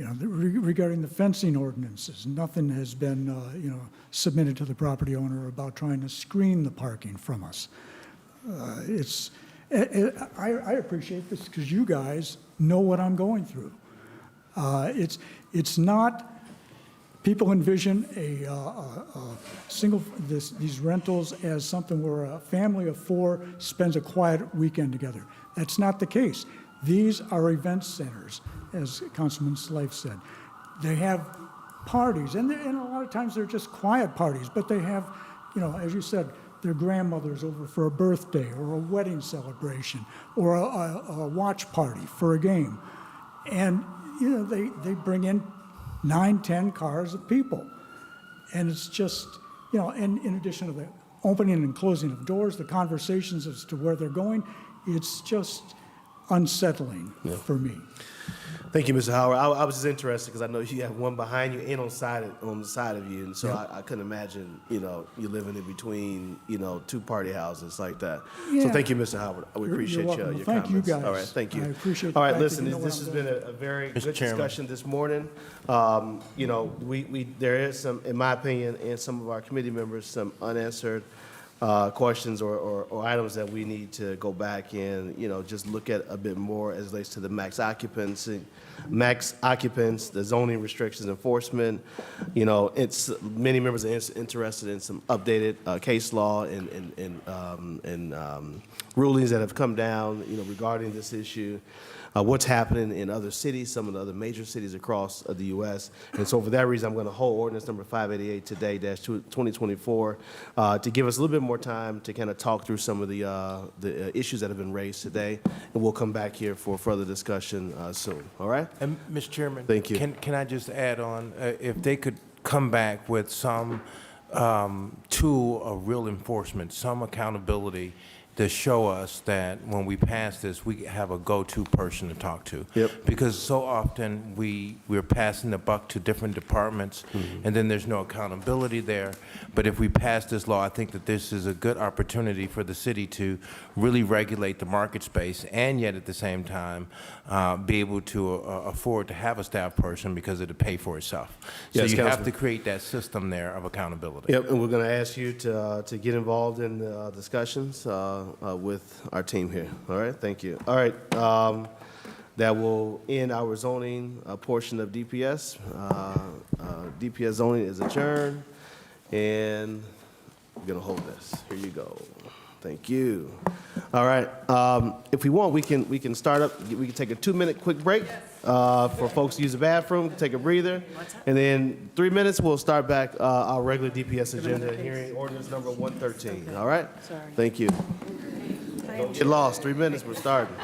S9: know, regarding the fencing ordinances, nothing has been, you know, submitted to the property owner about trying to screen the parking from us. I appreciate this because you guys know what I'm going through. It's not. People envision these rentals as something where a family of 4 spends a quiet weekend together. That's not the case. These are event centers, as Councilman Slave said. They have parties, and a lot of times they're just quiet parties, but they have, you know, as you said, their grandmother's over for a birthday or a wedding celebration or a watch party for a game. And, you know, they bring in 9, 10 cars of people. And it's just, you know, and in addition to the opening and closing of doors, the conversations as to where they're going, it's just unsettling for me.
S2: Thank you, Mr. Howard. I was just interested because I know you have one behind you and on the side of you, and so I couldn't imagine, you know, you living in between, you know, 2 party houses like that. So thank you, Mr. Howard. We appreciate
S9: You're
S2: your
S9: welcome.
S2: comments.
S9: Thank you, guys.
S2: All right, thank you.
S9: I appreciate.
S2: All right,
S9: the fact
S2: listen,
S9: that you know
S2: this has been a very good discussion this morning. You know, there is some, in my opinion, and some of our committee members, some unanswered questions or items that we need to go back and, you know, just look at a bit more as it relates to the max occupants, the zoning restrictions enforcement. You know, it's many members are interested in some updated case law and rulings that have come down, you know, regarding this issue. What's happening in other cities, some of the other major cities across the U.S. And so for that reason, I'm going to hold ordinance number 588 today, -2024, to give us a little bit more time to kind of talk through some of the issues that have been raised today. And we'll come back here for further discussion soon. All right?
S13: And Mr. Chairman,
S2: thank you.
S13: Can I just add on, if they could come back with some tool of real enforcement, some accountability to show us that when we pass this, we have a go-to person to talk to.
S2: Yep.
S13: Because so often we're passing the buck to different departments, and then there's no accountability there. But if we pass this law, I think that this is a good opportunity for the city to really regulate the market space, and yet at the same time be able to afford to have a staff person because it'll pay for itself. So
S2: Yes,
S13: you have
S2: Councilman.
S13: to create that system there of accountability.
S2: Yep, and we're going to ask you to get involved in the discussions with our team here. All right, thank you. All right, that will end our zoning portion of DPS. DPS zoning is adjourned, and we're going to hold this. Here you go. Thank you. All right, if we want, we can start up. We can take a 2-minute quick break for folks to use the bathroom, take a breather, and then 3 minutes, we'll start back our regular DPS agenda, hearing ordinance number 113. All right?
S4: Sorry.
S2: Thank you. Don't get lost. 3 minutes, we're starting.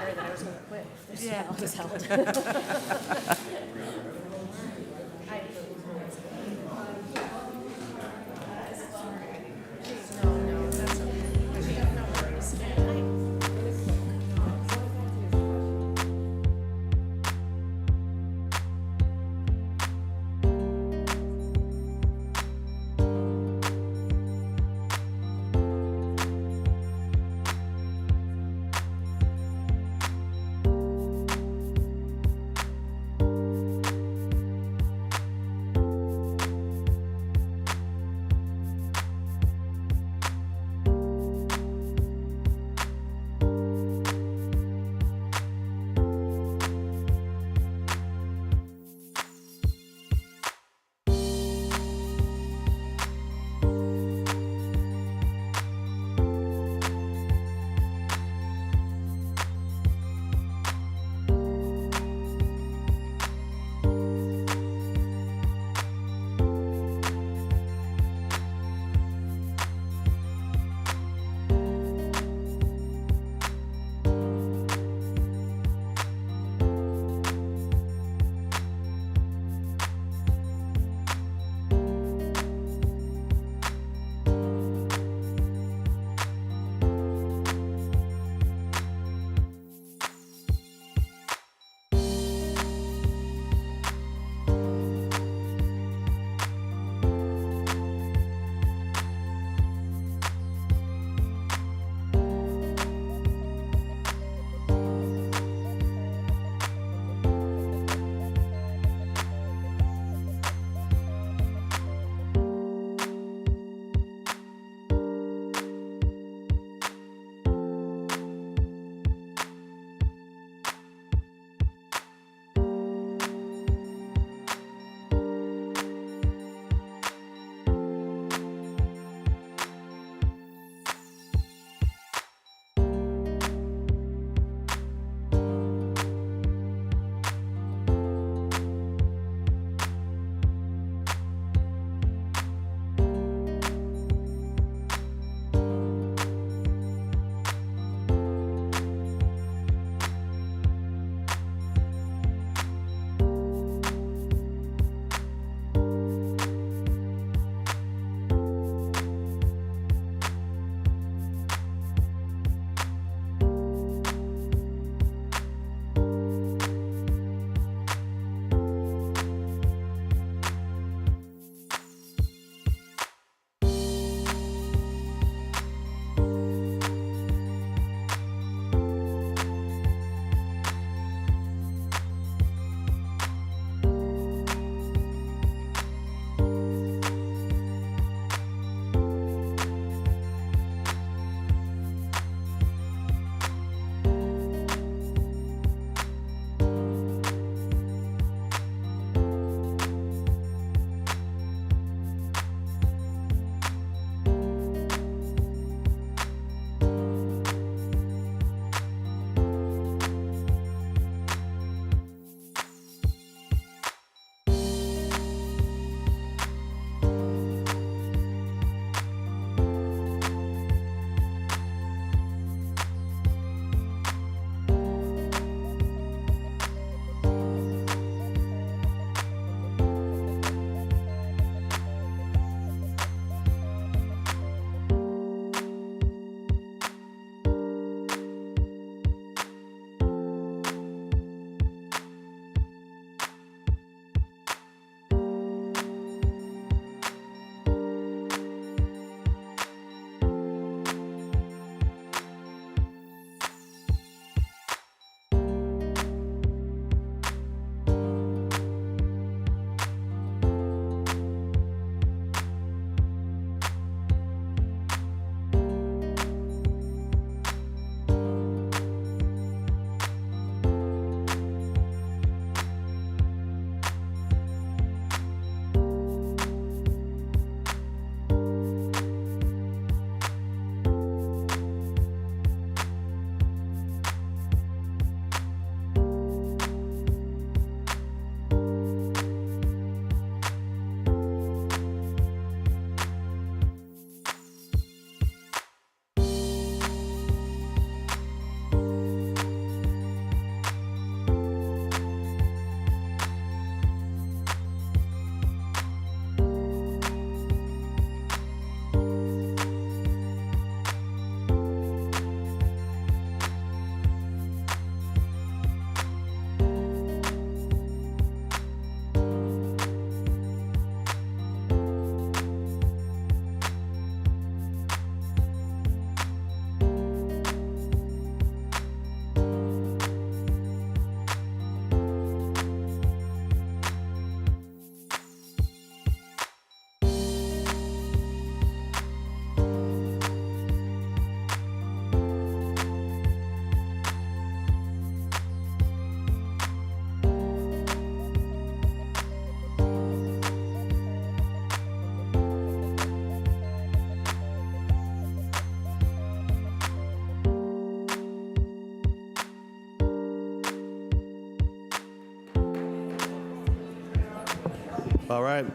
S2: All right,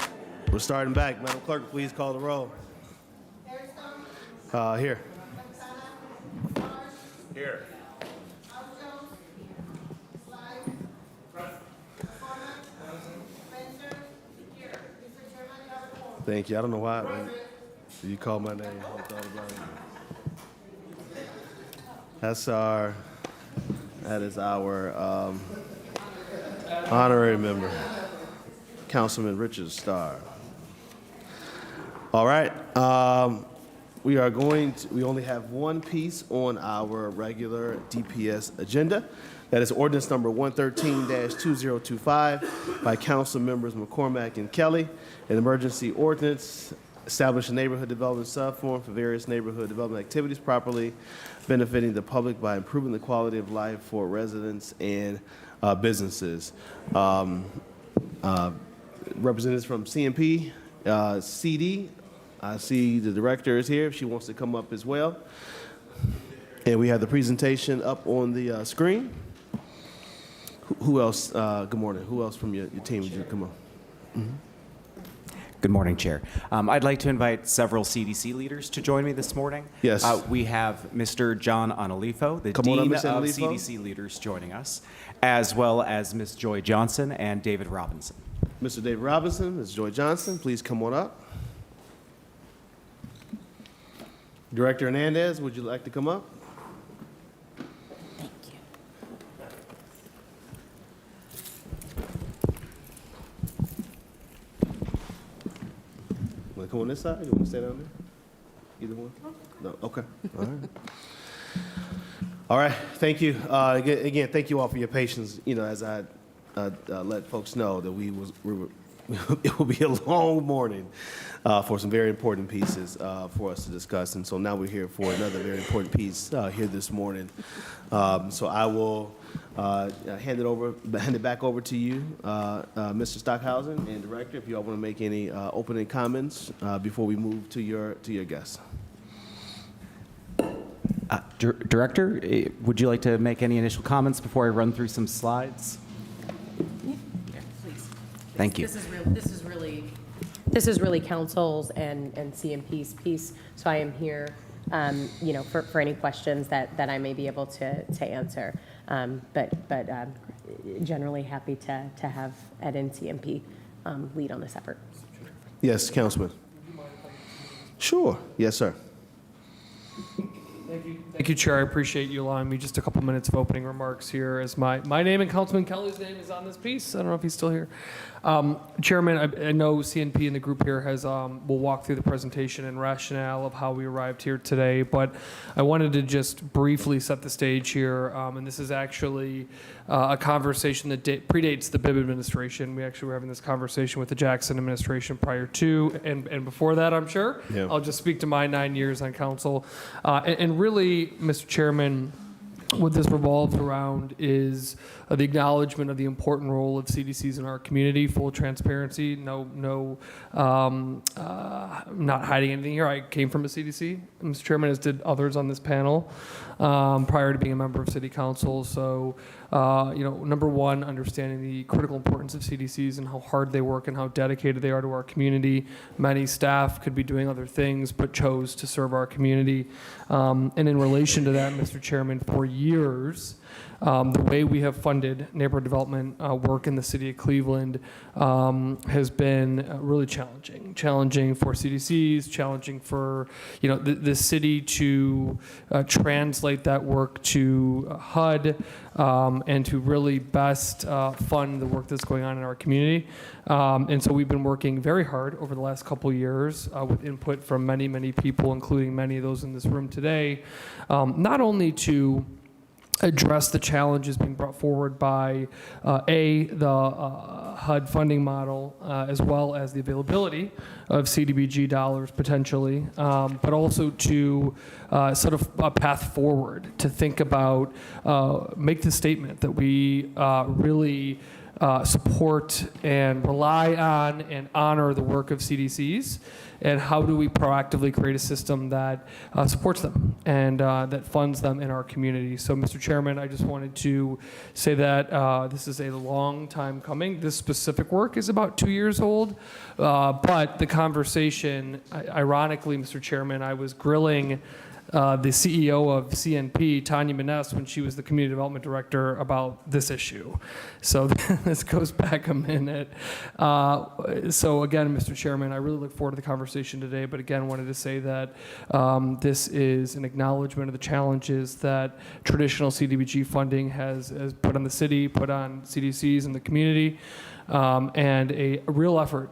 S2: we're starting back. Madam Clerk, please call the roll. Here.
S12: Here.
S2: Thank you. I don't know why you called my name. I thought about it. That is our honorary member, Councilman Richard Starr. All right. We only have one piece on our regular DPS agenda. That is ordinance number 113-2025 by Council members McCormack and Kelly, an emergency ordinance establish a neighborhood development subform for various neighborhood development activities properly benefiting the public by improving the quality of life for residents and businesses. Representatives from CMP, CD, I see the director is here if she wants to come up as well. And we have the presentation up on the screen. Who else, good morning, who else from your team would you come up? Mm-hmm.
S15: Good morning, Chair. I'd like to invite several CDC leaders to join me this morning.
S2: Yes.
S15: We have Mr. John Analifo, the
S2: Come on up,
S15: Dean
S2: Mr.
S15: of
S2: Analifo.
S15: CDC leaders, joining us, as well as Ms. Joy Johnson and David Robinson.
S2: Mr. David Robinson, Ms. Joy Johnson, please come on up. Director Hernandez, would you like to come up? Want to come on this side? You want to stay down there? Either one? No? Okay. All right. All right. Thank you. Again, thank you all for your patience. You know, as I let folks know that it will be a long morning for some very important pieces for us to discuss. And so now we're here for another very important piece here this morning. So I will hand it back over to you, Mr. Stockhausen and Director, if you all want to make any opening comments before we move to your guests.
S15: Director, would you like to make any initial comments before I run through some slides?
S6: Please.
S15: Thank you.
S6: This is really council's and CMP's piece, so I am here, for any questions that I may be able to answer. But generally happy to have Ed and CMP lead on this effort.
S2: Yes, Councilman. Sure. Yes, sir.
S5: Thank you, Chair. I appreciate you allowing me just a couple minutes of opening remarks here as my name and Councilman Kelly's name is on this piece. I don't know if he's still here. Chairman, I know CNP and the group here will walk through the presentation and rationale of how we arrived here today, but I wanted to just briefly set the stage here, and this is actually a conversation that predates the Bibb administration. We actually were having this conversation with the Jackson administration prior to and before that, I'm sure.
S2: Yeah.
S5: I'll just speak to my 9 years on council. And really, Mr. Chairman, what this revolves around is the acknowledgement of the important role of CDCs in our community, full transparency, no, not hiding anything here. I came from a CDC, Mr. Chairman, as did others on this panel prior to being a member of City Council. So, number one, understanding the critical importance of CDCs and how hard they work and how dedicated they are to our community. Many staff could be doing other things, but chose to serve our community. And in relation to that, Mr. Chairman, for years, the way we have funded neighborhood development work in the city of Cleveland has been really challenging for CDCs, challenging for the city to translate that work to HUD and to really best fund the work that's going on in our community. And so we've been working very hard over the last couple years with input from many, many people, including many of those in this room today, not only to address the challenges being brought forward by the HUD funding model, as well as the availability of CDBG dollars potentially, but also to sort of a path forward to think about, make the statement that we really support and rely on and honor the work of CDCs and how do we proactively create a system that supports them and that funds them in our community. So, Mr. Chairman, I just wanted to say that this is a long time coming. This specific work is about 2 years old, but the conversation, ironically, Mr. Chairman, I was grilling the CEO of CNP, Tanya Maness, when she was the community development director, about this issue. So this goes back a minute. So again, Mr. Chairman, I really look forward to the conversation today, but again, wanted to say that this is an acknowledgement of the challenges that traditional CDBG funding has put on the city, put on CDCs and the community. And a real effort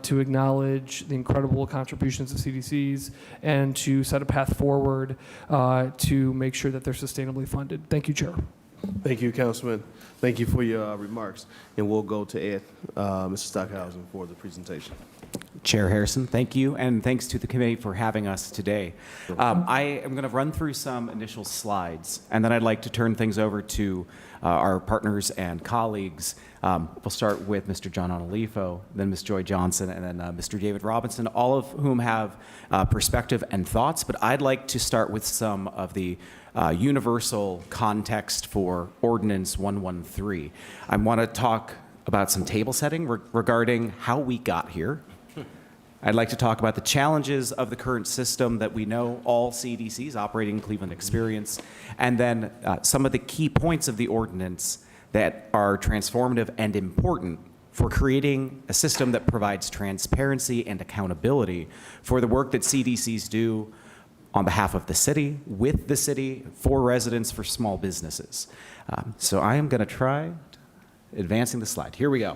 S5: to acknowledge the incredible contributions of CDCs and to set a path forward to make sure that they're sustainably funded. Thank you, Chair.
S2: Thank you, Councilman. Thank you for your remarks. And we'll go to Ed, Mr. Stockhausen, for the presentation.
S15: Chair Harrison, thank you, and thanks to the committee for having us today. I am going to run through some initial slides, and then I'd like to turn things over to our partners and colleagues. We'll start with Mr. John Onalifo, then Ms. Joy Johnson, and then Mr. David Robinson, all of whom have perspective and thoughts, but I'd like to start with some of the universal context for Ordinance 113. I want to talk about some table setting regarding how we got here. I'd like to talk about the challenges of the current system that we know all CDCs operating in Cleveland experience, and then some of the key points of the ordinance that are transformative and important for creating a system that provides transparency and accountability for the work that CDCs do on behalf of the city, with the city, for residents, for small businesses. So I am going to try advancing the slide. Here we go.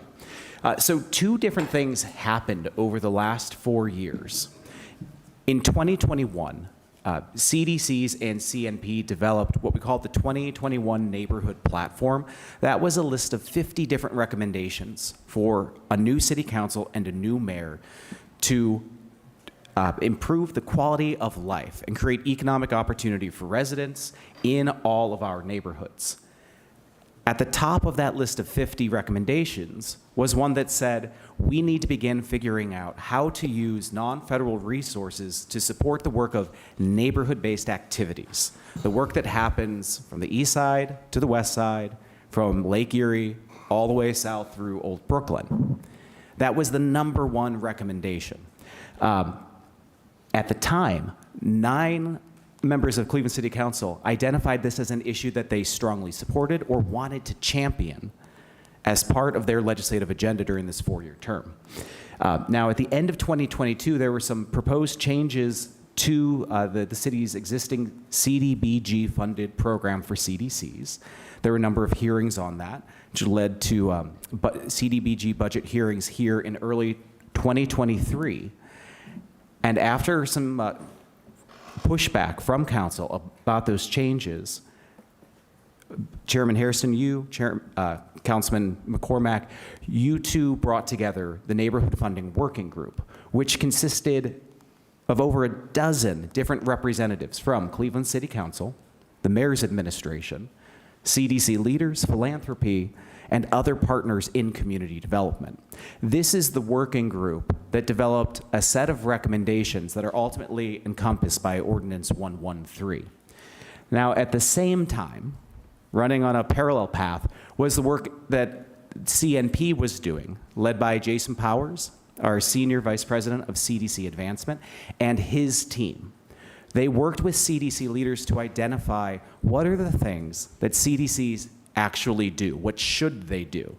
S15: So two different things happened over the last 4 years. In 2021, CDCs and CNP developed what we call the 2021 Neighborhood Platform. That was a list of 50 different recommendations for a new city council and a new mayor to improve the quality of life and create economic opportunity for residents in all of our neighborhoods. At the top of that list of 50 recommendations was one that said, we need to begin figuring out how to use non-federal resources to support the work of neighborhood-based activities, the work that happens from the east side to the west side, from Lake Erie all the way south through Old Brooklyn. That was the #1 recommendation. At the time, 9 members of Cleveland City Council identified this as an issue that they strongly supported or wanted to champion as part of their legislative agenda during this 4-year term. Now, at the end of 2022, there were some proposed changes to the city's existing CDBG-funded program for CDCs. There were a number of hearings on that, which led to CDBG budget hearings here in early 2023. And after some pushback from council about those changes, Chairman Harrison, Councilman McCormack, you two brought together the Neighborhood Funding Working Group, which consisted of over a dozen different representatives from Cleveland City Council, the Mayor's Administration, CDC leaders, philanthropy, and other partners in community development. This is the working group that developed a set of recommendations that are ultimately encompassed by Ordinance 113. Now, at the same time, running on a parallel path was the work that CNP was doing, led by Jason Powers, our Senior Vice President of CDC Advancement, and his team. They worked with CDC leaders to identify what are the things that CDCs actually do. What should they do?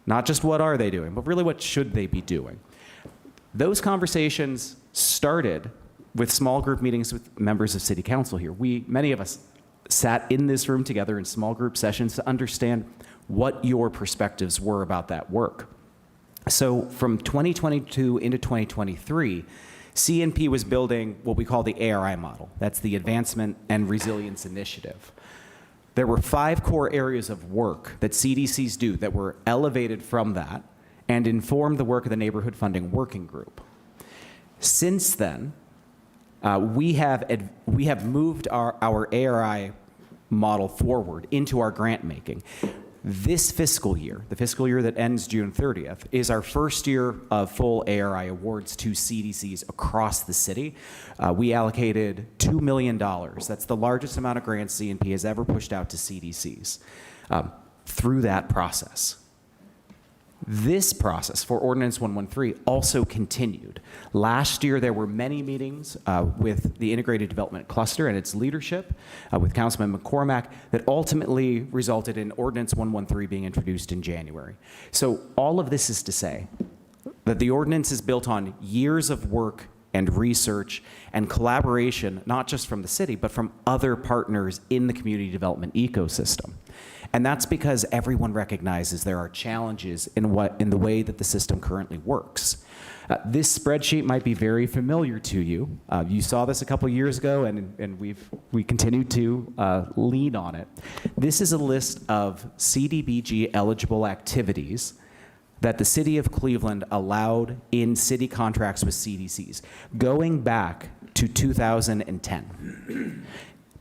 S15: Not just what are they doing, but really what should they be doing? Those conversations started with small group meetings with members of City Council here. Many of us sat in this room together in small group sessions to understand what your perspectives were about that work. So from 2022 into 2023, CNP was building what we call the ARI model. That's the Advancement and Resilience Initiative. There were 5 core areas of work that CDCs do that were elevated from that and informed the work of the Neighborhood Funding Working Group. Since then, we have moved our ARI model forward into our grant making. This fiscal year, the fiscal year that ends June 30th, is our first year of full ARI awards to CDCs across the city. We allocated $2 million. That's the largest amount of grants CNP has ever pushed out to CDCs through that process. This process for Ordinance 113 also continued. Last year, there were many meetings with the Integrated Development Cluster and its leadership, with Councilman McCormack, that ultimately resulted in Ordinance 113 being introduced in January. So all of this is to say that the ordinance is built on years of work and research and collaboration, not just from the city, but from other partners in the community development ecosystem. And that's because everyone recognizes there are challenges in the way that the system currently works. This spreadsheet might be very familiar to you. You saw this a couple years ago, and we continue to lean on it. This is a list of CDBG eligible activities that the city of Cleveland allowed in city contracts with CDCs, going back to 2010.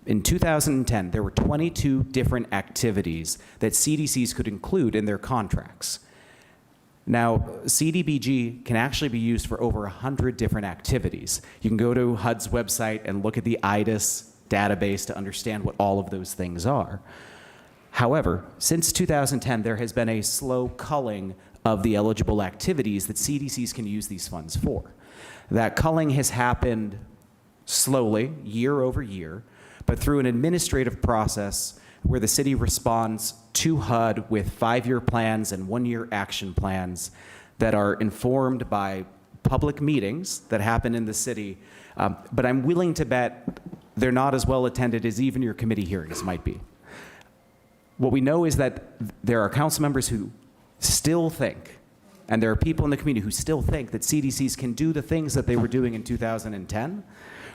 S15: In 2010, there were 22 different activities that CDCs could include in their contracts. Now, CDBG can actually be used for over 100 different activities. You can go to HUD's website and look at the IDAS database to understand what all of those things are. However, since 2010, there has been a slow culling of the eligible activities that CDCs can use these funds for. That culling has happened slowly, year over year, but through an administrative process where the city responds to HUD with 5-year plans and 1-year action plans that are informed by public meetings that happen in the city. But I'm willing to bet they're not as well attended as even your committee hearings might be. What we know is that there are council members who still think, and there are people in the community who still think, that CDCs can do the things that they were doing in 2010,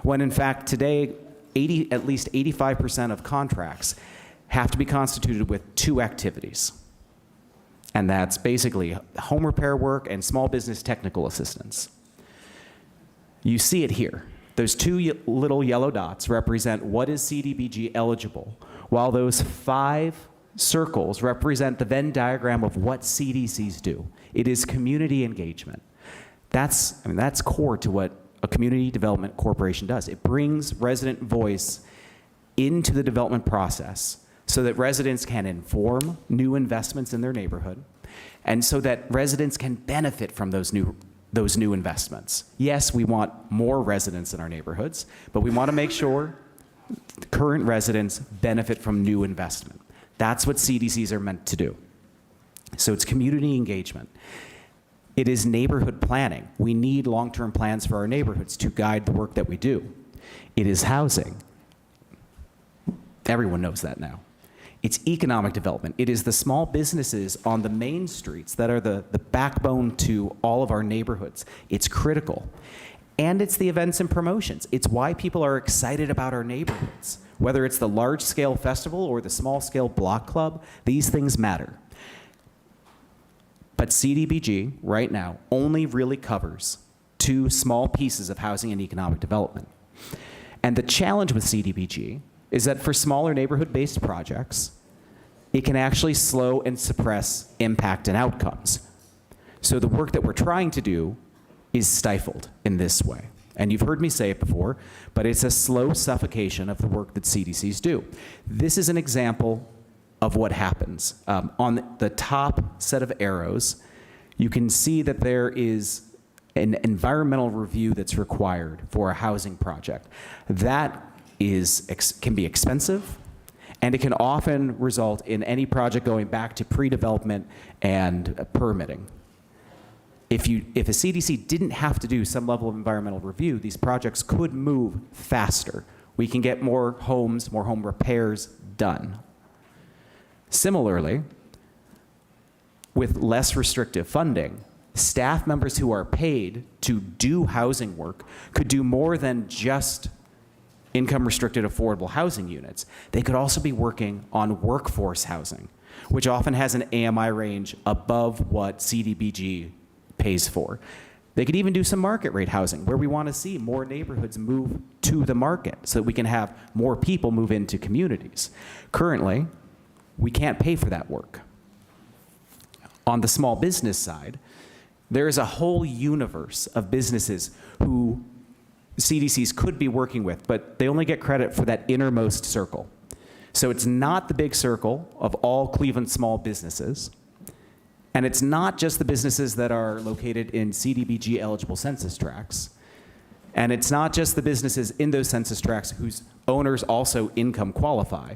S15: when in fact today, at least 85% of contracts have to be constituted with 2 activities. And that's basically home repair work and small business technical assistance. You see it here. Those 2 little yellow dots represent what is CDBG eligible, while those 5 circles represent the Venn diagram of what CDCs do. It is community engagement. That's core to what a community development corporation does. It brings resident voice into the development process so that residents can inform new investments in their neighborhood, and so that residents can benefit from those new investments. Yes, we want more residents in our neighborhoods, but we want to make sure current residents benefit from new investment. That's what CDCs are meant to do. So it's community engagement. It is neighborhood planning. We need long-term plans for our neighborhoods to guide the work that we do. It is housing. Everyone knows that now. It's economic development. It is the small businesses on the main streets that are the backbone to all of our neighborhoods. It's critical. And it's the events and promotions. It's why people are excited about our neighborhoods. Whether it's the large-scale festival or the small-scale block club, these things matter. But CDBG, right now, only really covers 2 small pieces of housing and economic development. And the challenge with CDBG is that for smaller neighborhood-based projects, it can actually slow and suppress impact and outcomes. So the work that we're trying to do is stifled in this way. And you've heard me say it before, but it's a slow suffocation of the work that CDCs do. This is an example of what happens. On the top set of arrows, you can see that there is an environmental review that's required for a housing project. That can be expensive, and it can often result in any project going back to pre-development and permitting. If a CDC didn't have to do some level of environmental review, these projects could move faster. We can get more homes, more home repairs done. Similarly, with less restrictive funding, staff members who are paid to do housing work could do more than just income-restricted affordable housing units. They could also be working on workforce housing, which often has an AMI range above what CDBG pays for. They could even do some market rate housing, where we want to see more neighborhoods move to the market so that we can have more people move into communities. Currently, we can't pay for that work. On the small business side, there is a whole universe of businesses who CDCs could be working with, but they only get credit for that innermost circle. So it's not the big circle of all Cleveland small businesses, and it's not just the businesses that are located in CDBG eligible census tracts, and it's not just the businesses in those census tracts whose owners also income qualify.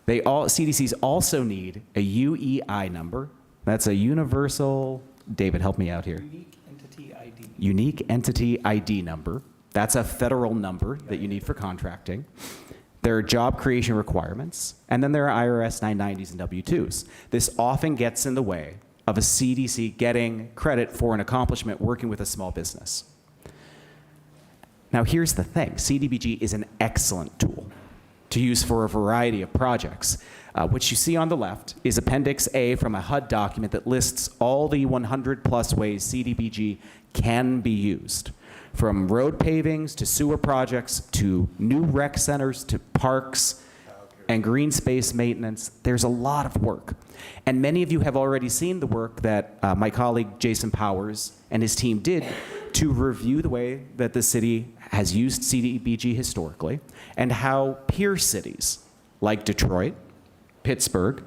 S15: CDCs also need a UEI number. That's a universal, David, help me out here.
S3: Unique entity ID.
S15: Unique entity ID number. That's a federal number that you need for contracting. There are job creation requirements, and then there are IRS 990s and W-2s. This often gets in the way of a CDC getting credit for an accomplishment working with a small business. Now here's the thing, CDBG is an excellent tool to use for a variety of projects. What you see on the left is Appendix A from a HUD document that lists all the 100+ ways CDBG can be used, from road pavings to sewer projects to new rec centers to parks and green space maintenance. There's a lot of work. And many of you have already seen the work that my colleague Jason Powers and his team did to review the way that the city has used CDBG historically and how peer cities like Detroit, Pittsburgh,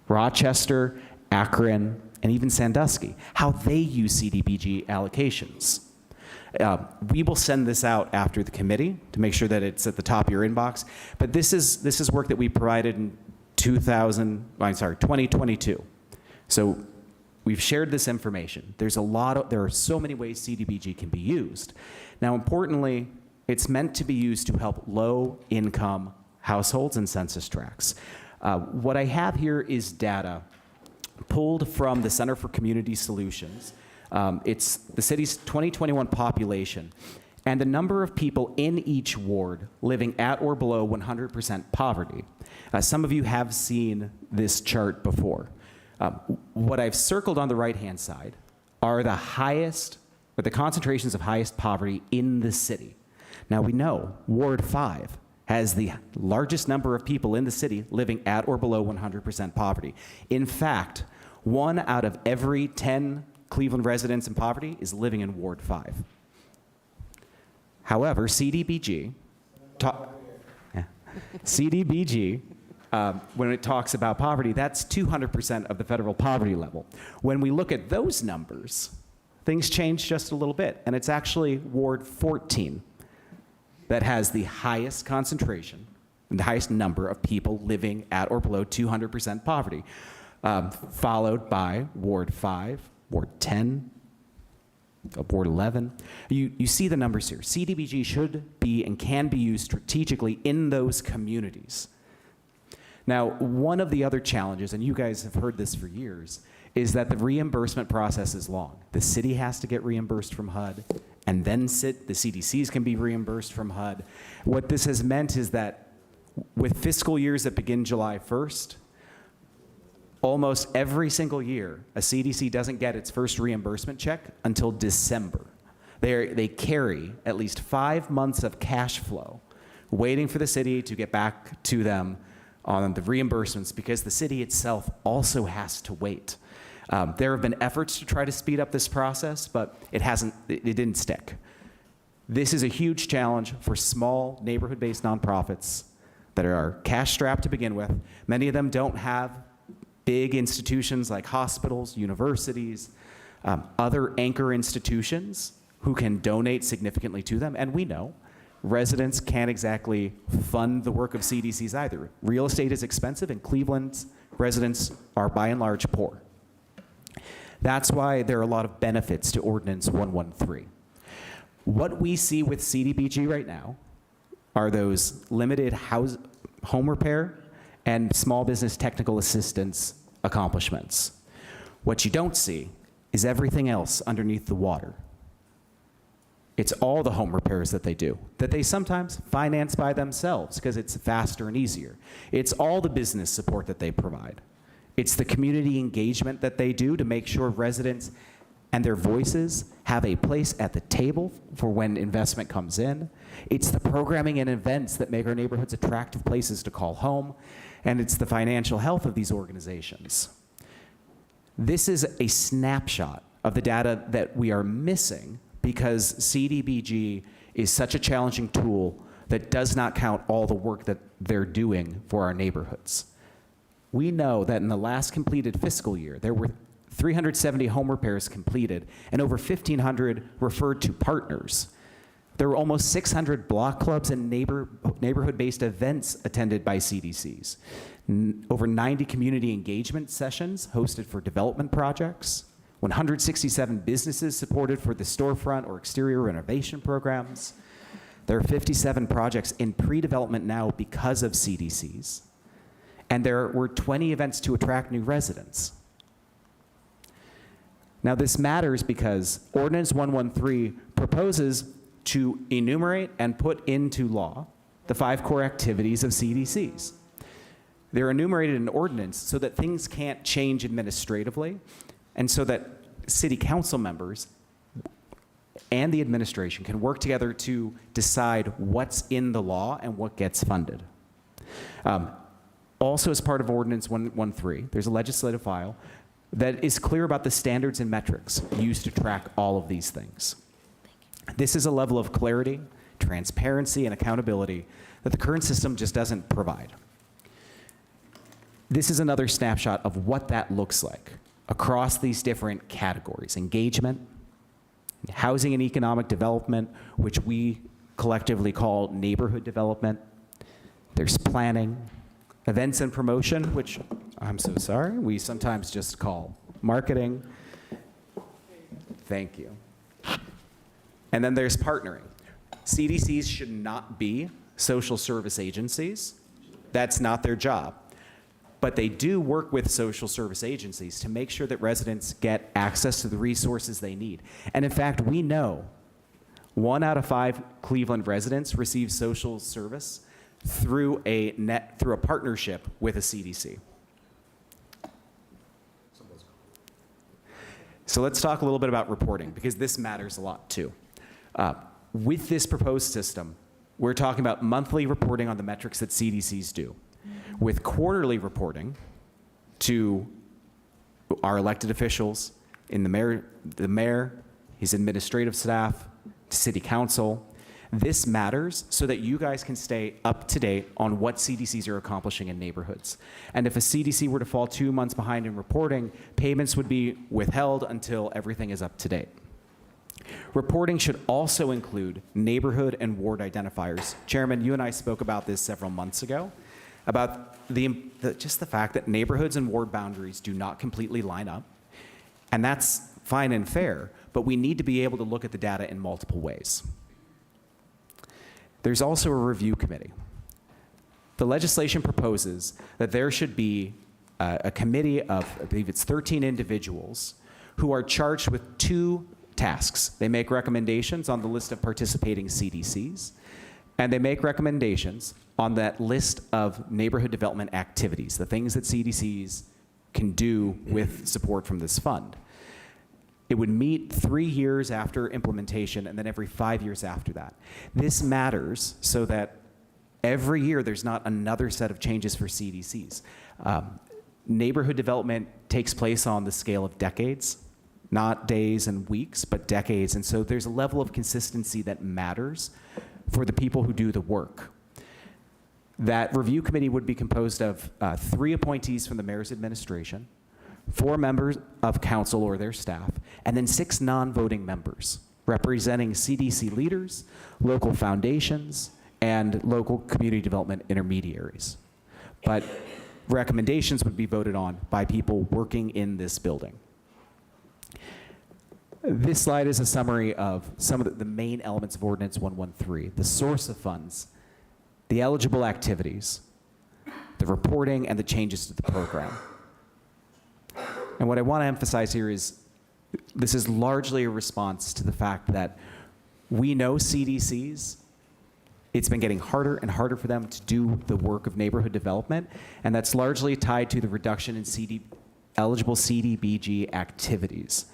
S15: Rochester, Akron, and even Sandusky, how they use CDBG allocations. We will send this out after the committee to make sure that it's at the top of your inbox. But this is work that we provided in 2022. So we've shared this information. There are so many ways CDBG can be used. Now, importantly, it's meant to be used to help low-income households and census tracts. What I have here is data pulled from the Center for Community Solutions. It's the city's 2021 population and the number of people in each ward living at or below 100% poverty. Some of you have seen this chart before. What I've circled on the right-hand side are the concentrations of highest poverty in the city. Now we know Ward 5 has the largest number of people in the city living at or below 100% poverty. In fact, 1 out of every 10 Cleveland residents in poverty is living in Ward 5. However, CDBG, when it talks about poverty, that's 200% of the federal poverty level. When we look at those numbers, things change just a little bit, and it's actually Ward 14 that has the highest concentration and the highest number of people living at or below 200% poverty, followed by Ward 5, Ward 10, Ward 11. You see the numbers here. CDBG should be and can be used strategically in those communities. Now, one of the other challenges, and you guys have heard this for years, is that the reimbursement process is long. The city has to get reimbursed from HUD, and then the CDCs can be reimbursed from HUD. What this has meant is that with fiscal years that begin July 1st, almost every single year, a CDC doesn't get its first reimbursement check until December. They carry at least 5 months of cash flow waiting for the city to get back to them on the reimbursements because the city itself also has to wait. There have been efforts to try to speed up this process, but it didn't stick. This is a huge challenge for small neighborhood-based nonprofits that are cash-strapped to begin with. Many of them don't have big institutions like hospitals, universities, other anchor institutions who can donate significantly to them. And we know residents can't exactly fund the work of CDCs either. Real estate is expensive, and Cleveland's residents are by and large poor. That's why there are a lot of benefits to Ordinance 113. What we see with CDBG right now are those limited home repair and small business technical assistance accomplishments. What you don't see is everything else underneath the water. It's all the home repairs that they sometimes finance by themselves because it's faster and easier. It's all the business support that they provide. It's the community engagement that they do to make sure residents and their voices have a place at the table for when investment comes in. It's the programming and events that make our neighborhoods attractive places to call home. And it's the financial health of these organizations. This is a snapshot of the data that we are missing because CDBG is such a challenging tool that does not count all the work that they're doing for our neighborhoods. We know that in the last completed fiscal year, there were 370 home repairs completed and over 1,500 referred to partners. There were almost 600 block clubs and neighborhood-based events attended by CDCs. Over 90 community engagement sessions hosted for development projects. 167 businesses supported for the storefront or exterior renovation programs. There are 57 projects in pre-development now because of CDCs. And there were 20 events to attract new residents. Now this matters because Ordinance 113 proposes to enumerate and put into law the 5 core activities of CDCs. They're enumerated in ordinance so that things can't change administratively and so that city council members and the administration can work together to decide what's in the law and what gets funded. Also, as part of Ordinance 113, there's a legislative file that is clear about the standards and metrics used to track all of these things. This is a level of clarity, transparency, and accountability that the current system just doesn't provide. This is another snapshot of what that looks like across these different categories: engagement, housing and economic development, which we collectively call neighborhood development. There's planning, events and promotion, which I'm so sorry, we sometimes just call marketing. Thank you. And then there's partnering. CDCs should not be social service agencies. That's not their job. But they do work with social service agencies to make sure that residents get access to the resources they need. And in fact, we know 1 out of 5 Cleveland residents receive social service through a partnership with a CDC. So let's talk a little bit about reporting, because this matters a lot too. With this proposed system, we're talking about monthly reporting on the metrics that CDCs do, with quarterly reporting to our elected officials, in the mayor, his administrative staff, to city council. This matters so that you guys can stay up to date on what CDCs are accomplishing in neighborhoods. And if a CDC were to fall 2 months behind in reporting, payments would be withheld until everything is up to date. Reporting should also include neighborhood and ward identifiers. Chairman, you and I spoke about this several months ago, about just the fact that neighborhoods and ward boundaries do not completely line up. And that's fine and fair, but we need to be able to look at the data in multiple ways. There's also a review committee. The legislation proposes that there should be a committee of, I believe it's 13 individuals, who are charged with 2 tasks. They make recommendations on the list of participating CDCs, and they make recommendations on that list of neighborhood development activities, the things that CDCs can do with support from this fund. It would meet 3 years after implementation and then every 5 years after that. This matters so that every year there's not another set of changes for CDCs. Neighborhood development takes place on the scale of decades, not days and weeks, but decades. And so there's a level of consistency that matters for the people who do the work. That review committee would be composed of 3 appointees from the mayor's administration, 4 members of council or their staff, and then 6 non-voting members representing CDC leaders, local foundations, and local community development intermediaries. But recommendations would be voted on by people working in this building. This slide is a summary of some of the main elements of Ordinance 113, the source of funds, the eligible activities, the reporting, and the changes to the program. And what I want to emphasize here is this is largely a response to the fact that we know CDCs, it's been getting harder and harder for them to do the work of neighborhood development, and that's largely tied to the reduction in eligible CDBG activities.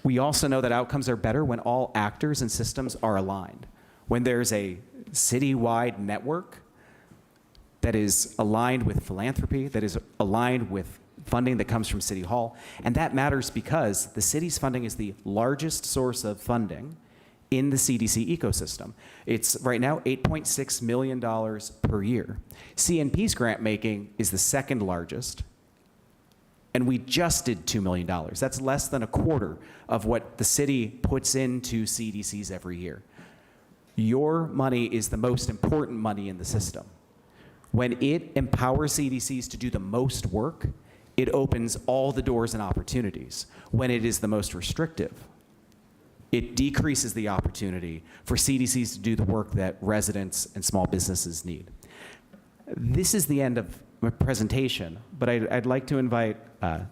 S15: We also know that outcomes are better when all actors and systems are aligned. When there's a citywide network, that is aligned with philanthropy, that is aligned with funding that comes from City Hall. And that matters because the city's funding is the largest source of funding in the CDC ecosystem. It's right now $8.6 million per year. CNP's grant making is the second largest, and we just did $2 million. That's less than a quarter of what the city puts into CDCs every year. Your money is the most important money in the system. When it empowers CDCs to do the most work, it opens all the doors and opportunities. When it is the most restrictive, it decreases the opportunity for CDCs to do the work that residents and small businesses need. This is the end of my presentation, but I'd like to invite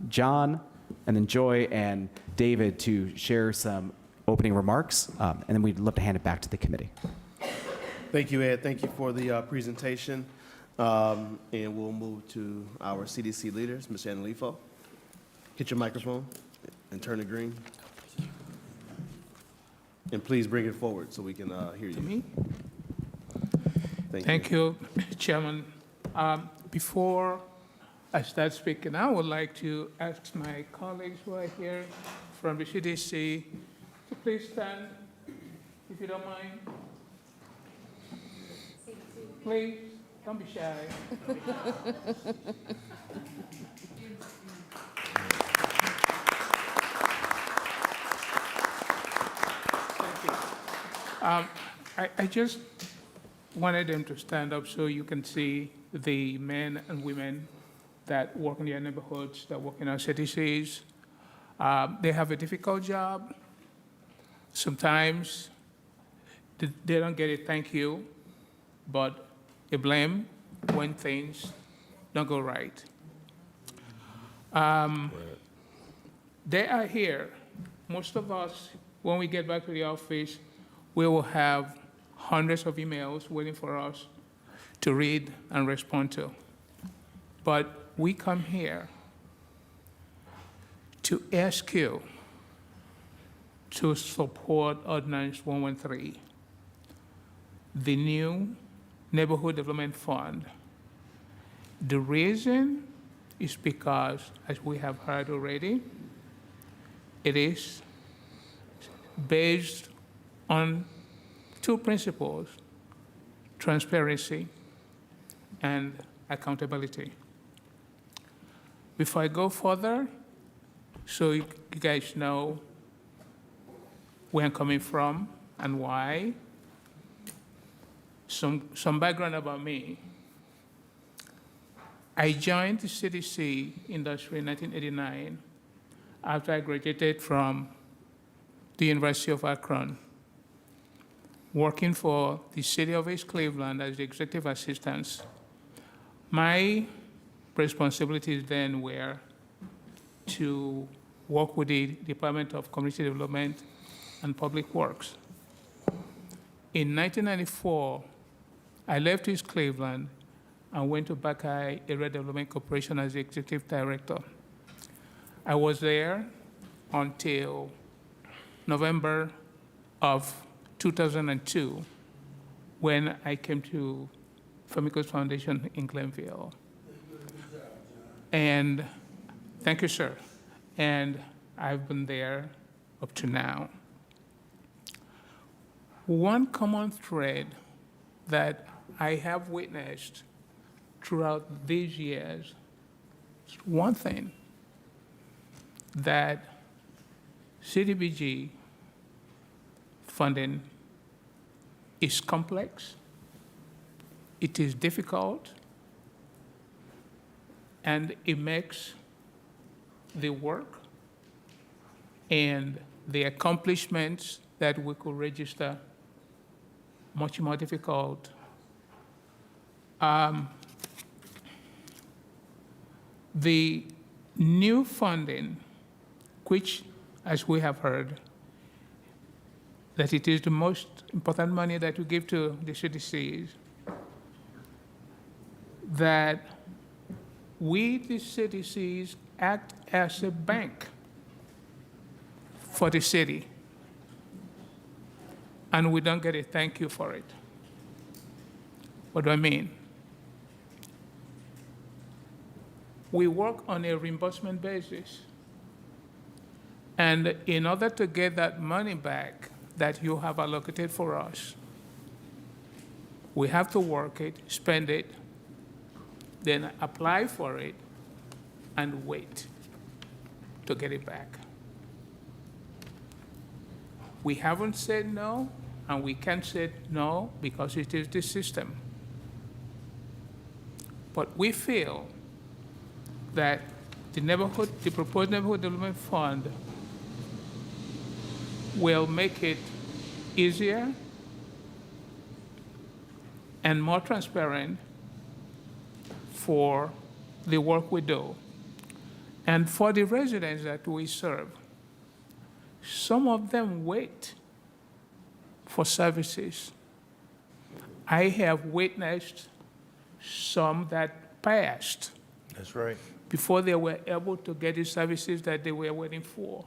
S15: John and then Joy and David to share some opening remarks, and then we'd love to hand it back to the committee.
S2: Thank you, Ed. Thank you for the presentation. And we'll move to our CDC leaders, Ms. Shannon Lefo. Hit your microphone and turn it green. And please bring it forward so we can hear you.
S16: Me?
S2: Thank you.
S16: Thank you, Chairman. Before I start speaking, I would like to ask my colleagues who are here from the CDC to please stand, if you don't mind. Please, don't be shy. I just wanted them to stand up so you can see the men and women that work in their neighborhoods, that work in our CDCs. They have a difficult job. Sometimes they don't get a thank you, but a blame when things don't go right. They are here. Most of us, when we get back to the office, we will have hundreds of emails waiting for us to read and respond to. But we come here to ask you to support Ordinance 113, the new Neighborhood Development Fund. The reason is because, as we have heard already, it is based on two principles: transparency and accountability. Before I go further, so you guys know where I'm coming from and why, some background about me. I joined the CDC industry in 1989 after I graduated from the University of Akron, working for the city of East Cleveland as the executive assistant. My responsibilities then were to work with the Department of Community Development and Public Works. In 1994, I left East Cleveland and went to Buckeye Area Development Corporation as the executive director. I was there until November of 2002, when I came to Famicos Foundation in Glenville. And thank you, sir. And I've been there up to now. One common thread that I have witnessed throughout these years is one thing, that CDBG funding is complex, it is difficult, and it makes the work and the accomplishments that we could register much more difficult. The new funding, which, as we have heard, that it is the most important money that we give to the CDCs, that we, the CDCs, act as a bank for the city, and we don't get a thank you for it. What do I mean? we work on a reimbursement basis. And in order to get that money back that you have allocated for us, we have to work it, spend it, then apply for it, and wait to get it back. We haven't said no, and we can't say no because it is the system. But we feel that the proposed neighborhood development fund will make it easier and more transparent for the work we do. And for the residents that we serve, some of them wait for services. I have witnessed some that passed
S13: That's right.
S16: before they were able to get the services that they were waiting for.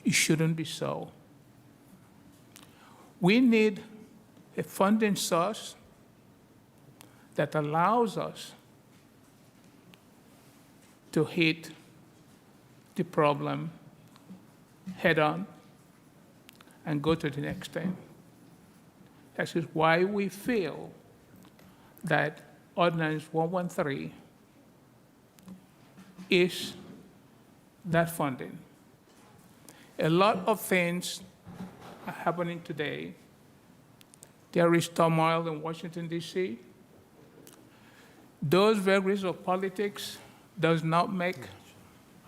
S16: It shouldn't be so. We need a funding source that allows us to hit the problem head-on and go to the next thing. That is why we feel that Ordinance 113 is that funding. A lot of things are happening today. There is turmoil in Washington, D.C. Those vagaries of politics does not make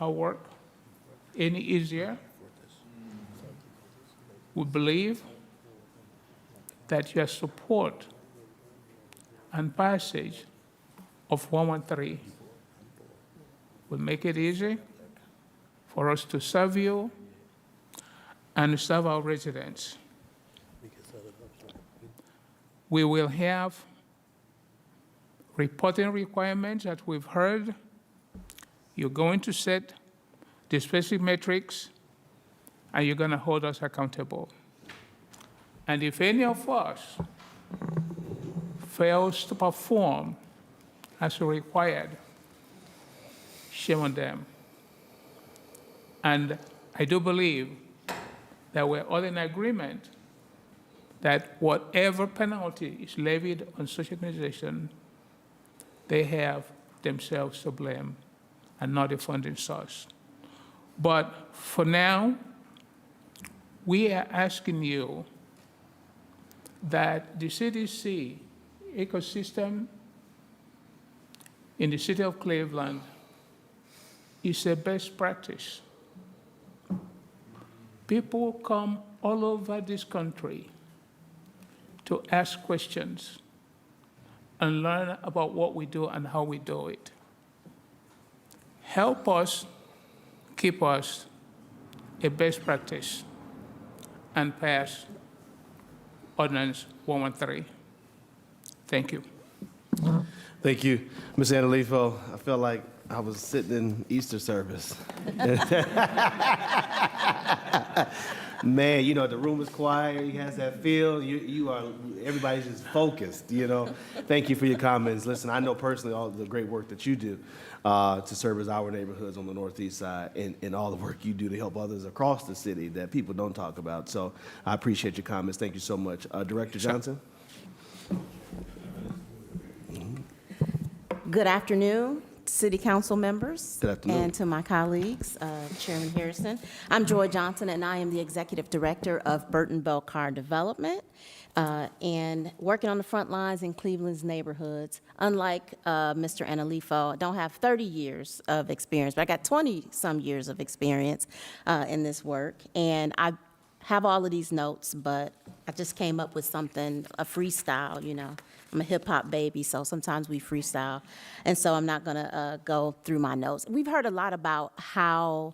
S16: our work any easier. We believe that your support and passage of 113 will make it easy for us to serve you and serve our residents. We will have reporting requirements that we've heard. You're going to set the specific metrics, and you're going to hold us accountable. And if any of us fails to perform as required, shame on them. And I do believe that we're all in agreement that whatever penalty is levied on such organization, they have themselves to blame and not the funding source. But for now, we are asking you that the CDC ecosystem in the city of Cleveland is a best practice. People come all over this country to ask questions and learn about what we do and how we do it. Help us, keep us a best practice, and pass Ordinance 113. Thank you.
S2: Thank you. Ms. Analifo, I felt like I was sitting in Easter service. Man, you know, the room is quiet, he has that feel, everybody's just focused, you know. Thank you for your comments. Listen, I know personally all the great work that you do to service our neighborhoods on the northeast side and all the work you do to help others across the city that people don't talk about. So I appreciate your comments. Thank you so much. Director Johnson?
S17: Good afternoon, City Council members.
S2: Good afternoon.
S17: And to my colleagues, Chairman Harrison. I'm Joy Johnson, and I am the Executive Director of Burton Bell Car Development, and working on the front lines in Cleveland's neighborhoods. Unlike Mr. Analifo, I don't have 30 years of experience, but I got 20-some years of experience in this work. And I have all of these notes, but I just came up with something, a freestyle, you know. I'm a hip-hop baby, so sometimes we freestyle. And so I'm not going to go through my notes. We've heard a lot about how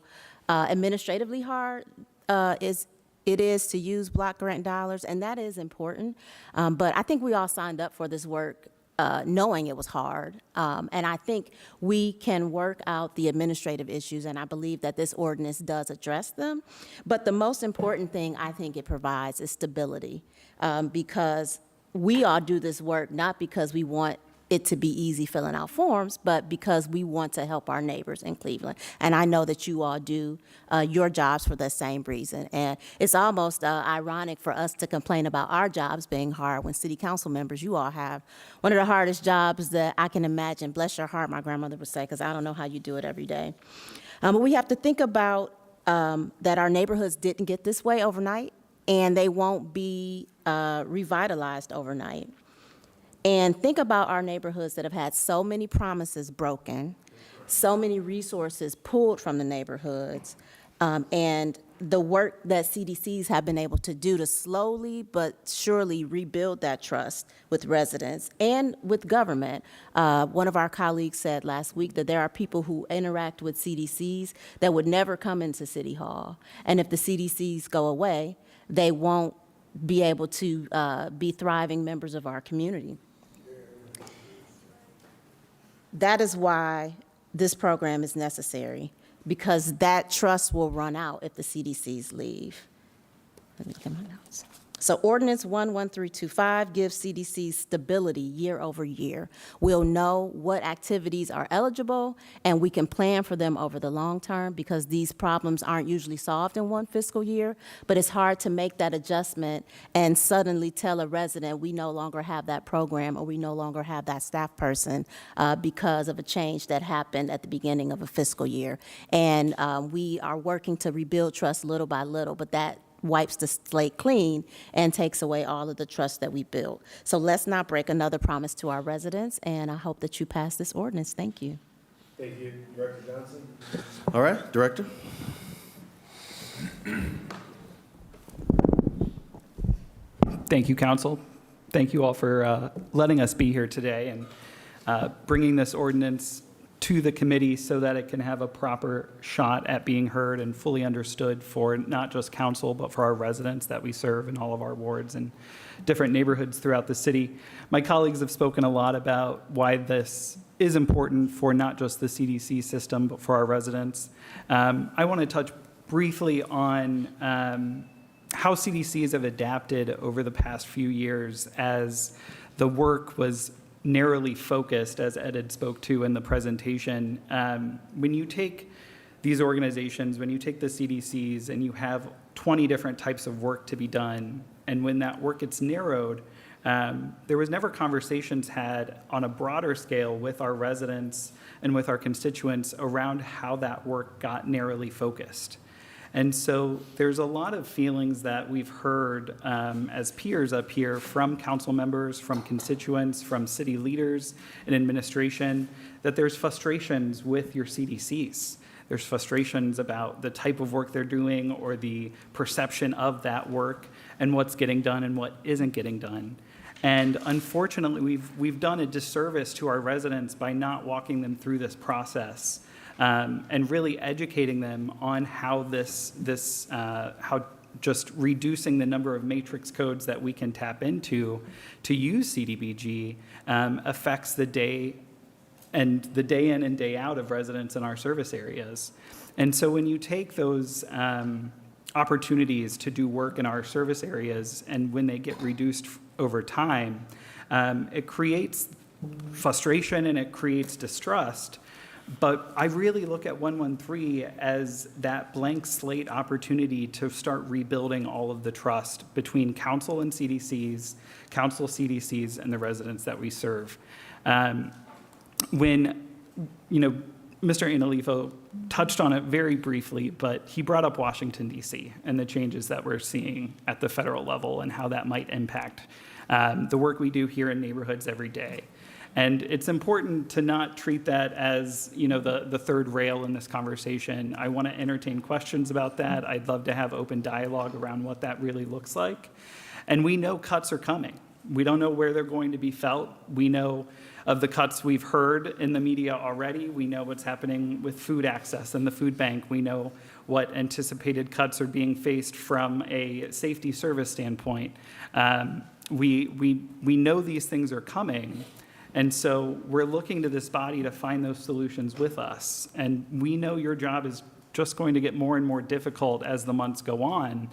S17: administratively hard it is to use block grant dollars, and that is important. But I think we all signed up for this work knowing it was hard. And I think we can work out the administrative issues, and I believe that this ordinance does address them. But the most important thing I think it provides is stability, because we all do this work not because we want it to be easy filling out forms, but because we want to help our neighbors in Cleveland. And I know that you all do your jobs for the same reason. And it's almost ironic for us to complain about our jobs being hard when city council members, you all have one of the hardest jobs that I can imagine. Bless your heart, my grandmother would say, because I don't know how you do it every day. But we have to think about that our neighborhoods didn't get this way overnight, and they won't be revitalized overnight. And think about our neighborhoods that have had so many promises broken, so many resources pulled from the neighborhoods, and the work that CDCs have been able to do to slowly but surely rebuild that trust with residents and with government. One of our colleagues said last week that there are people who interact with CDCs that would never come into City Hall. And if the CDCs go away, they won't be able to be thriving members of our community. That is why this program is necessary, because that trust will run out if the CDCs leave. Let me look at my notes. So Ordinance 11325 gives CDCs stability year over year. We'll know what activities are eligible, and we can plan for them over the long term, because these problems aren't usually solved in one fiscal year, but it's hard to make that adjustment and suddenly tell a resident we no longer have that program or we no longer have that staff person because of a change that happened at the beginning of a fiscal year. And we are working to rebuild trust little by little, but that wipes the slate clean and takes away all of the trust that we built. So let's not break another promise to our residents, and I hope that you pass this ordinance. Thank you.
S2: Thank you, Director Johnson. All right, Director.
S18: Thank you, Council. Thank you all for letting us be here today and bringing this ordinance to the committee so that it can have a proper shot at being heard and fully understood for not just council, but for our residents that we serve in all of our wards and different neighborhoods throughout the city. My colleagues have spoken a lot about why this is important for not just the CDC system, but for our residents. I want to touch briefly on how CDCs have adapted over the past few years as the work was narrowly focused, as Ed had spoke to in the presentation. When you take these organizations, when you take the CDCs and you have 20 different types of work to be done, and when that work gets narrowed, there was never conversations had on a broader scale with our residents and with our constituents around how that work got narrowly focused. And so there's a lot of feelings that we've heard as peers up here from council members, from constituents, from city leaders and administration, that there's frustrations with your CDCs. There's frustrations about the type of work they're doing or the perception of that work and what's getting done and what isn't getting done. And unfortunately, we've done a disservice to our residents by not walking them through this process. And really educating them on how how just reducing the number of matrix codes that we can tap into to use CDBG affects the day in and day out of residents in our service areas. And so when you take those opportunities to do work in our service areas, and when they get reduced over time, it creates frustration and it creates distrust. But I really look at 113 as that blank slate opportunity to start rebuilding all of the trust between council and CDCs, council, CDCs, and the residents that we serve. When, Mr. Analifo touched on it very briefly, but he brought up Washington, D.C. and the changes that we're seeing at the federal level and how that might impact the work we do here in neighborhoods every day. And it's important to not treat that as, the third rail in this conversation. I want to entertain questions about that. I'd love to have open dialogue around what that really looks like. And we know cuts are coming. We don't know where they're going to be felt. We know of the cuts we've heard in the media already. We know what's happening with food access and the food bank. We know what anticipated cuts are being faced from a safety service standpoint. We know these things are coming. And so we're looking to this body to find those solutions with us. And we know your job is just going to get more and more difficult as the months go on.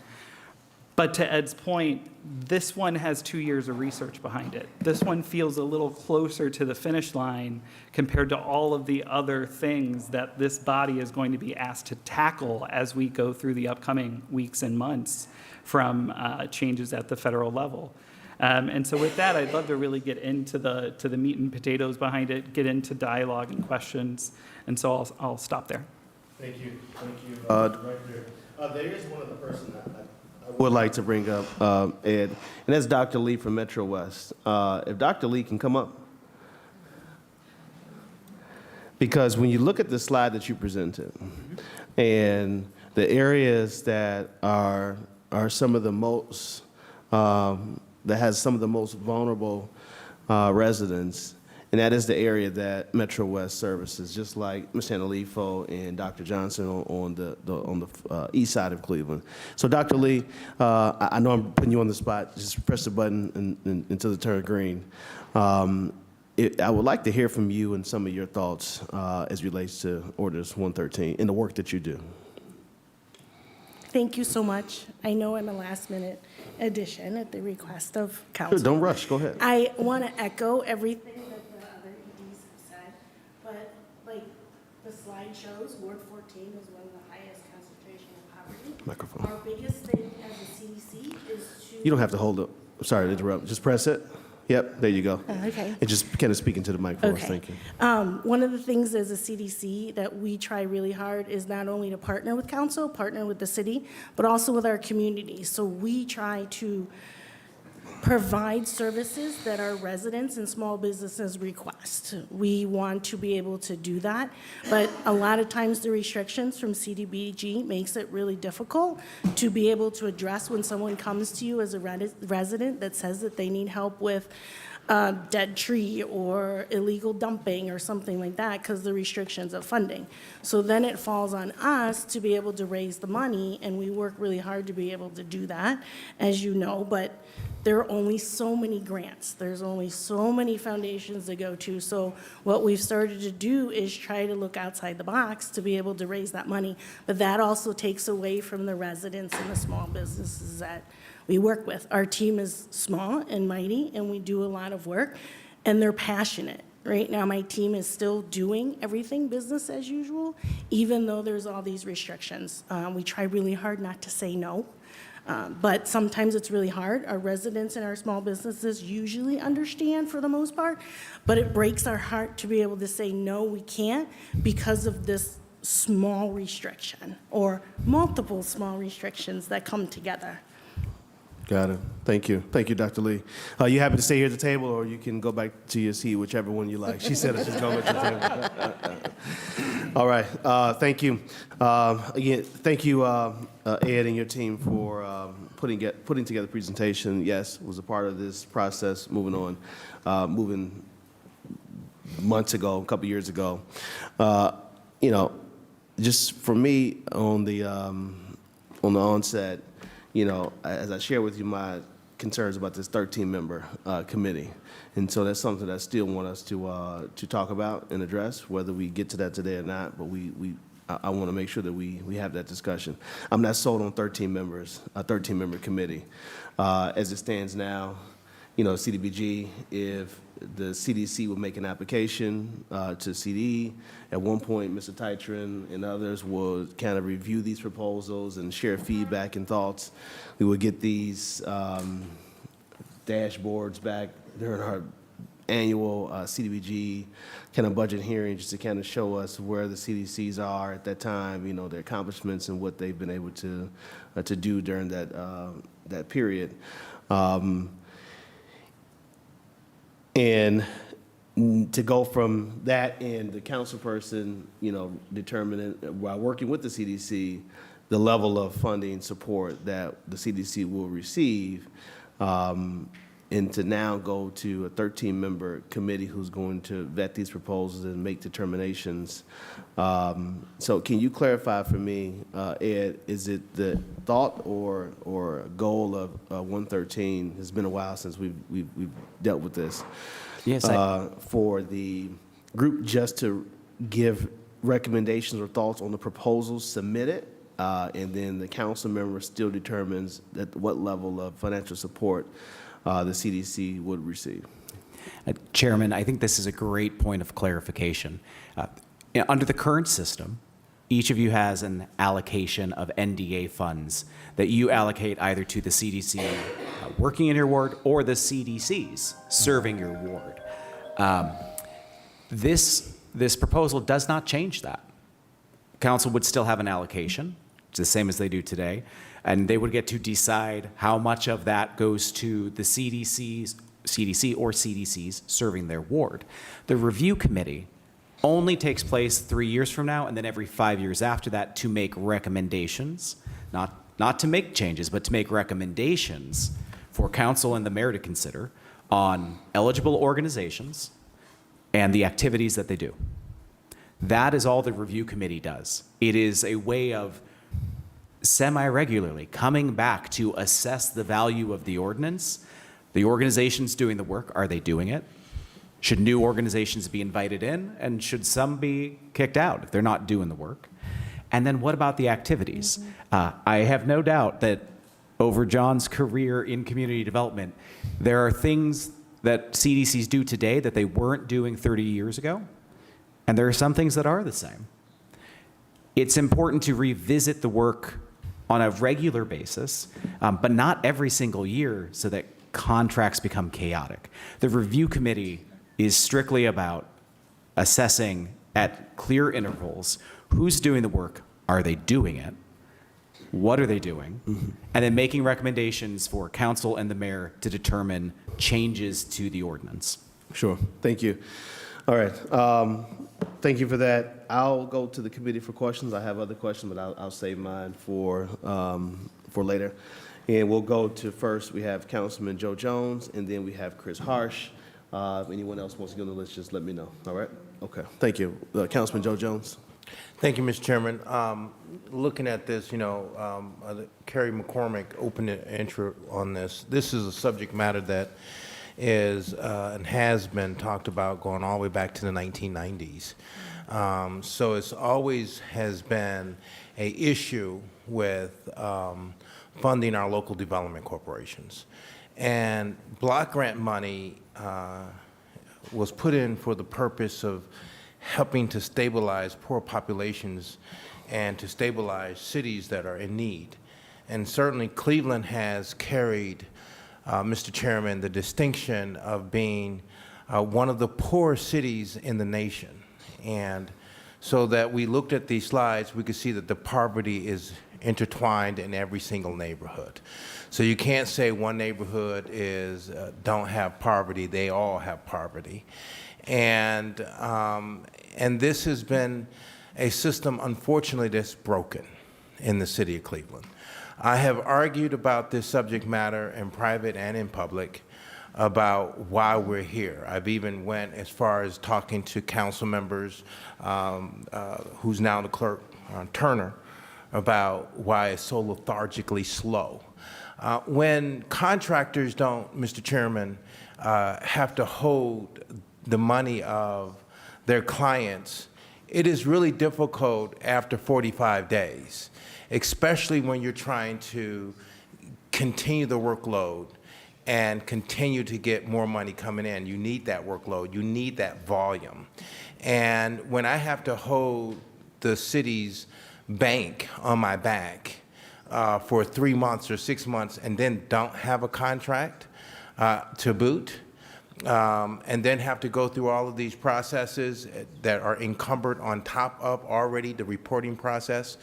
S18: But to Ed's point, this one has 2 years of research behind it. This one feels a little closer to the finish line compared to all of the other things that this body is going to be asked to tackle as we go through the upcoming weeks and months from changes at the federal level. And so with that, I'd love to really get into the meat and potatoes behind it, get into dialogue and questions. And so I'll stop there.
S2: Thank you. Thank you, Director. There is one other person I would like to bring up, Ed, and that's Dr. Lee from Metro West. If Dr. Lee can come up. Because when you look at the slide that you presented, and the areas that are some of the most, that has some of the most vulnerable residents, and that is the area that Metro West services, just like Ms. Analifo and Dr. Johnson on the east side of Cleveland. So, Dr. Lee, I know I'm putting you on the spot. Just press the button until it turns green. I would like to hear from you and some of your thoughts as relates to Ordinance 113 and the work that you do.
S19: Thank you so much. I know I'm a last-minute addition at the request of council.
S2: Sure, don't rush. Go ahead.
S19: I want to echo everything that the other EDs have said, but like the slide shows, Ward 14 is one of the highest concentration of poverty.
S2: Microphone.
S19: Our biggest thing as a CDC is to...
S2: You don't have to hold it. Sorry to interrupt. Just press it. Yep, there you go.
S19: Okay.
S2: And just kind of speak into the microphone.
S19: Okay.
S2: Thank you.
S19: One of the things as a CDC that we try really hard is not only to partner with council, partner with the city, but also with our community. So we try to provide services that our residents and small businesses request. We want to be able to do that, but a lot of times the restrictions from CDBG makes it really difficult to be able to address when someone comes to you as a resident that says that they need help with a dead tree or illegal dumping or something like that because the restrictions of funding. So then it falls on us to be able to raise the money, and we work really hard to be able to do that, as you know, but there are only so many grants. There's only so many foundations to go to. So what we've started to do is try to look outside the box to be able to raise that money. But that also takes away from the residents and the small businesses that we work with. Our team is small and mighty, and we do a lot of work, and they're passionate. Right now, my team is still doing everything business as usual, even though there's all these restrictions. We try really hard not to say no. But sometimes it's really hard. Our residents and our small businesses usually understand for the most part, but it breaks our heart to be able to say, no, we can't because of this small restriction or multiple small restrictions that come together.
S2: Got it. Thank you. Thank you, Dr. Lee. You happy to stay here at the table, or you can go back to your seat, whichever one you like. She said she's going back to the table. All right. Thank you. Again, thank you, Ed and your team for putting together the presentation. Yes, was a part of this process moving months ago, a couple years ago. Just for me on the onset, as I share with you my concerns about this 13-member committee. And so that's something that I still want us to talk about and address, whether we get to that today or not, but I want to make sure that we have that discussion. I'm not sold on 13 members, a 13-member committee. As it stands now, CDBG, if the CDC would make an application to CD, at one point, Mr. Titron and others would kind of review these proposals and share feedback and thoughts. We would get these dashboards back during our annual CDBG kind of budget hearing, just to kind of show us where the CDCs are at that time, their accomplishments and what they've been able to do during that period. And to go from that and the council person, determining while working with the CDC, the level of funding support that the CDC will receive, and to now go to a 13-member committee who's going to vet these proposals and make determinations. So can you clarify for me, Ed, is it the thought or goal of 113? It's been a while since we've dealt with this.
S15: Yes.
S2: For the group just to give recommendations or thoughts on the proposals submitted, and then the council member still determines that what level of financial support the CDC would receive.
S15: Chairman, I think this is a great point of clarification. Under the current system, each of you has an allocation of NDA funds that you allocate either to the CDC working in your ward or the CDCs serving your ward. This proposal does not change that. Council would still have an allocation, the same as they do today, and they would get to decide how much of that goes to the CDC or CDCs serving their ward. The review committee only takes place 3 years from now and then every 5 years after that to make recommendations, not to make changes, but to make recommendations for council and the mayor to consider on eligible organizations and the activities that they do. That is all the review committee does. It is a way of semi-regularly coming back to assess the value of the ordinance. The organizations doing the work, are they doing it? Should new organizations be invited in? And should some be kicked out if they're not doing the work? And then what about the activities? I have no doubt that over John's career in community development, there are things that CDCs do today that they weren't doing 30 years ago. And there are some things that are the same. It's important to revisit the work on a regular basis, but not every single year so that contracts become chaotic. The review committee is strictly about assessing at clear intervals who's doing the work, are they doing it, what are they doing, and then making recommendations for council and the mayor to determine changes to the ordinance.
S2: Sure, thank you. All right, thank you for that. I'll go to the committee for questions. I have other questions, but I'll save mine for later. And we'll go to first, we have Councilman Joe Jones, and then we have Chris Harsh. If anyone else wants to go on the list, just let me know, all right? Okay, thank you. Councilman Joe Jones.
S13: Thank you, Mr. Chairman. Looking at this, Kerry McCormick opened an intro on this. This is a subject matter that is and has been talked about going all the way back to the 1990s. So it's always has been an issue with funding our local development corporations. And block grant money was put in for the purpose of helping to stabilize poor populations and to stabilize cities that are in need. And certainly Cleveland has carried, Mr. Chairman, the distinction of being one of the poorest cities in the nation. And so that we looked at these slides, we could see that the poverty is intertwined in every single neighborhood. So you can't say one neighborhood is don't have poverty, they all have poverty. And this has been a system, unfortunately, that's broken in the city of Cleveland. I have argued about this subject matter in private and in public about why we're here. I've even went as far as talking to council members, who's now the clerk, Turner, about why it's so lethargically slow. When contractors don't, Mr. Chairman, have to hold the money of their clients, it is really difficult after 45 days, especially when you're trying to continue the workload and continue to get more money coming in. You need that workload, you need that volume. And when I have to hold the city's bank on my back for 3 months or 6 months and then don't have a contract to boot, and then have to go through all of these processes that are encumbered on top of already the reporting process.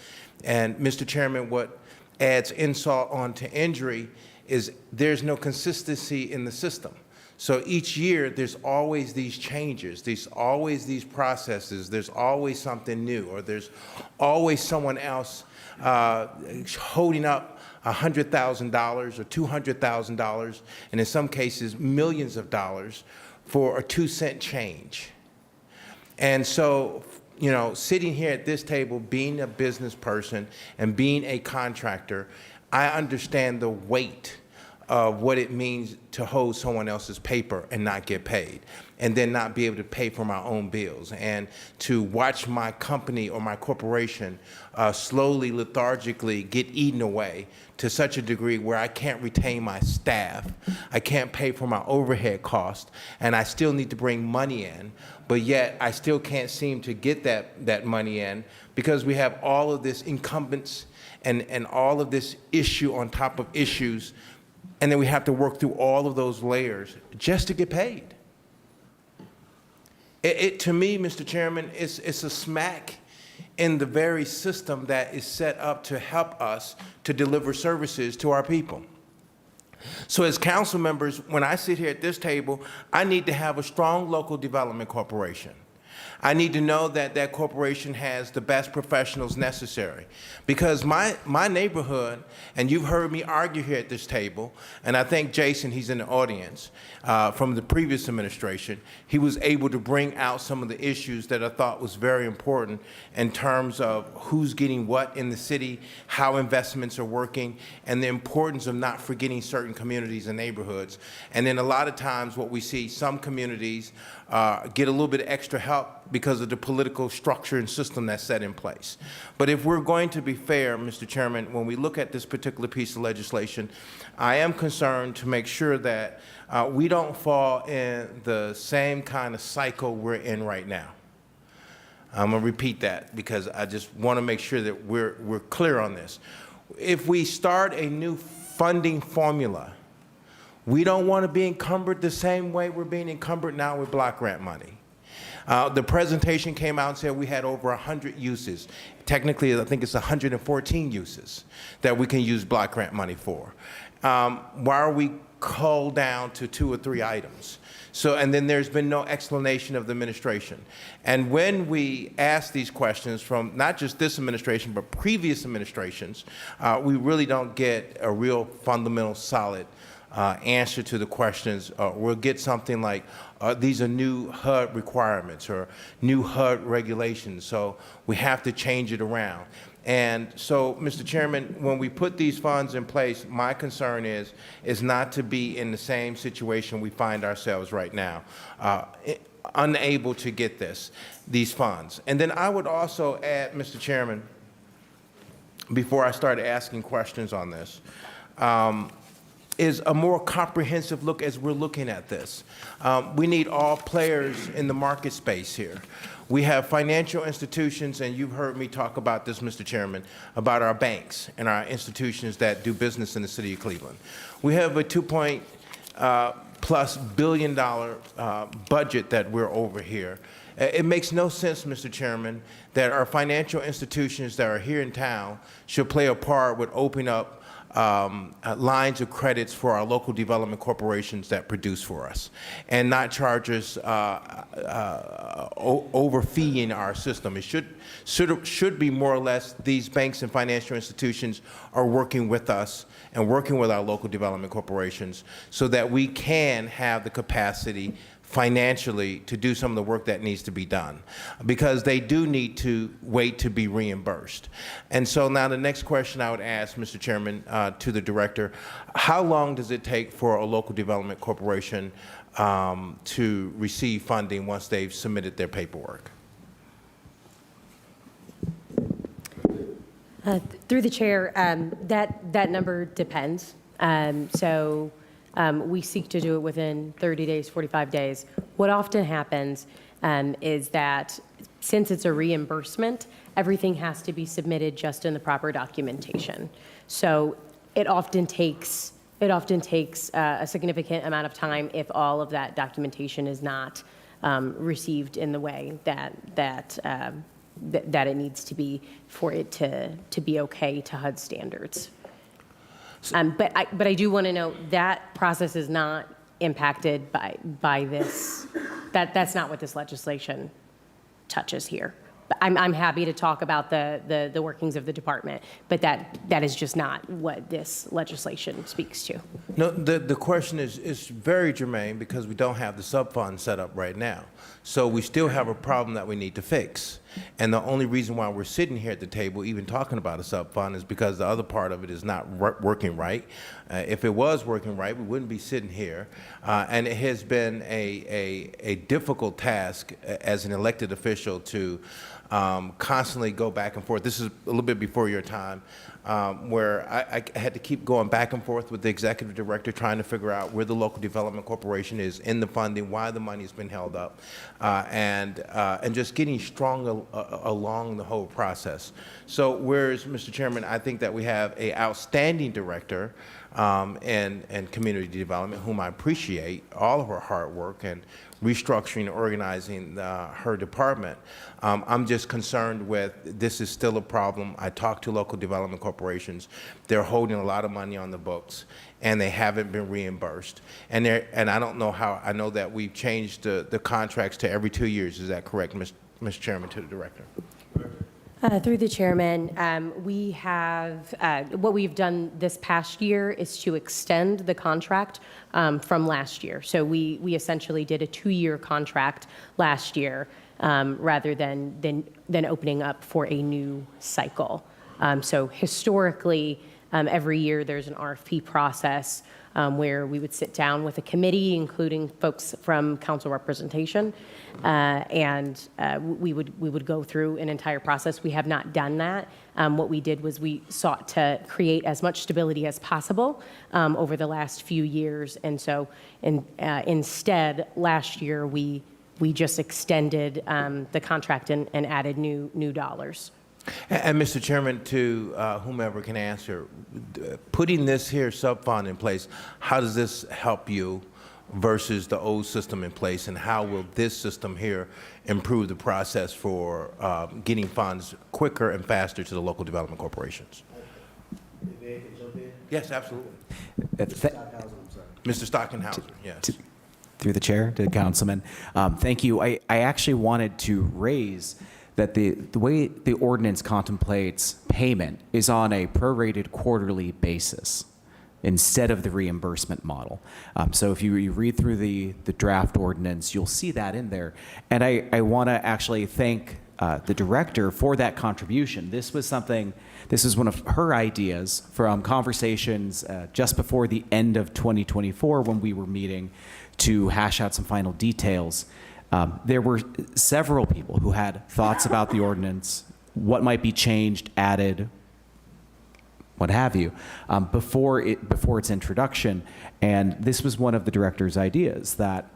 S13: And Mr. Chairman, what adds insult onto injury is there's no consistency in the system. So each year there's always these changes, there's always these processes, there's always something new, or there's always someone else holding up $100,000 or $200,000, and in some cases millions of dollars for a 2-cent change. And so, sitting here at this table, being a business person and being a contractor, I understand the weight of what it means to hold someone else's paper and not get paid, and then not be able to pay for my own bills, and to watch my company or my corporation slowly, lethargically get eaten away to such a degree where I can't retain my staff, I can't pay for my overhead cost, and I still need to bring money in, but yet I still can't seem to get that money in because we have all of this incumbents and all of this issue on top of issues, and then we have to work through all of those layers just to get paid. To me, Mr. Chairman, it's a smack in the very system that is set up to help us to deliver services to our people. So as council members, when I sit here at this table, I need to have a strong local development corporation. I need to know that that corporation has the best professionals necessary. Because my neighborhood, and you've heard me argue here at this table, and I think Jason, he's in the audience, from the previous administration, he was able to bring out some of the issues that I thought was very important in terms of who's getting what in the city, how investments are working, and the importance of not forgetting certain communities and neighborhoods. And then a lot of times what we see, some communities get a little bit of extra help because of the political structure and system that's set in place. But if we're going to be fair, Mr. Chairman, when we look at this particular piece of legislation, I am concerned to make sure that we don't fall in the same kind of cycle we're in right now. I'm going to repeat that because I just want to make sure that we're clear on this. If we start a new funding formula, we don't want to be encumbered the same way we're being encumbered now with block grant money. The presentation came out and said we had over 100 uses. Technically, I think it's 114 uses that we can use block grant money for. Why are we culled down to 2 or 3 items? So, and then there's been no explanation of the administration. And when we ask these questions from not just this administration, but previous administrations, we really don't get a real fundamental, solid answer to the questions. We'll get something like, these are new HUD requirements or new HUD regulations, so we have to change it around. And so, Mr. Chairman, when we put these funds in place, my concern is not to be in the same situation we find ourselves right now, unable to get these funds. And then I would also add, Mr. Chairman, before I start asking questions on this, is a more comprehensive look as we're looking at this. We need all players in the market space here. We have financial institutions, and you've heard me talk about this, Mr. Chairman, about our banks and our institutions that do business in the city of Cleveland. We have a $2+ billion budget that we're over here. It makes no sense, Mr. Chairman, that our financial institutions that are here in town should play a part with opening up lines of credits for our local development corporations that produce for us and not charge us over-feeing our system. It should be more or less these banks and financial institutions are working with us and working with our local development corporations so that we can have the capacity financially to do some of the work that needs to be done, because they do need to wait to be reimbursed. And so now the next question I would ask, Mr. Chairman, to the director, how long does it take for a local development corporation to receive funding once they've submitted their paperwork?
S20: Through the chair, that number depends. We seek to do it within 30 days, 45 days. What often happens is that since it's a reimbursement, everything has to be submitted just in the proper documentation. So it often takes a significant amount of time if all of that documentation is not received in the way that it needs to be for it to be okay to HUD standards. But I do want to note that process is not impacted by this. That's not what this legislation touches here. I'm happy to talk about the workings of the department, but that is just not what this legislation speaks to.
S13: No, the question is very germane because we don't have the sub-fund set up right now. So we still have a problem that we need to fix. And the only reason why we're sitting here at the table, even talking about a sub-fund, is because the other part of it is not working right. If it was working right, we wouldn't be sitting here. And it has been a difficult task as an elected official to constantly go back and forth. This is a little bit before your time, where I had to keep going back and forth with the executive director, trying to figure out where the local development corporation is in the funding, why the money's been held up, and just getting strong along the whole process. So whereas, Mr. Chairman, I think that we have an outstanding director and community development, whom I appreciate all of her hard work and restructuring and organizing her department. I'm just concerned with this is still a problem. I talked to local development corporations. They're holding a lot of money on the books, and they haven't been reimbursed. And I don't know how. I know that we've changed the contracts to every 2 years. Is that correct, Mr. Chairman, to the director?
S20: Through the chairman, we have, what we've done this past year is to extend the contract from last year. So we essentially did a 2-year contract last year rather than opening up for a new cycle. So historically, every year there's an RFP process where we would sit down with a committee, including folks from council representation, and we would go through an entire process. We have not done that. What we did was we sought to create as much stability as possible over the last few years, and so instead, last year we just extended the contract and added new dollars.
S13: And Mr. Chairman, to whomever can answer, putting this here sub-fund in place, how does this help you versus the old system in place, and how will this system here improve the process for getting funds quicker and faster to the local development corporations? Yes, absolutely. Mr. Stockenhauser, yes.
S15: Through the chair, to the councilman. Thank you. I actually wanted to raise that the way the ordinance contemplates payment is on a prorated quarterly basis instead of the reimbursement model. So if you read through the draft ordinance, you'll see that in there. And I want to actually thank the director for that contribution. This was one of her ideas from conversations just before the end of 2024 when we were meeting to hash out some final details. There were several people who had thoughts about the ordinance, what might be changed, added, what have you, before its introduction. And this was one of the director's ideas, that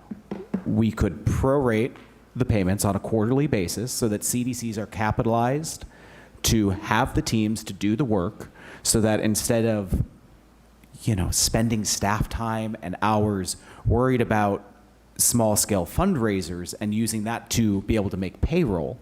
S15: we could prorate the payments on a quarterly basis so that CDCs are capitalized to have the teams to do the work, so that instead of spending staff time and hours worried about small-scale fundraisers and using that to be able to make payroll,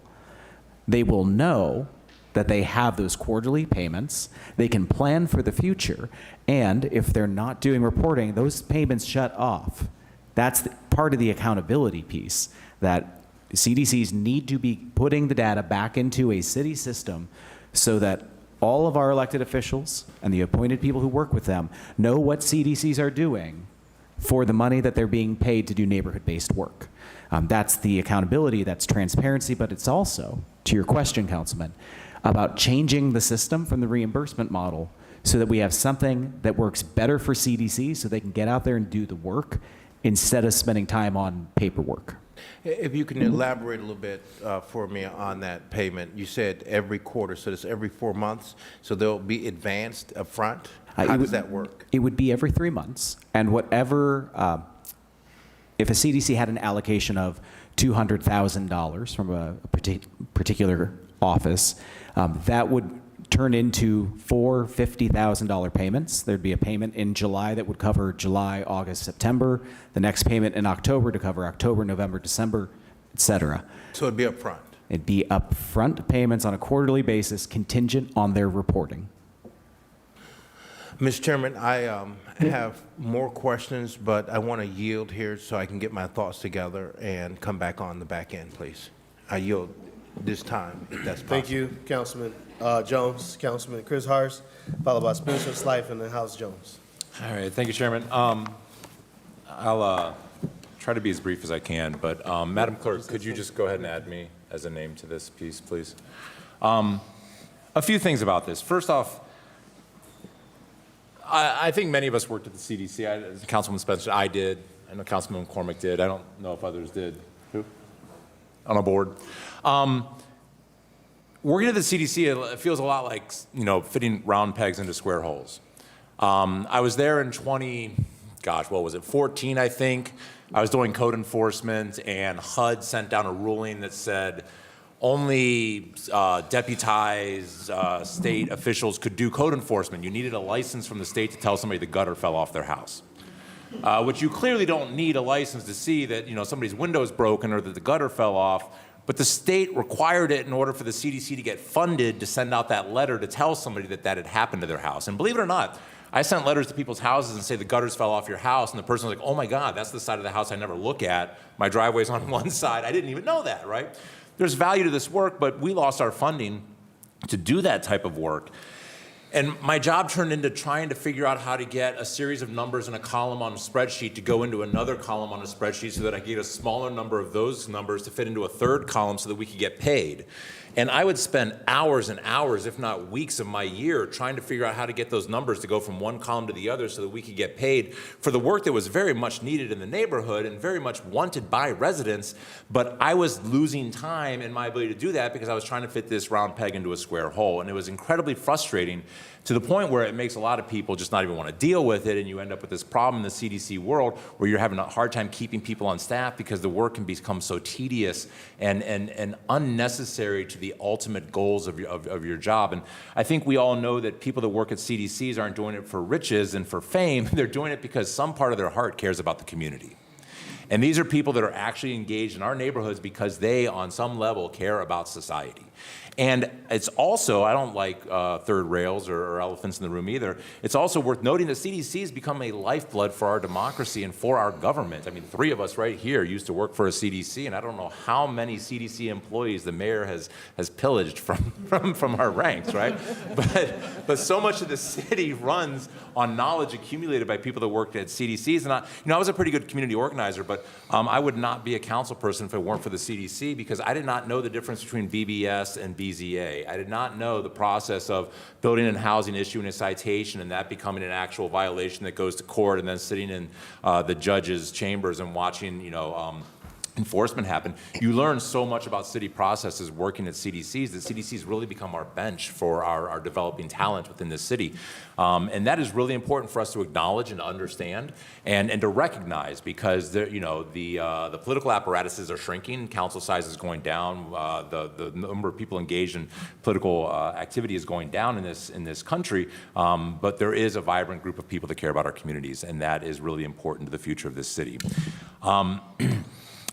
S15: they will know that they have those quarterly payments. They can plan for the future, and if they're not doing reporting, those payments shut off. That's part of the accountability piece, that CDCs need to be putting the data back into a city system so that all of our elected officials and the appointed people who work with them know what CDCs are doing for the money that they're being paid to do neighborhood-based work. That's the accountability, that's transparency, but it's also, to your question, Councilman, about changing the system from the reimbursement model so that we have something that works better for CDC so they can get out there and do the work instead of spending time on paperwork.
S13: If you can elaborate a little bit for me on that payment. You said every quarter, so it's every 4 months, so they'll be advanced upfront? How does that work?
S15: It would be every 3 months, and whatever, if a CDC had an allocation of $200,000 from a particular office, that would turn into 4 $50,000 payments. There'd be a payment in July that would cover July, August, September, the next payment in October to cover October, November, December, et cetera.
S13: So it'd be upfront?
S15: It'd be upfront payments on a quarterly basis contingent on their reporting.
S13: Mr. Chairman, I have more questions, but I want to yield here so I can get my thoughts together and come back on the back end, please. I yield this time, if that's possible.
S2: Thank you, Councilman Jones, Councilman Chris Hars, followed by Spencer Slife and then House Jones.
S12: All right, thank you, Chairman. I'll try to be as brief as I can, but Madam Clerk, could you just go ahead and add me as a name to this piece, please. A few things about this. First off, I think many of us worked at the CDC. As Councilman Spencer, I did. I know Councilman McCormick did. I don't know if others did. Who? On a board. Working at the CDC, it feels a lot like, fitting round pegs into square holes. I was there in 14, I think. I was doing code enforcement, and HUD sent down a ruling that said only deputized state officials could do code enforcement. You needed a license from the state to tell somebody the gutter fell off their house. Which you clearly don't need a license to see that somebody's window is broken or that the gutter fell off, but the state required it in order for the CDC to get funded to send out that letter to tell somebody that that had happened to their house. And believe it or not, I sent letters to people's houses and say the gutters fell off your house, and the person was like, oh my God, that's the side of the house I never look at. My driveway's on one side. I didn't even know that, right? There's value to this work, but we lost our funding to do that type of work. And my job turned into trying to figure out how to get a series of numbers in a column on a spreadsheet to go into another column on a spreadsheet so that I could get a smaller number of those numbers to fit into a third column so that we could get paid. And I would spend hours and hours, if not weeks of my year, trying to figure out how to get those numbers to go from one column to the other so that we could get paid for the work that was very much needed in the neighborhood and very much wanted by residents. But I was losing time in my ability to do that because I was trying to fit this round peg into a square hole. And it was incredibly frustrating to the point where it makes a lot of people just not even want to deal with it, and you end up with this problem in the CDC world where you're having a hard time keeping people on staff because the work can become so tedious and unnecessary to the ultimate goals of your job. And I think we all know that people that work at CDCs aren't doing it for riches and for fame. They're doing it because some part of their heart cares about the community. And these are people that are actually engaged in our neighborhoods because they, on some level, care about society. And it's also, I don't like third rails or elephants in the room either. It's also worth noting that CDC has become a lifeblood for our democracy and for our government. I mean, 3 of us right here used to work for a CDC, and I don't know how many CDC employees the mayor has pillaged from our ranks, right? But so much of the city runs on knowledge accumulated by people that worked at CDCs. And I was a pretty good community organizer, but I would not be a council person if it weren't for the CDC because I did not know the difference between BBS and BZA. I did not know the process of building and housing issuing a citation and that becoming an actual violation that goes to court and then sitting in the judge's chambers and watching, enforcement happen. You learn so much about city processes working at CDCs that CDCs really become our bench for our developing talent within the city. And that is really important for us to acknowledge and understand and to recognize because the political apparatuses are shrinking, council size is going down, the number of people engaged in political activity is going down in this country, but there is a vibrant group of people that care about our communities, and that is really important to the future of this city.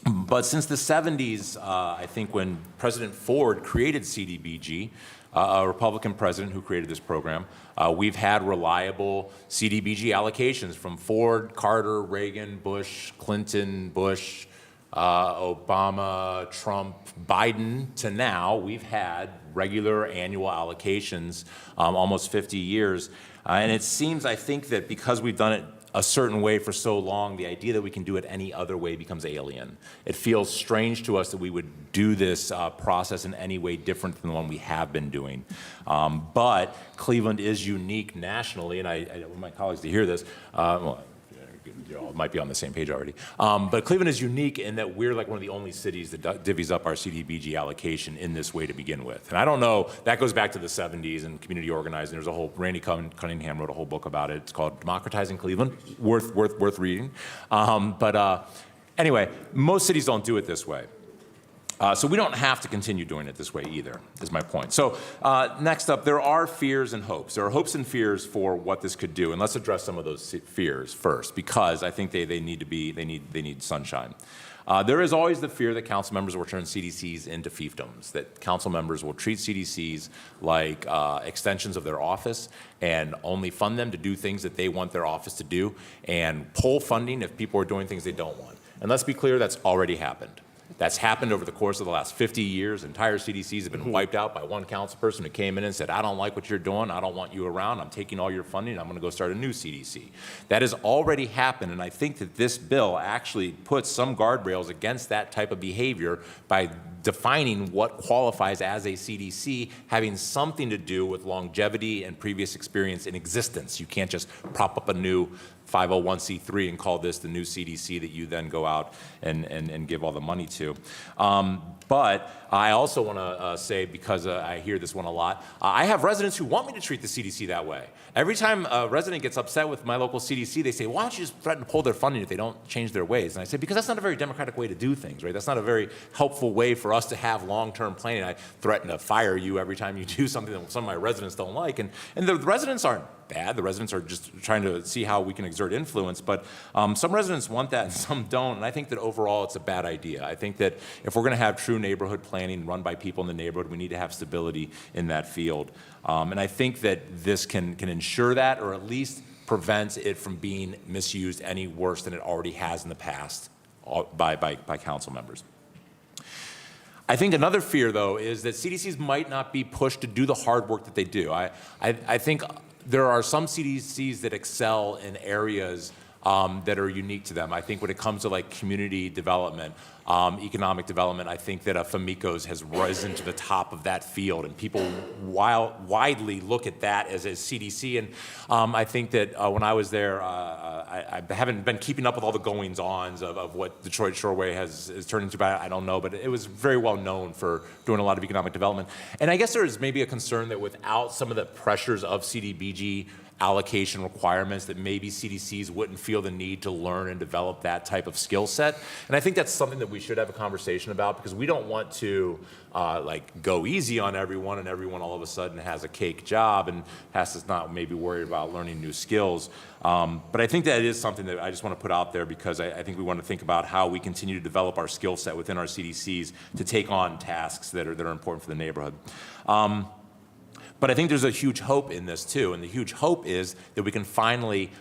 S12: But since the 70s, I think when President Ford created CDBG, a Republican president who created this program, we've had reliable CDBG allocations from Ford, Carter, Reagan, Bush, Clinton, Bush, Obama, Trump, Biden to now. We've had regular annual allocations almost 50 years. And it seems, I think, that because we've done it a certain way for so long, the idea that we can do it any other way becomes alien. It feels strange to us that we would do this process in any way different than the one we have been doing. But Cleveland is unique nationally, and I want my colleagues to hear this. You all might be on the same page already. But Cleveland is unique in that we're like one of the only cities that divvies up our CDBG allocation in this way to begin with. And I don't know, that goes back to the 70s and community organizing. There's a whole, Randy Cunningham wrote a whole book about it. It's called Democratizing Cleveland, worth reading. Anyway, most cities don't do it this way. So we don't have to continue doing it this way either, is my point. So next up, there are fears and hopes. There are hopes and fears for what this could do, and let's address some of those fears first, because I think they need sunshine. There is always the fear that council members will turn CDCs into fiefdoms, that council members will treat CDCs like extensions of their office and only fund them to do things that they want their office to do and pull funding if people are doing things they don't want. And let's be clear, that's already happened. That's happened over the course of the last 50 years. Entire CDCs have been wiped out by one council person who came in and said, I don't like what you're doing. I don't want you around. I'm taking all your funding. I'm going to go start a new CDC. That has already happened, and I think that this bill actually puts some guardrails against that type of behavior by defining what qualifies as a CDC, having something to do with longevity and previous experience in existence. You can't just prop up a new 501c3 and call this the new CDC that you then go out and give all the money to. But I also want to say, because I hear this one a lot, I have residents who want me to treat the CDC that way. Every time a resident gets upset with my local CDC, they say, why don't you just threaten to pull their funding if they don't change their ways? And I say, because that's not a very democratic way to do things, right? That's not a very helpful way for us to have long-term planning. I threaten to fire you every time you do something that some of my residents don't like. And the residents aren't bad. The residents are just trying to see how we can exert influence. But some residents want that and some don't. And I think that overall it's a bad idea. I think that if we're going to have true neighborhood planning run by people in the neighborhood, we need to have stability in that field. And I think that this can ensure that, or at least prevents it from being misused any worse than it already has in the past by council members. I think another fear, though, is that CDCs might not be pushed to do the hard work that they do. I think there are some CDCs that excel in areas that are unique to them. I think when it comes to like community development, economic development, I think that FAMICOS has risen to the top of that field, and people widely look at that as a CDC. And I think that when I was there, I haven't been keeping up with all the goings-ons of what Detroit Shoreway has turned into, but I don't know. But it was very well known for doing a lot of economic development. And I guess there is maybe a concern that without some of the pressures of CDBG allocation requirements, that maybe CDCs wouldn't feel the need to learn and develop that type of skill set. And I think that's something that we should have a conversation about, because we don't want to like go easy on everyone and everyone all of a sudden has a cake job and has to not maybe worry about learning new skills. But I think that is something that I just want to put out there, because I think we want to think about how we continue to develop our skill set within our CDCs to take on tasks that are important for the neighborhood. But I think there's a huge hope in this too, and the huge hope is that we can finally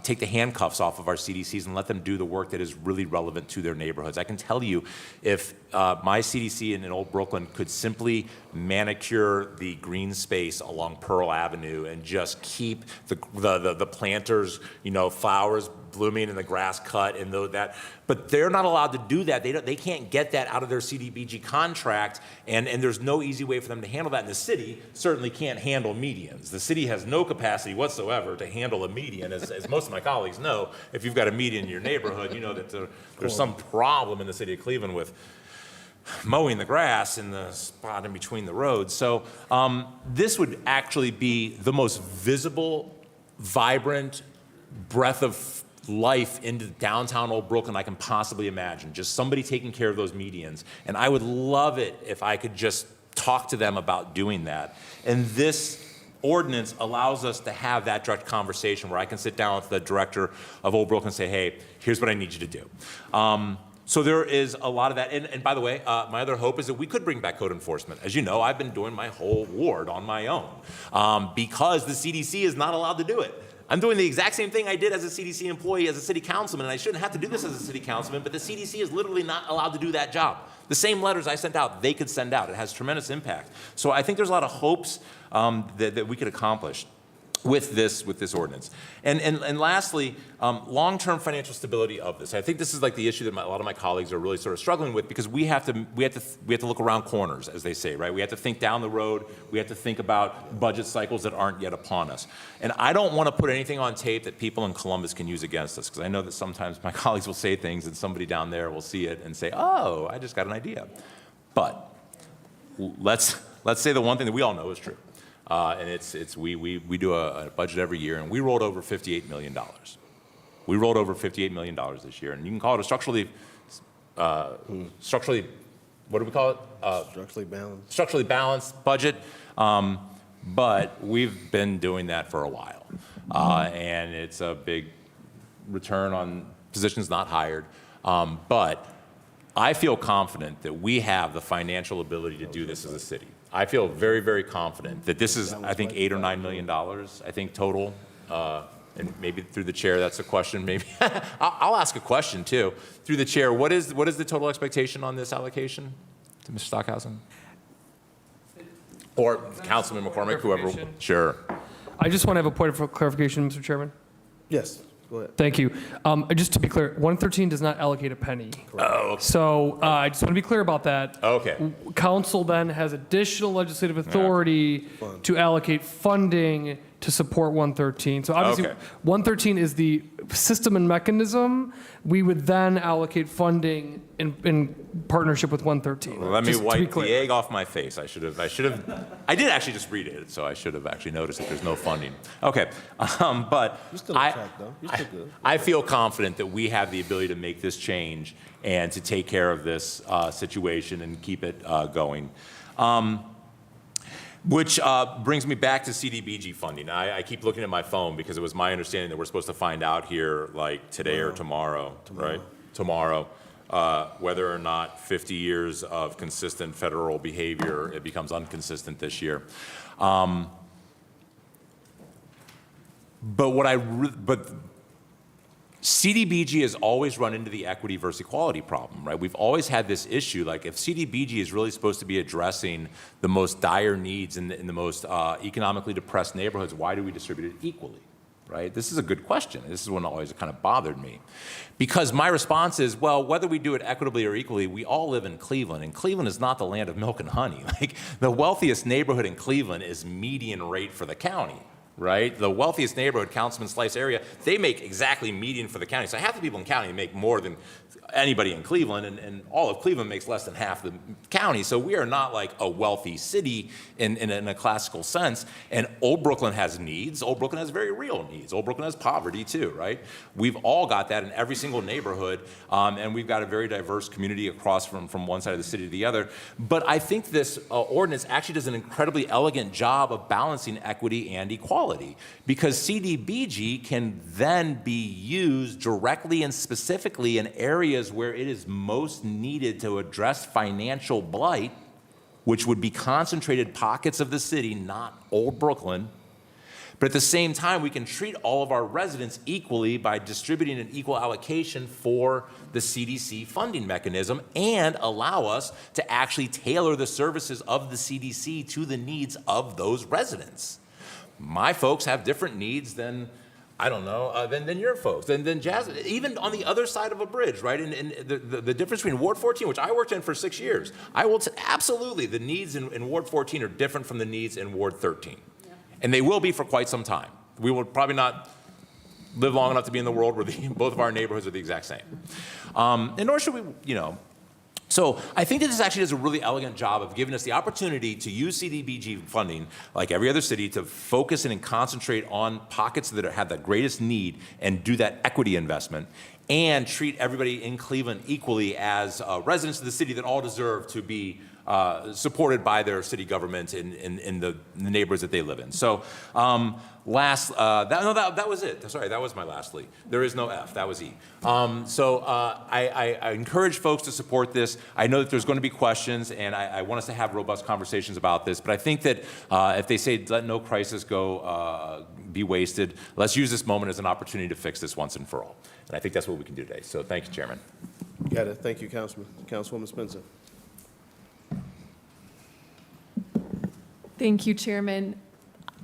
S12: take the handcuffs off of our CDCs and let them do the work that is really relevant to their neighborhoods. I can tell you, if my CDC in Old Brooklyn could simply manicure the green space along Pearl Avenue and just keep the planters, flowers blooming and the grass cut and that, but they're not allowed to do that. They can't get that out of their CDBG contract, and there's no easy way for them to handle that. And the city certainly can't handle medians. The city has no capacity whatsoever to handle a median, as most of my colleagues know. If you've got a median in your neighborhood, you know that there's some problem in the city of Cleveland with mowing the grass in the spot in between the roads. So this would actually be the most visible, vibrant breath of life into downtown Old Brooklyn I can possibly imagine. Just somebody taking care of those medians. And I would love it if I could just talk to them about doing that. And this ordinance allows us to have that direct conversation where I can sit down with the director of Old Brooklyn and say, hey, here's what I need you to do. So there is a lot of that. And by the way, my other hope is that we could bring back code enforcement. As you know, I've been doing my whole ward on my own because the CDC is not allowed to do it. I'm doing the exact same thing I did as a CDC employee, as a city councilman, and I shouldn't have to do this as a city councilman, but the CDC is literally not allowed to do that job. The same letters I sent out, they could send out. It has tremendous impact. So I think there's a lot of hopes that we could accomplish with this ordinance. And lastly, long-term financial stability of this. I think this is like the issue that a lot of my colleagues are really sort of struggling with, because we have to look around corners, as they say, right? We have to think down the road. We have to think about budget cycles that aren't yet upon us. And I don't want to put anything on tape that people in Columbus can use against us, because I know that sometimes my colleagues will say things and somebody down there will see it and say, oh, I just got an idea. But let's say the one thing that we all know is true. And we do a budget every year, and we rolled over $58 million. We rolled over $58 million this year, and you can call it a structurally, what do we call it?
S2: Structurally balanced.
S12: Structurally balanced budget, but we've been doing that for a while, and it's a big return on positions not hired, but I feel confident that we have the financial ability to do this as a city. I feel very, very confident that this is, I think, $8 or $9 million, I think, total and maybe through the chair, that's a question, maybe. I'll ask a question too. Through the chair, what is the total expectation on this allocation to Mr. Stockhausen? Or Councilman McCormick, whoever. Sure.
S5: I just want to have a point of clarification, Mr. Chairman.
S2: Yes, go ahead.
S5: Thank you. Just to be clear, 113 does not allocate a penny.
S12: Oh, okay.
S5: So I just want to be clear about that.
S12: Okay.
S5: Council then has additional legislative authority to allocate funding to support 113. So obviously,
S12: Okay.
S5: 113 is the system and mechanism. We would then allocate funding in partnership with 113.
S12: Well, let me
S5: Just to be
S12: wipe the
S5: clear.
S12: egg off my face. I did actually just read it, so I should have actually noticed that there's no funding. Okay, but
S2: You're still on track, though. You're still good.
S12: I feel confident that we have the ability to make this change and to take care of this situation and keep it going. Which brings me back to CDBG funding. I keep looking at my phone because it was my understanding that we're supposed to find out here like today or tomorrow, right? Tomorrow, whether or not 50 years of consistent federal behavior, it becomes inconsistent this year. But CDBG has always run into the equity versus equality problem, right? We've always had this issue, like if CDBG is really supposed to be addressing the most dire needs in the most economically depressed neighborhoods, why do we distribute it equally, right? This is a good question. This is one that always kind of bothered me. Because my response is, well, whether we do it equitably or equally, we all live in Cleveland, and Cleveland is not the land of milk and honey. Like, the wealthiest neighborhood in Cleveland is median rate for the county. Right? The wealthiest neighborhood, Councilman Slice area, they make exactly median for the county. So half the people in the county make more than anybody in Cleveland, and all of Cleveland makes less than half the county. So we are not like a wealthy city in a classical sense. And Old Brooklyn has needs. Old Brooklyn has very real needs. Old Brooklyn has poverty too, right? We've all got that in every single neighborhood, and we've got a very diverse community across from one side of the city to the other. But I think this ordinance actually does an incredibly elegant job of balancing equity and equality, because CDBG can then be used directly and specifically in areas where it is most needed to address financial blight, which would be concentrated pockets of the city, not Old Brooklyn. But at the same time, we can treat all of our residents equally by distributing an equal allocation for the CDC funding mechanism and allow us to actually tailor the services of the CDC to the needs of those residents. My folks have different needs than, I don't know, than your folks, than Jasmine, even on the other side of a bridge, right? And the difference between Ward 14, which I worked in for 6 years, absolutely, the needs in Ward 14 are different from the needs in Ward 13. Yeah. And they will be for quite some time. We will probably not live long enough to be in the world where both of our neighborhoods are the exact same. And nor should we, So I think that this actually does a really elegant job of giving us the opportunity to use CDBG funding, like every other city, to focus in and concentrate on pockets that have the greatest need and do that equity investment, and treat everybody in Cleveland equally as residents of the city that all deserve to be supported by their city government in the neighborhoods that they live in. So that was it. Sorry, that was my lastly. There is no F. That was E. I encourage folks to support this. I know that there's going to be questions, and I want us to have robust conversations about this. But I think that if they say let no crisis go be wasted, let's use this moment as an opportunity to fix this once and for all. And I think that's what we can do today. So thank you, Chairman.
S2: Got it. Thank you, Councilman. Councilwoman Spencer.
S10: Thank you, Chairman.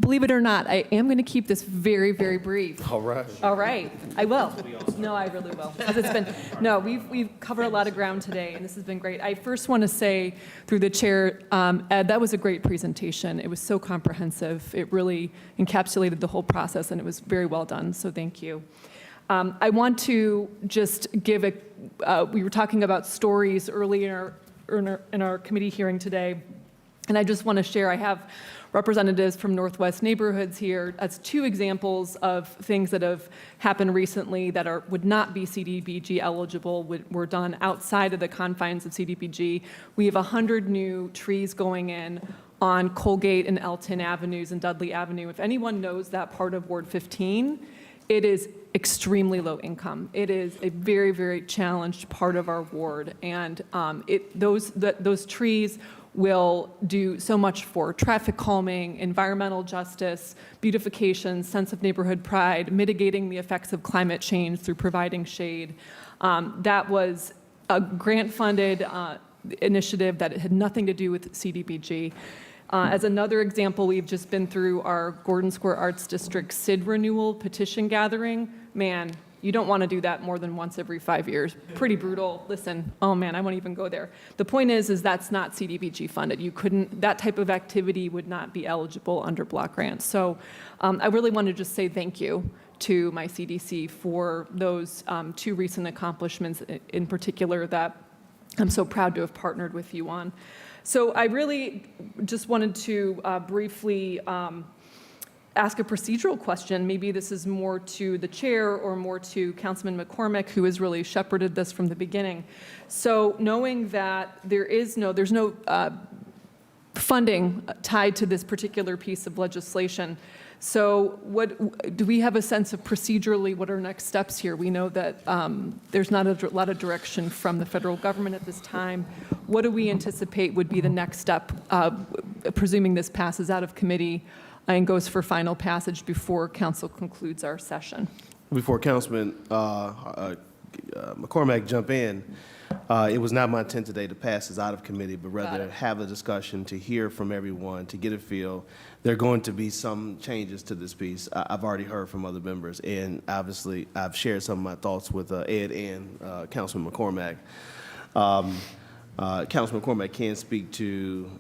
S10: Believe it or not, I am going to keep this very, very brief.
S2: All right.
S10: All right. I will. No, I really will. We've covered a lot of ground today, and this has been great. I first want to say, through the chair, Ed, that was a great presentation. It was so comprehensive. It really encapsulated the whole process, and it was very well done, so thank you. I want to just give we were talking about stories earlier in our committee hearing today, and I just want to share, I have representatives from Northwest Neighborhoods here. That's 2 examples of things that have happened recently that would not be CDBG eligible, were done outside of the confines of CDBG. We have 100 new trees going in on Colgate and Elton Avenues and Dudley Avenue. If anyone knows that part of Ward 15, it is extremely low income. It is a very, very challenged part of our ward. And those trees will do so much for traffic calming, environmental justice, beautification, sense of neighborhood pride, mitigating the effects of climate change through providing shade. That was a grant-funded initiative that had nothing to do with CDBG. As another example, we've just been through our Gordon Square Arts District SID renewal petition gathering. Man, you don't want to do that more than once every 5 years. Pretty brutal. Listen, oh man, I won't even go there. The point is that's not CDBG funded. You couldn't, that type of activity would not be eligible under block grants. So I really want to just say thank you to my CDC for those 2 recent accomplishments in particular that I'm so proud to have partnered with you on. So I really just wanted to briefly ask a procedural question. Maybe this is more to the chair or more to Councilman McCormick, who has really shepherded this from the beginning. So knowing that there's no funding tied to this particular piece of legislation, so do we have a sense of procedurally what are next steps here? We know that there's not a lot of direction from the federal government at this time. What do we anticipate would be the next step, presuming this passes out of committee and goes for final passage before council concludes our session?
S2: Before Councilman McCormack jump in, it was not my intent today to pass this out of committee, but rather have a discussion to hear from everyone, to get a feel. There are going to be some changes to this piece. I've already heard from other members, and obviously I've shared some of my thoughts with Ed and Councilman McCormack. Councilman McCormack can speak to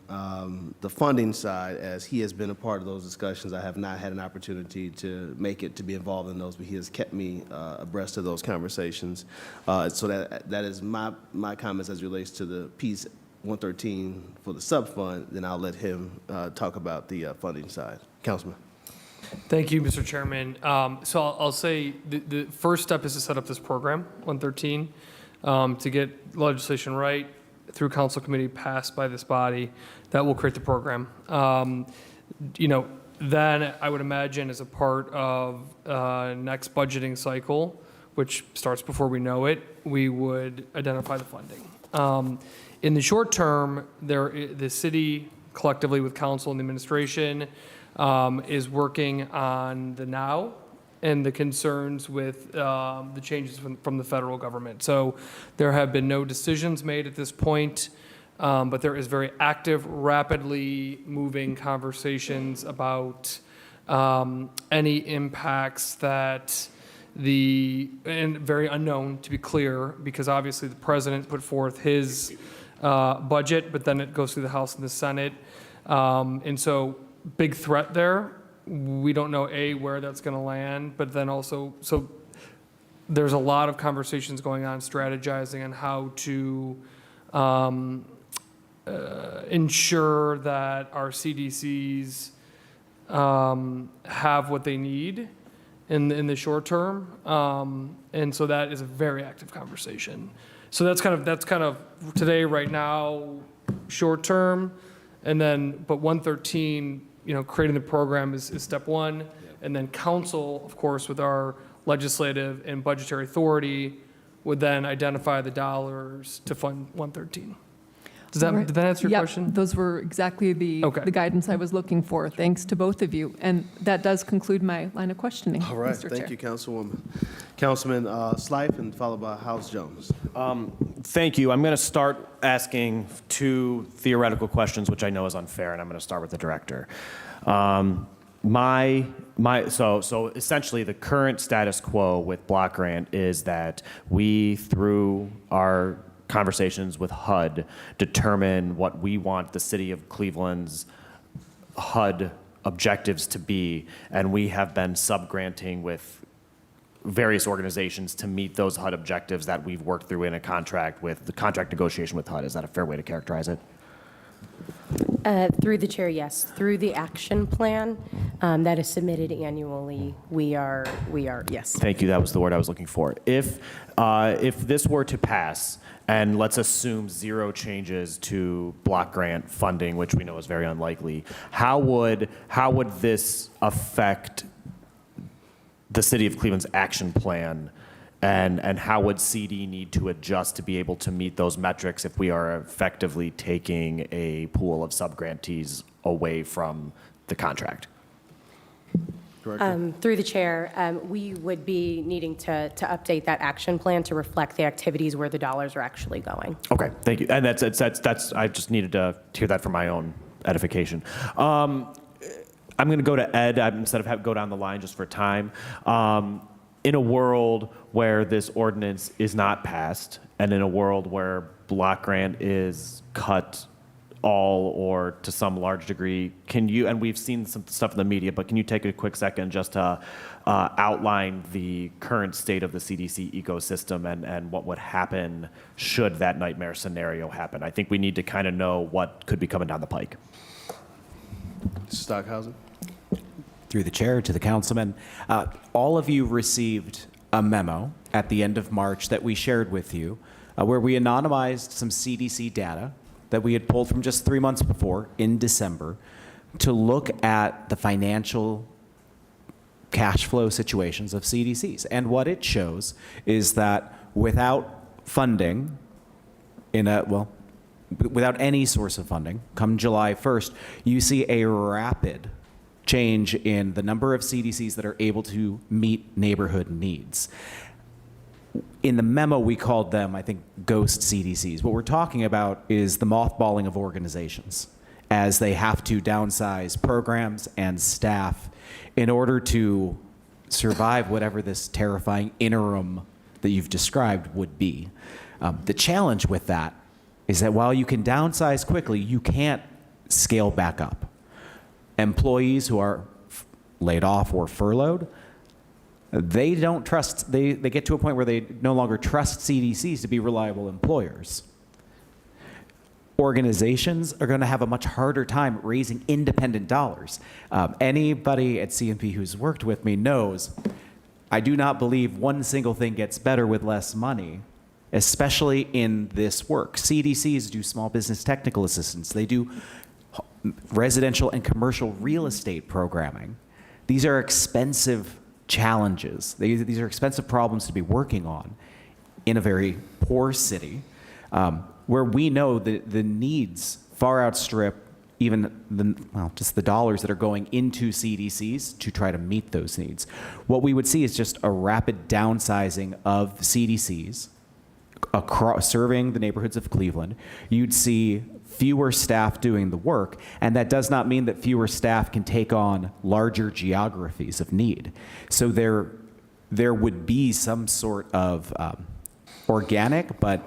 S2: the funding side, as he has been a part of those discussions. I have not had an opportunity to make it to be involved in those, but he has kept me abreast of those conversations. So that is my comments as it relates to the piece 113 for the sub-fund. Then I'll let him talk about the funding side. Councilman.
S5: Thank you, Mr. Chairman. So I'll say the first step is to set up this program, 113, to get legislation right through council committee, passed by this body. That will create the program. Then I would imagine as a part of next budgeting cycle, which starts before we know it, we would identify the funding. In the short term, the city collectively with council and the administration is working on the now and the concerns with the changes from the federal government. So there have been no decisions made at this point, but there is very active, rapidly moving conversations about any impacts that and very unknown, to be clear, because obviously the president put forth his budget, but then it goes through the House and the Senate. And so big threat there. We don't know, where that's going to land, but then also, so there's a lot of conversations going on, strategizing on how to ensure that our CDCs have what they need in the short term. And so that is a very active conversation. So that's kind of today, right now, short term. And then, but 113, creating the program is step one. And then council, of course, with our legislative and budgetary authority, would then identify the dollars to fund 113. Did that answer your question?
S10: Those were exactly the guidance I was looking for. Thanks to both of you. And that does conclude my line of questioning,
S2: All right,
S10: Mr.
S2: thank
S10: Chair.
S2: you, Councilwoman. Councilman Slife, and followed by House Jones.
S11: Thank you. I'm going to start asking 2 theoretical questions, which I know is unfair, and I'm going to start with the director. So essentially the current status quo with block grant is that we, through our conversations with HUD, determine what we want the city of Cleveland's HUD objectives to be, and we have been subgranting with various organizations to meet those HUD objectives that we've worked through in a contract with the contract negotiation with HUD. Is that a fair way to characterize it?
S20: Through the chair, yes. Through the action plan that is submitted annually, we are, yes.
S11: Thank you. That was the word I was looking for. If this were to pass, and let's assume 0 changes to block grant funding, which we know is very unlikely, how would this affect the City of Cleveland's action plan And how would CD need to adjust to be able to meet those metrics if we are effectively taking a pool of subgrantees away from the contract?
S20: Through the chair, we would be needing to update that action plan to reflect the activities where the dollars are actually going.
S11: Okay, thank you. And that's I just needed to hear that for my own edification. I'm going to go to Ed instead of go down the line just for time. In a world where this ordinance is not passed, and in a world where block grant is cut all or to some large degree, can you, and we've seen some stuff in the media, but can you take a quick second just to outline the current state of the CDC ecosystem and what would happen should that nightmare scenario happen? I think we need to kind of know what could be coming down the pike.
S2: Stockhausen?
S15: Through the chair to the councilman, all of you received a memo at the end of March that we shared with you where we anonymized some CDC data that we had pulled from just 3 months before in December to look at the financial cash flow situations of CDCs. And what it shows is that without funding, without any source of funding, come July 1st, you see a rapid change in the number of CDCs that are able to meet neighborhood needs. In the memo, we called them, I think, ghost CDCs. What we're talking about is the mothballing of organizations as they have to downsize programs and staff in order to survive whatever this terrifying interim that you've described would be. The challenge with that is that while you can downsize quickly, you can't scale back up. Employees who are laid off or furloughed, they don't trust, they get to a point where they no longer trust CDCs to be reliable employers. Organizations are going to have a much harder time raising independent dollars. Anybody at CNP who's worked with me knows I do not believe one single thing gets better with less money, especially in this work. CDCs do small business technical assistance. They do residential and commercial real estate programming. These are expensive challenges. These are expensive problems to be working on in a very poor city where we know that the needs far outstrip even just the dollars that are going into CDCs to try to meet those needs. What we would see is just a rapid downsizing of CDCs across serving the neighborhoods of Cleveland. You'd see fewer staff doing the work, and that does not mean that fewer staff can take on larger geographies of need. So there would be some sort of organic but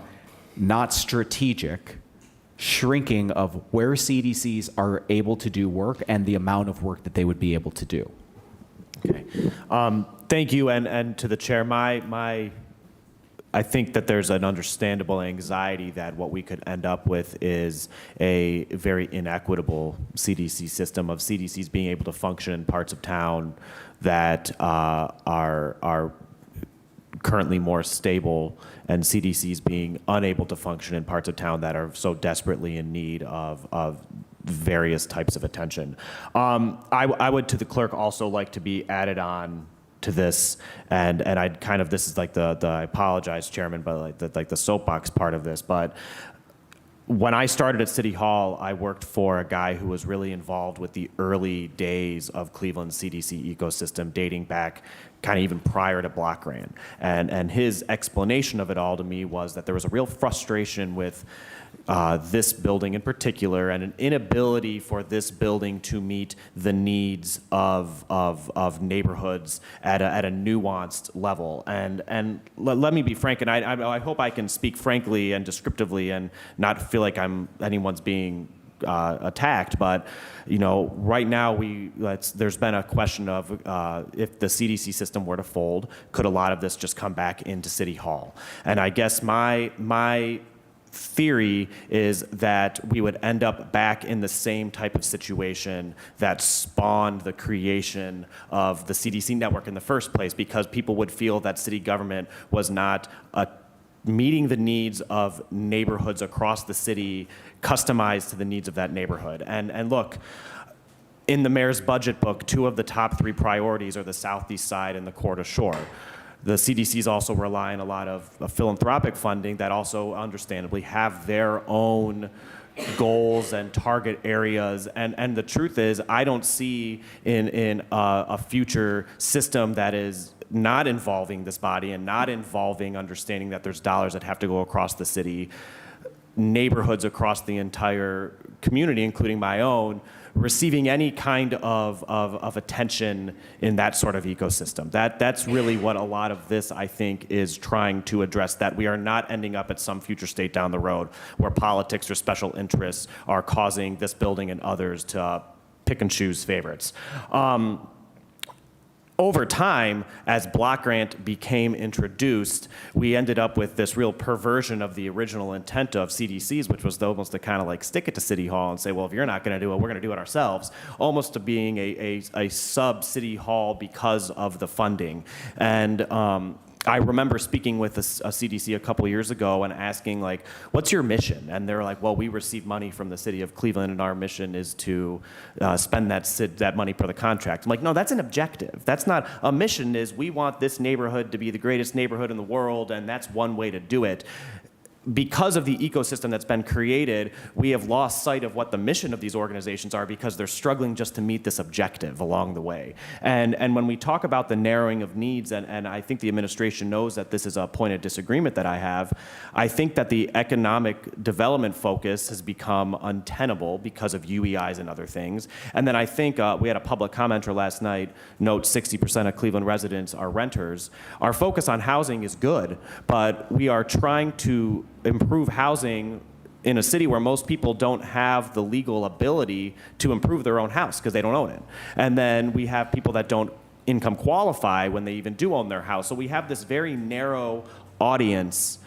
S15: not strategic shrinking of where CDCs are able to do work and the amount of work that they would be able to do.
S11: Okay. Thank you, and to the chair, I think that there's an understandable anxiety that what we could end up with is a very inequitable CDC system of CDCs being able to function in parts of town that are currently more stable, and CDCs being unable to function in parts of town that are so desperately in need of various types of attention. I would, to the clerk, also like to be added on to this, and I'd kind of, this is like the I apologize, Chairman, but like the soapbox part of this, but when I started at City Hall, I worked for a guy who was really involved with the early days of Cleveland's CDC ecosystem, dating back kind of even prior to block grant. And his explanation of it all to me was that there was a real frustration with this building in particular, and an inability for this building to meet the needs of neighborhoods at a nuanced level. And let me be frank, and I hope I can speak frankly and descriptively and not feel like anyone's being attacked, but right now there's been a question of if the CDC system were to fold, could a lot of this just come back into City Hall? And I guess my theory is that we would end up back in the same type of situation that spawned the creation of the CDC network in the first place, because people would feel that city government was not meeting the needs of neighborhoods across the city, customized to the needs of that neighborhood. And look, in the mayor's budget book, 2 of the top 3 priorities are the southeast side and the Corridor Shore. the CDCs also rely on a lot of philanthropic funding that also understandably have their own goals and target areas. And the truth is, I don't see in a future system that is not involving this body and not involving understanding that there's dollars that have to go across the city, neighborhoods across the entire community, including my own, receiving any kind of attention in that sort of ecosystem. That's really what a lot of this, I think, is trying to address, that we are not ending up at some future state down the road where politics or special interests are causing this building and others to pick and choose favorites. Over time, as block grant became introduced, we ended up with this real perversion of the original intent of CDCs, which was almost to kind of like stick it to City Hall and say, well, if you're not going to do it, we're going to do it ourselves, almost to being a sub-City Hall because of the funding. And I remember speaking with a CDC a couple years ago and asking, like, what's your mission? And they're like, well, we receive money from the city of Cleveland, and our mission is to spend that money per the contract. I'm like, no, that's an objective. That's not, a mission is we want this neighborhood to be the greatest neighborhood in the world, and that's one way to do it. Because of the ecosystem that's been created, we have lost sight of what the mission of these organizations are because they're struggling just to meet this objective along the way. And when we talk about the narrowing of needs, and I think the administration knows that this is a point of disagreement that I have, I think that the economic development focus has become untenable because of UEIs and other things. And then I think we had a public commenter last night note 60% of Cleveland residents are renters. Our focus on housing is good, but we are trying to improve housing in a city where most people don't have the legal ability to improve their own house because they don't own it. And then we have people that don't income qualify when they even do own their house. So we have this very narrow audience,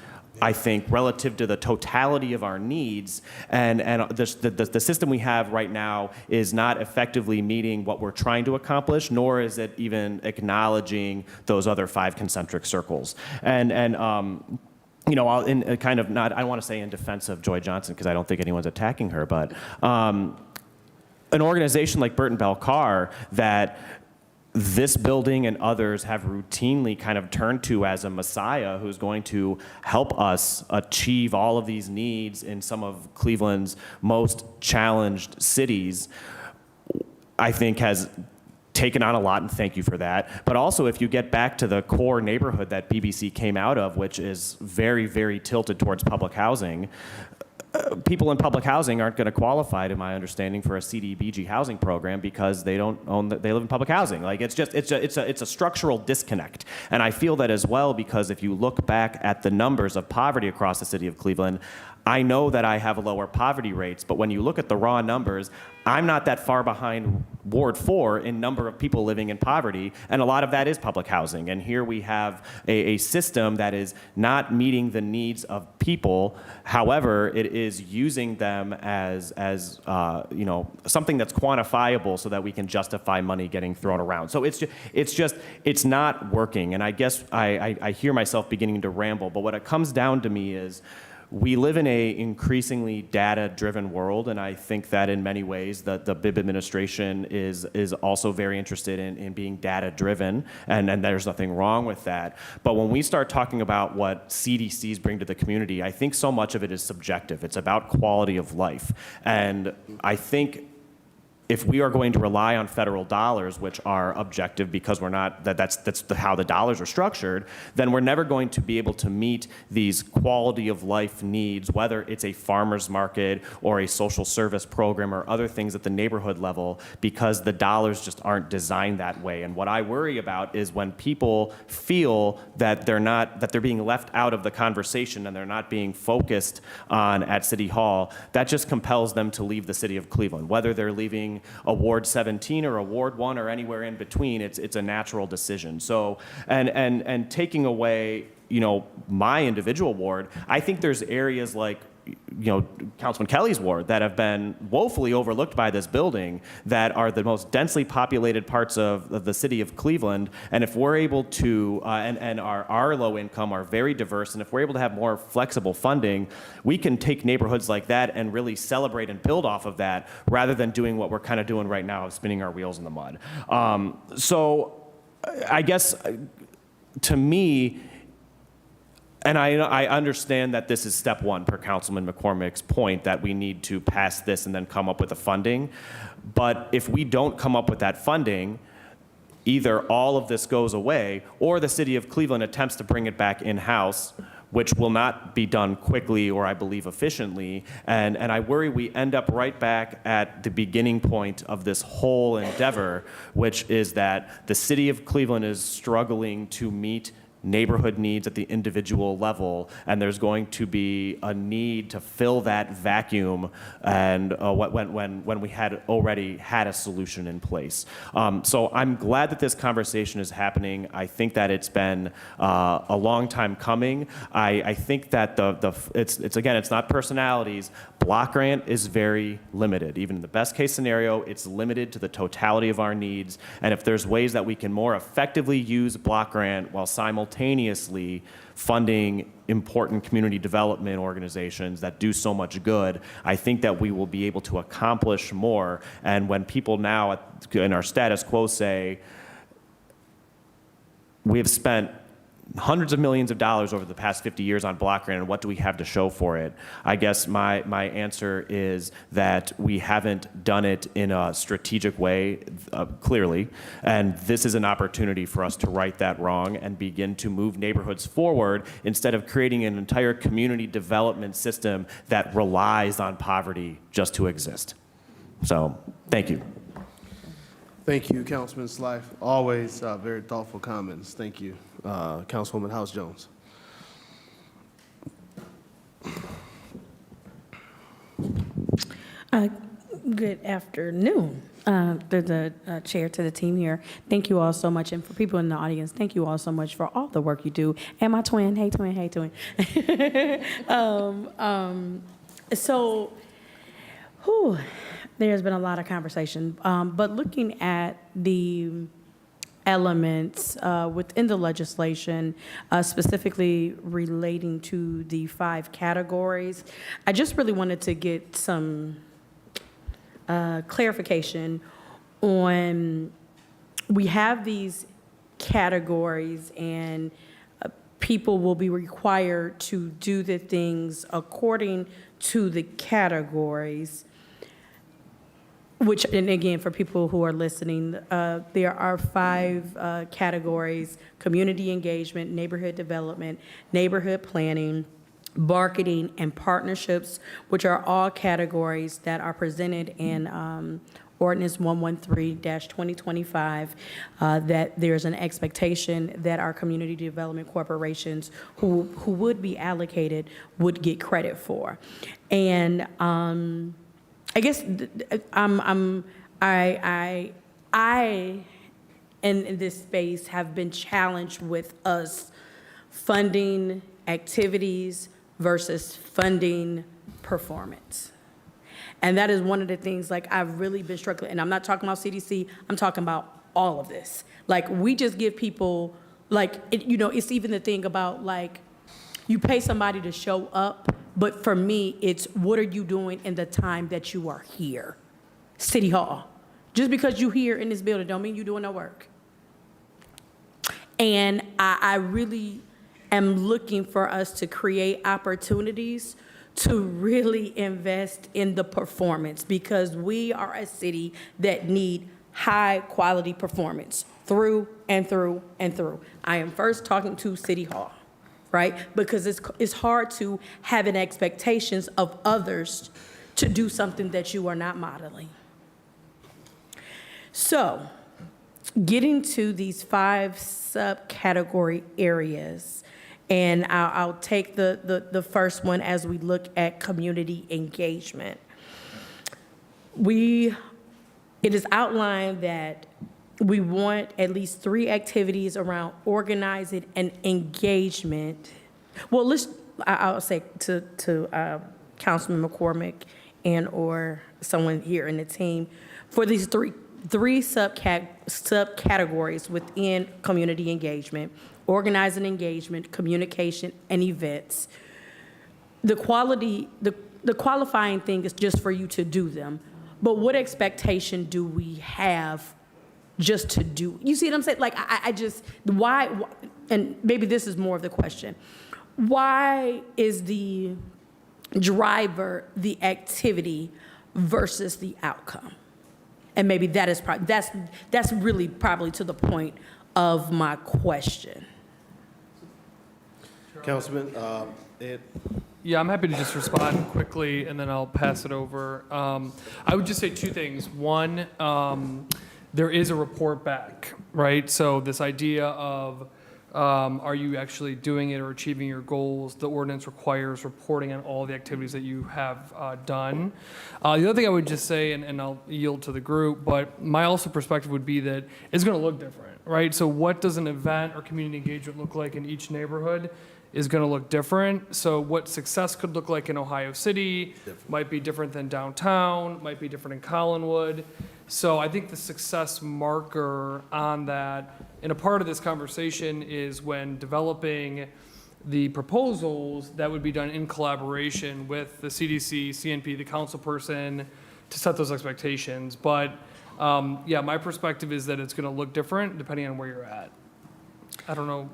S11: I think, relative to the totality of our needs. And the system we have right now is not effectively meeting what we're trying to accomplish, nor is it even acknowledging those other 5 concentric circles. You know, in kind of not, I don't want to say in defense of Joy Johnson because I don't think anyone's attacking her, but an organization like Burton Bell Carr that this building and others have routinely kind of turned to as a messiah who's going to help us achieve all of these needs in some of Cleveland's most challenged cities, I think has taken on a lot, and thank you for that. But also, if you get back to the core neighborhood that BBC came out of, which is very, very tilted towards public housing, people in public housing aren't going to qualify, to my understanding, for a CDBG housing program because they don't own, they live in public housing. Like, it's a structural disconnect. And I feel that as well because if you look back at the numbers of poverty across the city of Cleveland, I know that I have lower poverty rates, but when you look at the raw numbers, I'm not that far behind Ward 4 in number of people living in poverty, and a lot of that is public housing. And here we have a system that is not meeting the needs of people. However, it is using them as you know, something that's quantifiable so that we can justify money getting thrown around. So it's not working. And I guess I hear myself beginning to ramble, but what it comes down to me is, we live in an increasingly data-driven world, and I think that in many ways the Bibb administration is also very interested in being data-driven, and there's nothing wrong with that. But when we start talking about what CDCs bring to the community, I think so much of it is subjective. It's about quality of life. And I think if we are going to rely on federal dollars, which are objective because we're not, that's how the dollars are structured, then we're never going to be able to meet these quality of life needs, whether it's a farmer's market or a social service program or other things at the neighborhood level, because the dollars just aren't designed that way. And what I worry about is when people feel that they're being left out of the conversation and they're not being focused on at City Hall, that just compels them to leave the city of Cleveland, whether they're leaving a Ward 17 or a Ward 1 or anywhere in between. It's a natural decision. So, and taking away, you know, my individual ward, I think there's areas like, you know, Councilman Kelly's ward that have been woefully overlooked by this building that are the most densely populated parts of the city of Cleveland. And if we're able to, and our low income are very diverse, and if we're able to have more flexible funding, we can take neighborhoods like that and really celebrate and build off of that rather than doing what we're kind of doing right now of spinning our wheels in the mud. So I guess to me, and I understand that this is step one, per Councilman McCormick's point, that we need to pass this and then come up with the funding. But if we don't come up with that funding, either all of this goes away or the city of Cleveland attempts to bring it back in-house, which will not be done quickly or I believe efficiently. And I worry we end up right back at the beginning point of this whole endeavor, which is that the city of Cleveland is struggling to meet neighborhood needs at the individual level, and there's going to be a need to fill that vacuum and when we had already had a solution in place. So I'm glad that this conversation is happening. I think that it's been a long time coming. I think that it's not personalities. Block grant is very limited. Even in the best case scenario, it's limited to the totality of our needs. And if there's ways that we can more effectively use block grant while simultaneously funding important community development organizations that do so much good, I think that we will be able to accomplish more. And when people now in our status quo say, we have spent hundreds of millions of dollars over the past 50 years on block grant, and what do we have to show for it? I guess my answer is that we haven't done it in a strategic way, clearly, and this is an opportunity for us to right that wrong and begin to move neighborhoods forward instead of creating an entire community development system that relies on poverty just to exist. So, thank you.
S2: Thank you, Councilman Slife. Always very thoughtful comments. Thank you. Councilwoman House Jones.
S21: Good afternoon, the chair, to the team here. Thank you all so much. And for people in the audience, thank you all so much for all the work you do. And my twin, hey twin, hey twin. There's been a lot of conversation, but looking at the elements within the legislation, specifically relating to the 5 categories, I just really wanted to get some clarification on, we have these categories and people will be required to do the things according to the categories. Which, and again, for people who are listening, there are 5 categories: community engagement, neighborhood development, neighborhood planning, marketing, and partnerships, which are all categories that are presented in Ordinance 113-2025, that there's an expectation that our community development corporations who would be allocated would get credit for. And I guess I in this space have been challenged with us funding activities versus funding performance. And that is one of the things, like, I've really been struggling, and I'm not talking about CDC, I'm talking about all of this. Like, we just give people, like, it's even the thing about, like, you pay somebody to show up, but for me, it's what are you doing in the time that you are here? City Hall. Just because you're here in this building don't mean you're doing no work. And I really am looking for us to create opportunities to really invest in the performance, because we are a city that need high quality performance through and through and through. I am first talking to City Hall, right? Because it's hard to have an expectations of others to do something that you are not modeling. So, getting to these 5 subcategory areas, and I'll take the first one as we look at community engagement. It is outlined that we want at least 3 activities around organizing and engagement. Well, I'll say to Councilman McCormick and or someone here in the team, for these three subcategories within community engagement: organizing engagement, communication, and events. The qualifying thing is just for you to do them. But what expectation do we have just to do? You see what I'm saying? Like, why and maybe this is more of the question, why is the driver the activity versus the outcome? And maybe that is that's really probably to the point of my question.
S2: Councilman, Ed?
S5: Yeah, I'm happy to just respond quickly, and then I'll pass it over. I would just say two things. One, there is a report back, right? So this idea of are you actually doing it or achieving your goals? The ordinance requires reporting on all the activities that you have done. The other thing I would just say, and I'll yield to the group, but my also perspective would be that it's going to look different, right? So what does an event or community engagement look like in each neighborhood is going to look different. So what success could look like in Ohio City might be different than downtown, might be different in Collinwood. So I think the success marker on that, and a part of this conversation is when developing the proposals, that would be done in collaboration with the CDC, CNP, the council person, to set those expectations. But yeah, my perspective is that it's going to look different depending on where you're at. I don't know.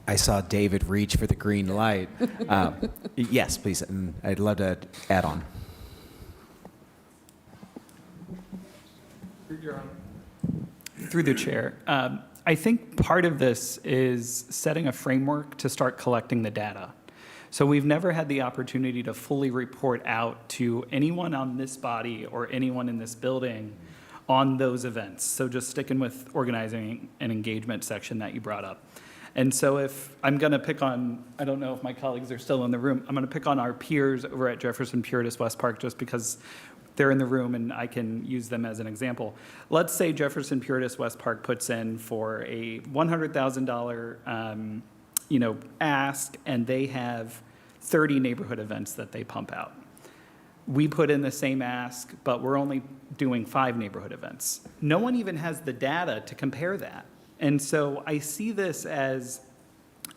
S15: I saw David reach for the green light. Yes, please, and I'd love to add on.
S18: Through the chair, I think part of this is setting a framework to start collecting the data. So we've never had the opportunity to fully report out to anyone on this body or anyone in this building on those events. So just sticking with organizing and engagement section that you brought up. And so if I'm going to pick on, I don't know if my colleagues are still in the room, I'm going to pick on our peers over at Jefferson Puritas West Park just because they're in the room and I can use them as an example. Let's say Jefferson Puritas West Park puts in for a $100,000 ask, and they have 30 neighborhood events that they pump out. We put in the same ask, but we're only doing 5 neighborhood events. No one even has the data to compare that. And so I see this as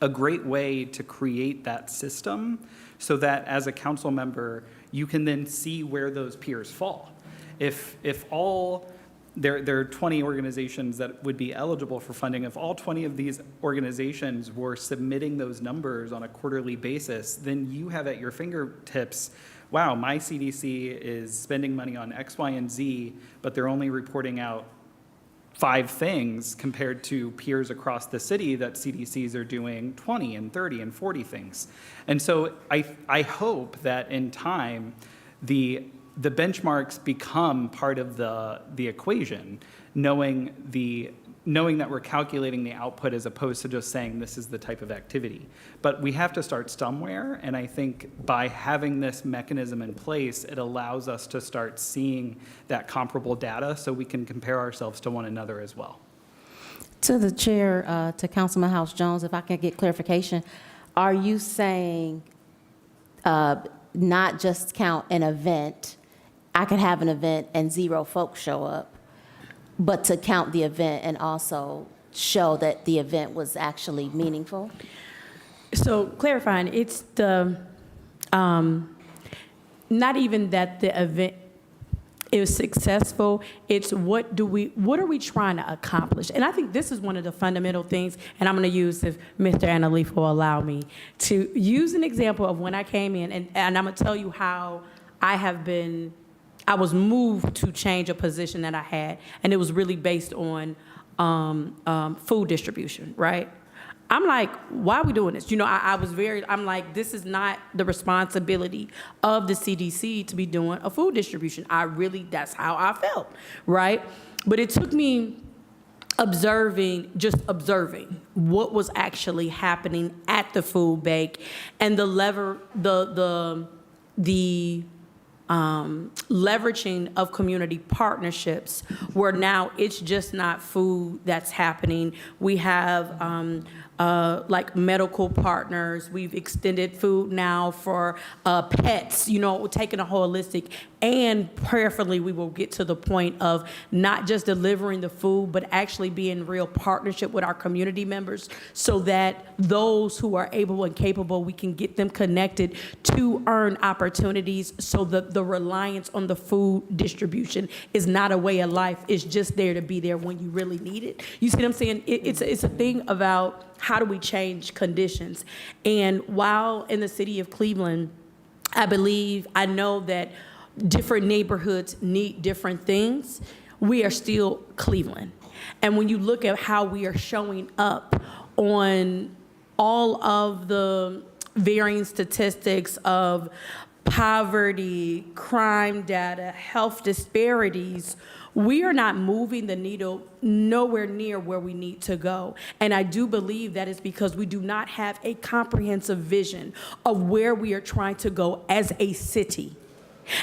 S18: a great way to create that system so that as a council member, you can then see where those peers fall. If all, there are 20 organizations that would be eligible for funding. If all 20 of these organizations were submitting those numbers on a quarterly basis, then you have at your fingertips, wow, my CDC is spending money on X, Y, and Z, but they're only reporting out 5 things compared to peers across the city that CDCs are doing 20 and 30 and 40 things. And so I hope that in time, the benchmarks become part of the equation, knowing that we're calculating the output as opposed to just saying this is the type of activity. But we have to start somewhere, and I think by having this mechanism in place, it allows us to start seeing that comparable data so we can compare ourselves to one another as well.
S17: To the chair, to Councilman House Jones, if I can get clarification, are you saying not just count an event, I could have an event and 0 folks show up, but to count the event and also show that the event was actually meaningful?
S21: So clarifying, it's the, not even that the event is successful, it's what are we trying to accomplish? And I think this is one of the fundamental things, and I'm gonna use, if Mr. Annalif will allow me, to use an example of when I came in, and I'm gonna tell you how I was moved to change a position that I had, and it was really based on food distribution, right? I'm like, why are we doing this? I'm like, this is not the responsibility of the CDC to be doing a food distribution. That's how I felt, right? But it took me observing what was actually happening at the food bank and the leveraging of community partnerships, where now it's just not food that's happening. We have like medical partners. We've extended food now for pets, we're taking a holistic, and prayerfully we will get to the point of not just delivering the food, but actually be in real partnership with our community members so that those who are able and capable, we can get them connected to earn opportunities so that the reliance on the food distribution is not a way of life. It's just there to be there when you really need it. You see what I'm saying? It's a thing about how do we change conditions. And while in the city of Cleveland, I know that different neighborhoods need different things, we are still Cleveland. And when you look at how we are showing up on all of the varying statistics of poverty, crime data, health disparities, we are not moving the needle nowhere near where we need to go. And I do believe that is because we do not have a comprehensive vision of where we are trying to go as a city.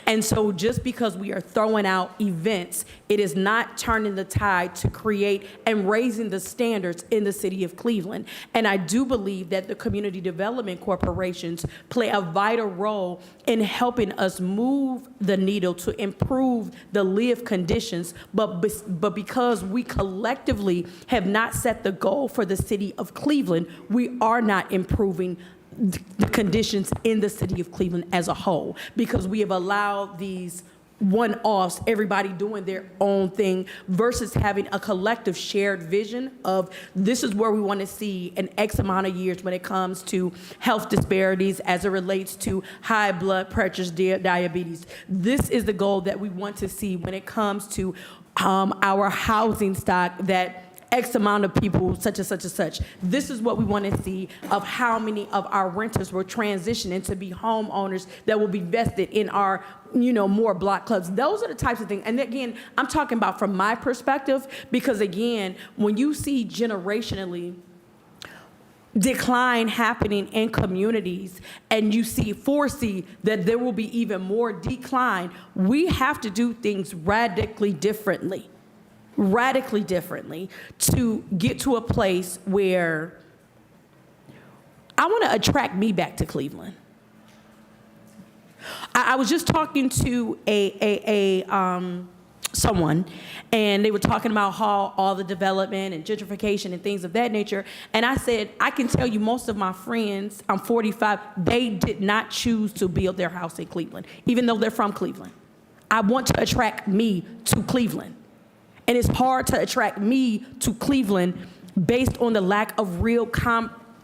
S21: And so just because we are throwing out events, it is not turning the tide to create and raising the standards in the city of Cleveland. And I do believe that the community development corporations play a vital role in helping us move the needle to improve the lived conditions. But because we collectively have not set the goal for the city of Cleveland, we are not improving the conditions in the city of Cleveland as a whole, because we have allowed these one-offs, everybody doing their own thing, versus having a collective shared vision of this is where we want to see in X amount of years when it comes to health disparities as it relates to high blood pressure, diabetes. This is the goal that we want to see when it comes to our housing stock, that X amount of people, such and such and such. This is what we want to see of how many of our renters will transition into be homeowners that will be vested in our, more block clubs. Those are the types of things. And again, I'm talking about from my perspective, because again, when you see generationally decline happening in communities and you foresee that there will be even more decline, we have to do things radically differently to get to a place where I want to attract me back to Cleveland. I was just talking to someone, and they were talking about how all the development and gentrification and things of that nature, and I said, I can tell you most of my friends, I'm 45, they did not choose to build their house in Cleveland, even though they're from Cleveland. I want to attract me to Cleveland. And it's hard to attract me to Cleveland based on the lack of real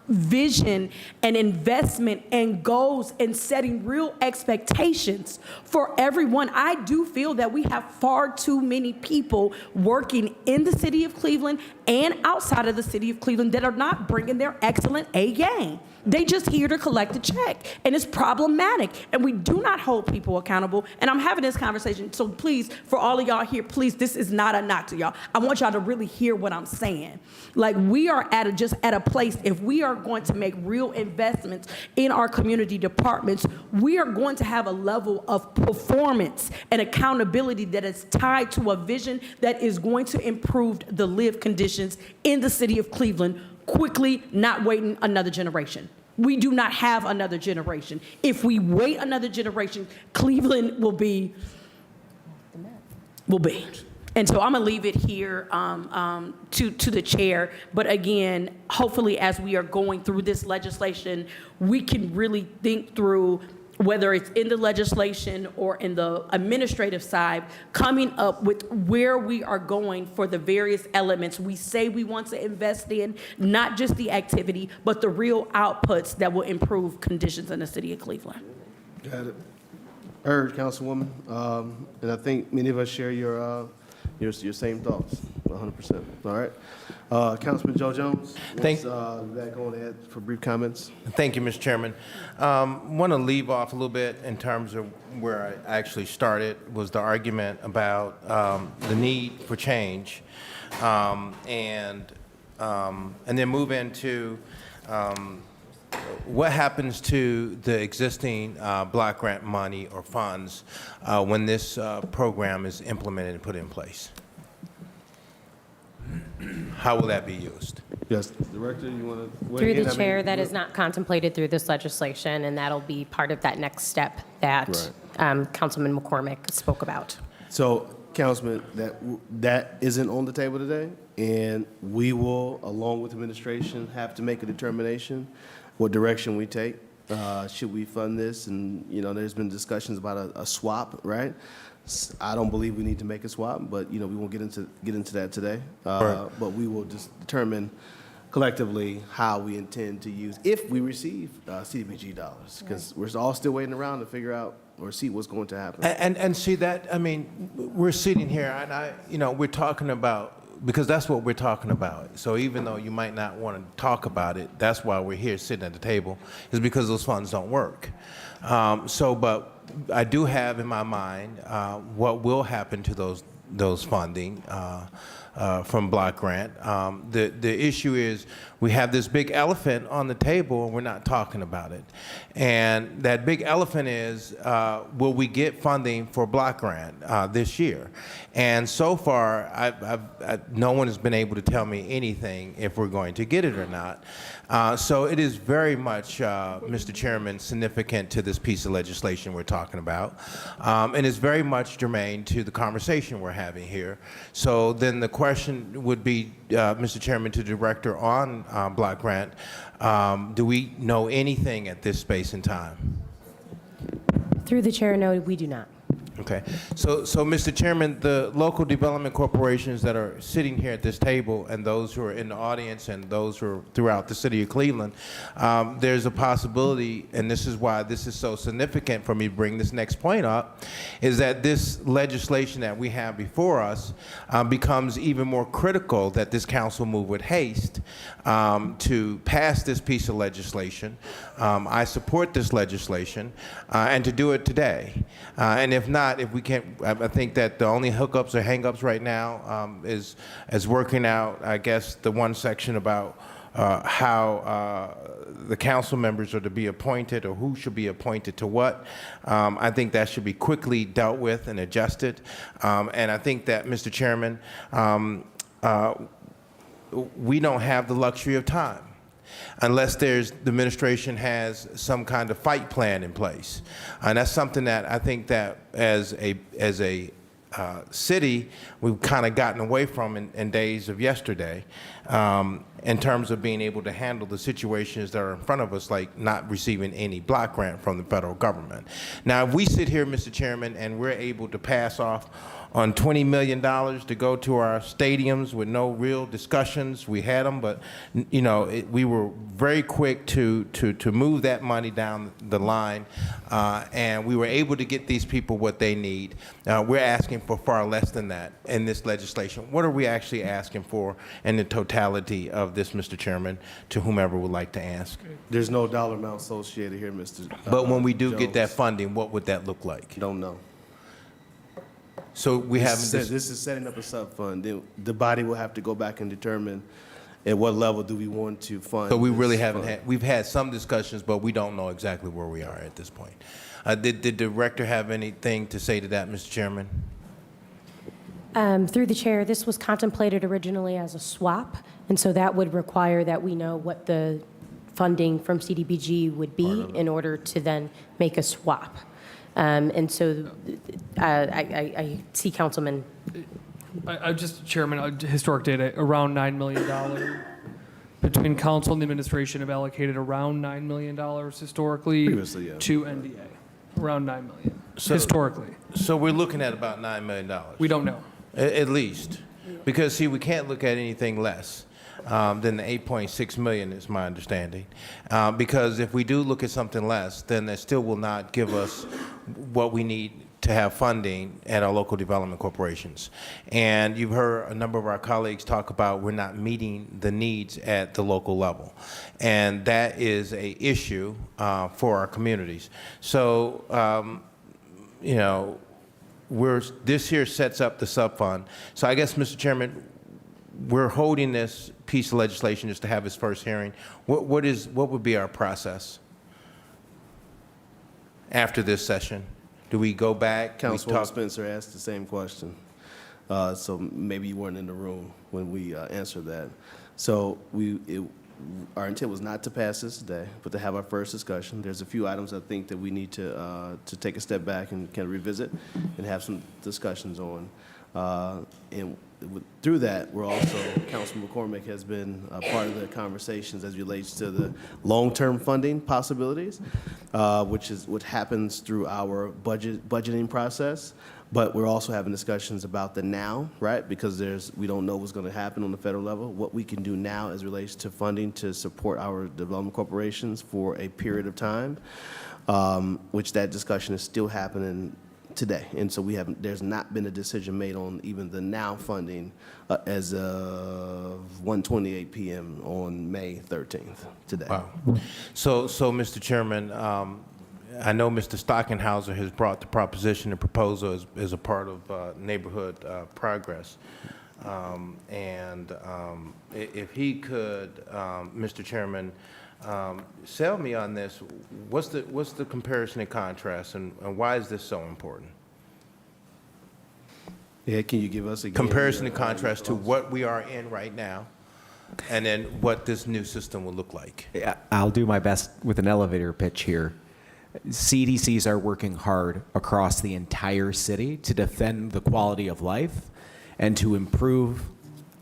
S21: vision and investment and goals and setting real expectations for everyone. I do feel that we have far too many people working in the city of Cleveland and outside of the city of Cleveland that are not bringing their excellent A game. They just here to collect a check, and it's problematic, and we do not hold people accountable. And I'm having this conversation, so please, for all of y'all here, please, this is not a knock to y'all. I want y'all to really hear what I'm saying. Like, we are just at a place, if we are going to make real investments in our community departments, we are going to have a level of performance and accountability that is tied to a vision that is going to improve the lived conditions in the city of Cleveland quickly, not waiting another generation. We do not have another generation. If we wait another generation, Cleveland will be. And so I'm gonna leave it here to the chair. But again, hopefully as we are going through this legislation, we can really think through whether it's in the legislation or in the administrative side, coming up with where we are going for the various elements we say we want to invest in, not just the activity, but the real outputs that will improve conditions in the city of Cleveland.
S2: Got it. Heard, Councilwoman. And I think many of us share your same thoughts, 100%. All right. Councilman Joe Jones, back on ahead for brief comments.
S13: Thank you, Mr. Chairman. Want to leave off a little bit in terms of where I actually started, was the argument about the need for change, and then move into what happens to the existing block grant money or funds when this program is implemented and put in place. How will that be used?
S2: Yes, Director, you want to weigh
S20: Through
S2: in?
S20: the
S2: I mean,
S20: chair, that is not contemplated through this legislation, and that'll be part of that next step that Councilman McCormick spoke about.
S2: So, Councilman, that isn't on the table today, and we will, along with administration, have to make a determination what direction we take. Should we fund this? And, you know, there's been discussions about a swap, right? I don't believe we need to make a swap, but, you know, we won't get into that today. But we will just determine collectively how we intend to use, if we receive CDBG dollars, because we're all still waiting around to figure out or see what's going to happen.
S13: And see that, I mean, we're sitting here and you know, we're talking about, because that's what we're talking about. So even though you might not want to talk about it, that's why we're here sitting at the table, is because those funds don't work. But I do have in my mind what will happen to those funding from block grant. The issue is we have this big elephant on the table and we're not talking about it. And that big elephant is, will we get funding for block grant this year? And so far, no one has been able to tell me anything if we're going to get it or not. So it is very much, Mr. Chairman, significant to this piece of legislation we're talking about. And it's very much germane to the conversation we're having here. So then the question would be, Mr. Chairman, to the Director on block grant, do we know anything at this space and time?
S20: Through the chair, no, we do not.
S13: Okay. So, Mr. Chairman, the local development corporations that are sitting here at this table and those who are in the audience and those who are throughout the city of Cleveland, there's a possibility, and this is why this is so significant for me to bring this next point up, is that this legislation that we have before us becomes even more critical that this council move with haste to pass this piece of legislation. I support this legislation and to do it today. And if not, if we can't, I think that the only hookups or hangups right now is working out, I guess, the one section about how the council members are to be appointed or who should be appointed to what. I think that should be quickly dealt with and adjusted. And I think that, Mr. Chairman, we don't have the luxury of time unless the administration has some kind of fight plan in place. And that's something that I think that as a city, we've kind of gotten away from in days of yesterday in terms of being able to handle the situations that are in front of us, like not receiving any block grant from the federal government. Now, if we sit here, Mr. Chairman, and we're able to pass off on $20 million to go to our stadiums with no real discussions. We had them, but you know, we were very quick to move that money down the line, and we were able to get these people what they need. We're asking for far less than that in this legislation. What are we actually asking for in the totality of this, Mr. Chairman, to whomever would like to ask?
S2: There's no dollar amount associated here, Mr.
S13: But when we do get that
S2: Jones.
S13: funding, what would that look like?
S2: Don't know.
S13: So we haven't.
S2: This is setting up a sub-fund. Then the body will have to go back and determine at what level do we want to fund.
S13: So we really
S2: this
S13: haven't
S2: fund.
S13: had, we've had some discussions, but we don't know exactly where we are at this point. Did the director have anything to say to that, Mr. Chairman?
S20: Through the chair, this was contemplated originally as a swap, and so that would require that we know what the funding from CDBG would be in order to then make a swap. And so I see Councilman.
S5: I just, Chairman, historic data, around $9 million. Between council and the administration have allocated around $9 million historically
S2: Previously, yeah.
S5: to NDA. Around $9 million, historically.
S13: So we're looking at about $9 million.
S5: We don't know.
S13: At least. Because, see, we can't look at anything less than the 8.6 million is my understanding. Because if we do look at something less, then that still will not give us what we need to have funding at our local development corporations. And you've heard a number of our colleagues talk about we're not meeting the needs at the local level. And that is an issue for our communities. So, you know, this here sets up the sub-fund. So I guess, Mr. Chairman, we're holding this piece of legislation just to have its first hearing. What would be our process after this session? Do we go back?
S2: Councilwoman Spencer asked the same question. So maybe you weren't in the room when we answered that. So our intent was not to pass this today, but to have our first discussion. There's a few items I think that we need to take a step back and kind of revisit and have some discussions on. Through that, we're also, Councilman McCormick has been a part of the conversations as it relates to the long-term funding possibilities, which is what happens through our budgeting process. But we're also having discussions about the now, right? Because we don't know what's going to happen on the federal level. What we can do now as it relates to funding to support our development corporations for a period of time, which that discussion is still happening today. And so there's not been a decision made on even the now funding as of 1:28 p.m. on May 13th today.
S13: Wow. So, Mr. Chairman, I know Mr. Stockenhauser has brought the proposition and proposal as a part of neighborhood progress. If he could, Mr. Chairman, sell me on this, what's the comparison and contrast, and why is this so important?
S2: Yeah, can you give us a
S13: comparison and contrast to what we are in right now, and then what this new system will look like?
S15: Yeah, I'll do my best with an elevator pitch here. CDCs are working hard across the entire city to defend the quality of life and to improve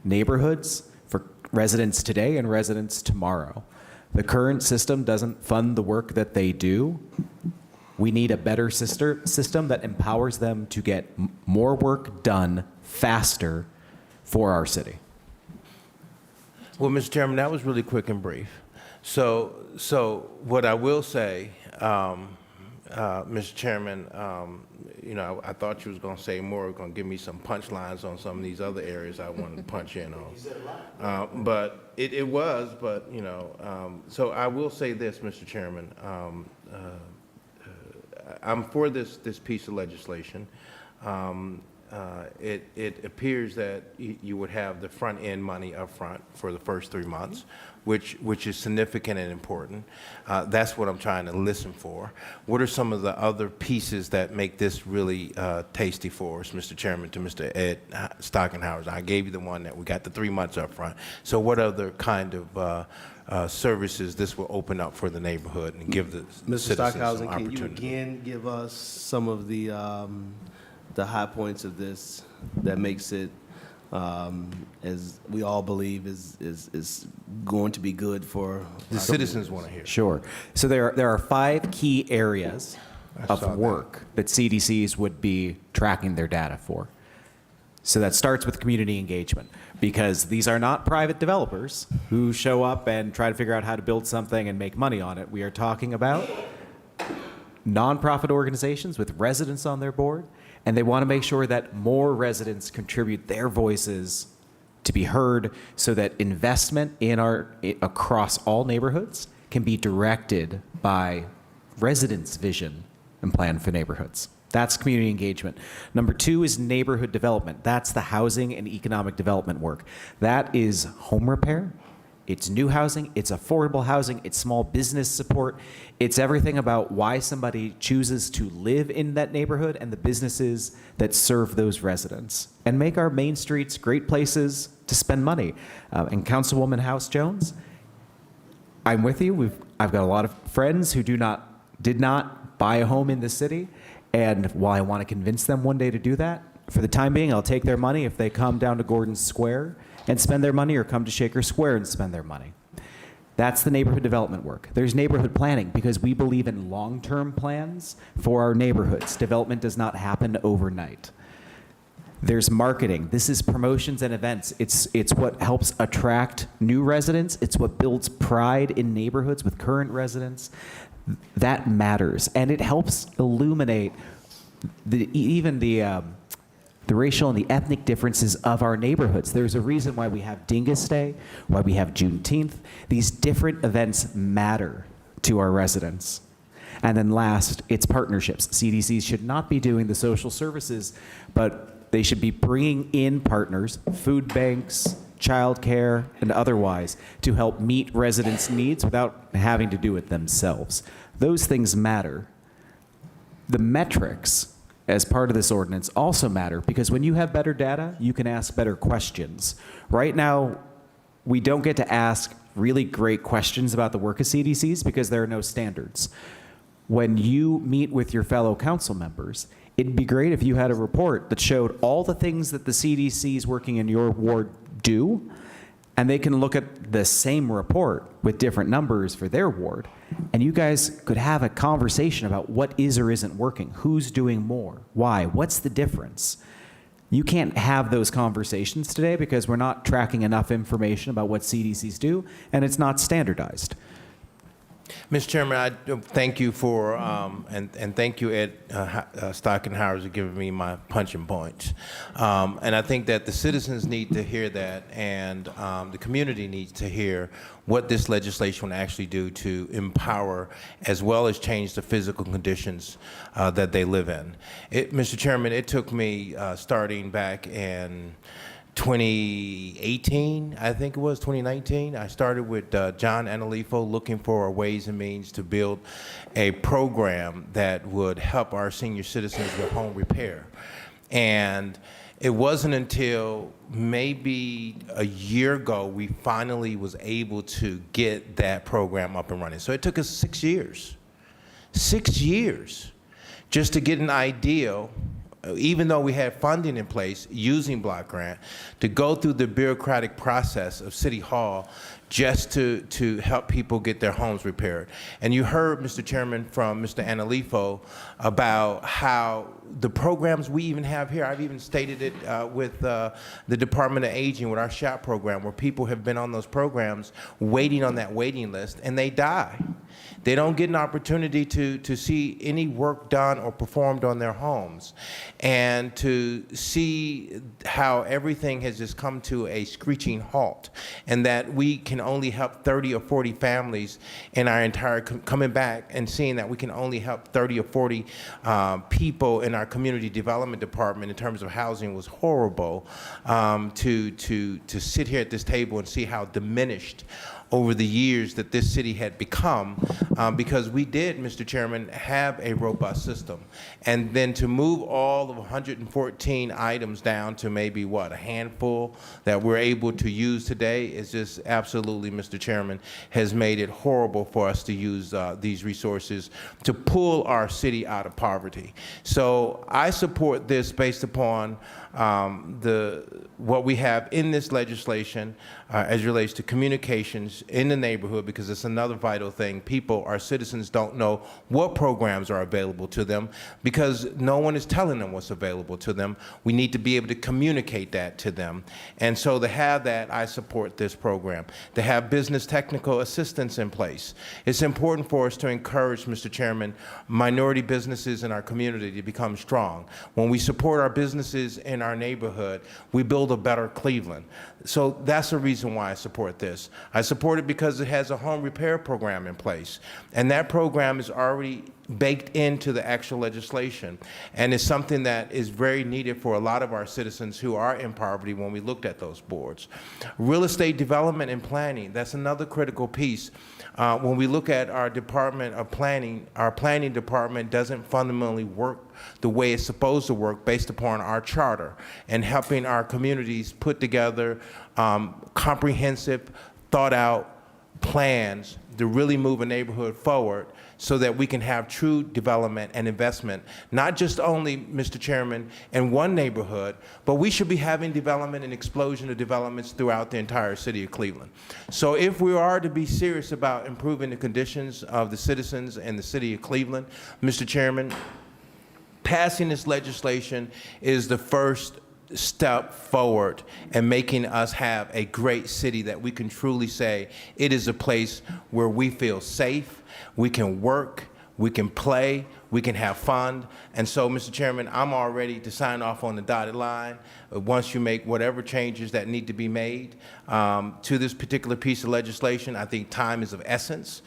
S15: neighborhoods for residents today and residents tomorrow. The current system doesn't fund the work that they do. We need a better system that empowers them to get more work done faster for our city.
S13: Well, Mr. Chairman, that was really quick and brief. So what I will say, Mr. Chairman, I thought you was going to say more, going to give me some punchlines on some of these other areas I wanted to punch in on. But it was, so I will say this, Mr. Chairman. I'm for this piece of legislation. It appears that you would have the front end money up front for the first 3 months, which is significant and important. That's what I'm trying to listen for. What are some of the other pieces that make this really tasty for us, Mr. Chairman, to Mr. Ed Stockenhauser? I gave you the one that we got the 3 months up front. So what other kind of services this will open up for the neighborhood and give the
S2: Mr.
S13: citizens some
S2: Stockenhauser,
S13: opportunity?
S2: can you again give us some of the high points of this that makes it, as we all believe, is going to be good for
S13: The citizens want to hear.
S15: Sure. So there are 5 key areas of work that CDCs would be tracking their data for. So that starts with community engagement, because these are not private developers who show up and try to figure out how to build something and make money on it. We are talking about nonprofit organizations with residents on their board, and they want to make sure that more residents contribute their voices to be heard so that investment across all neighborhoods can be directed by residents' vision and plan for neighborhoods. That's community engagement. Number 2 is neighborhood development. That's the housing and economic development work. That is home repair. It's new housing, it's affordable housing, it's small business support. It's everything about why somebody chooses to live in that neighborhood and the businesses that serve those residents and make our main streets great places to spend money. And Councilwoman House Jones, I'm with you. I've got a lot of friends who did not buy a home in the city. And while I want to convince them one day to do that, for the time being, I'll take their money if they come down to Gordon Square and spend their money, or come to Shaker Square and spend their money. That's the neighborhood development work. There's neighborhood planning, because we believe in long-term plans for our neighborhoods. Development does not happen overnight. There's marketing. This is promotions and events. It's what helps attract new residents. It's what builds pride in neighborhoods with current residents. That matters, and it helps illuminate even the racial and the ethnic differences of our neighborhoods. There's a reason why we have Dingus Day, why we have Juneteenth. These different events matter to our residents. And then last, it's partnerships. CDCs should not be doing the social services, but they should be bringing in partners, food banks, childcare, and otherwise, to help meet residents' needs without having to do it themselves. Those things matter. The metrics as part of this ordinance also matter, because when you have better data, you can ask better questions. Right now, we don't get to ask really great questions about the work of CDCs because there are no standards. When you meet with your fellow council members, it'd be great if you had a report that showed all the things that the CDCs working in your ward do, and they can look at the same report with different numbers for their ward, and you guys could have a conversation about what is or isn't working, who's doing more, why, what's the difference. You can't have those conversations today because we're not tracking enough information about what CDCs do, and it's not standardized.
S13: Mr. Chairman, I thank you for, and thank you, Ed Stockenhauer, for giving me my punching points. And I think that the citizens need to hear that, and the community needs to hear what this legislation will actually do to empower as well as change the physical conditions that they live in. Mr. Chairman, it took me starting back in 2018, I think it was, 2019. I started with John Analifo looking for ways and means to build a program that would help our senior citizens with home repair. And it wasn't until maybe a year ago we finally was able to get that program up and running. So it took us 6 years. 6 years just to get an idea, even though we had funding in place using block grant, to go through the bureaucratic process of City Hall just to help people get their homes repaired. And you heard, Mr. Chairman, from Mr. Analifo about how the programs we even have here, I've even stated it with the Department of Aging with our SHOP program, where people have been on those programs waiting on that waiting list, and they die. They don't get an opportunity to see any work done or performed on their homes. And to see how everything has just come to a screeching halt, and that we can only help 30 or 40 families in our entire, coming back and seeing that we can only help 30 or 40 people in our community development department in terms of housing was horrible. To sit here at this table and see how diminished over the years that this city had become, because we did, Mr. Chairman, have a robust system. And then to move all of 114 items down to maybe, what, a handful that we're able to use today is just absolutely, Mr. Chairman, has made it horrible for us to use these resources to pull our city out of poverty. So I support this based upon what we have in this legislation as it relates to communications in the neighborhood, because it's another vital thing. People, our citizens, don't know what programs are available to them because no one is telling them what's available to them. We need to be able to communicate that to them. And so to have that, I support this program. To have business technical assistance in place. It's important for us to encourage, Mr. Chairman, minority businesses in our community to become strong. When we support our businesses in our neighborhood, we build a better Cleveland. So that's the reason why I support this. I support it because it has a home repair program in place. And that program is already baked into the actual legislation. And it's something that is very needed for a lot of our citizens who are in poverty when we looked at those boards. Real estate development and planning, that's another critical piece. When we look at our Department of Planning, our planning department doesn't fundamentally work the way it's supposed to work based upon our charter and helping our communities put together comprehensive, thought-out plans to really move a neighborhood forward so that we can have true development and investment, not just only, Mr. Chairman, in one neighborhood, but we should be having development and explosion of developments throughout the entire city of Cleveland. So if we are to be serious about improving the conditions of the citizens in the city of Cleveland, Mr. Chairman, passing this legislation is the first step forward in making us have a great city that we can truly say it is a place where we feel safe, we can work, we can play, we can have fun. And so, Mr. Chairman, I'm all ready to sign off on the dotted line once you make whatever changes that need to be made to this particular piece of legislation. I think time is of essence.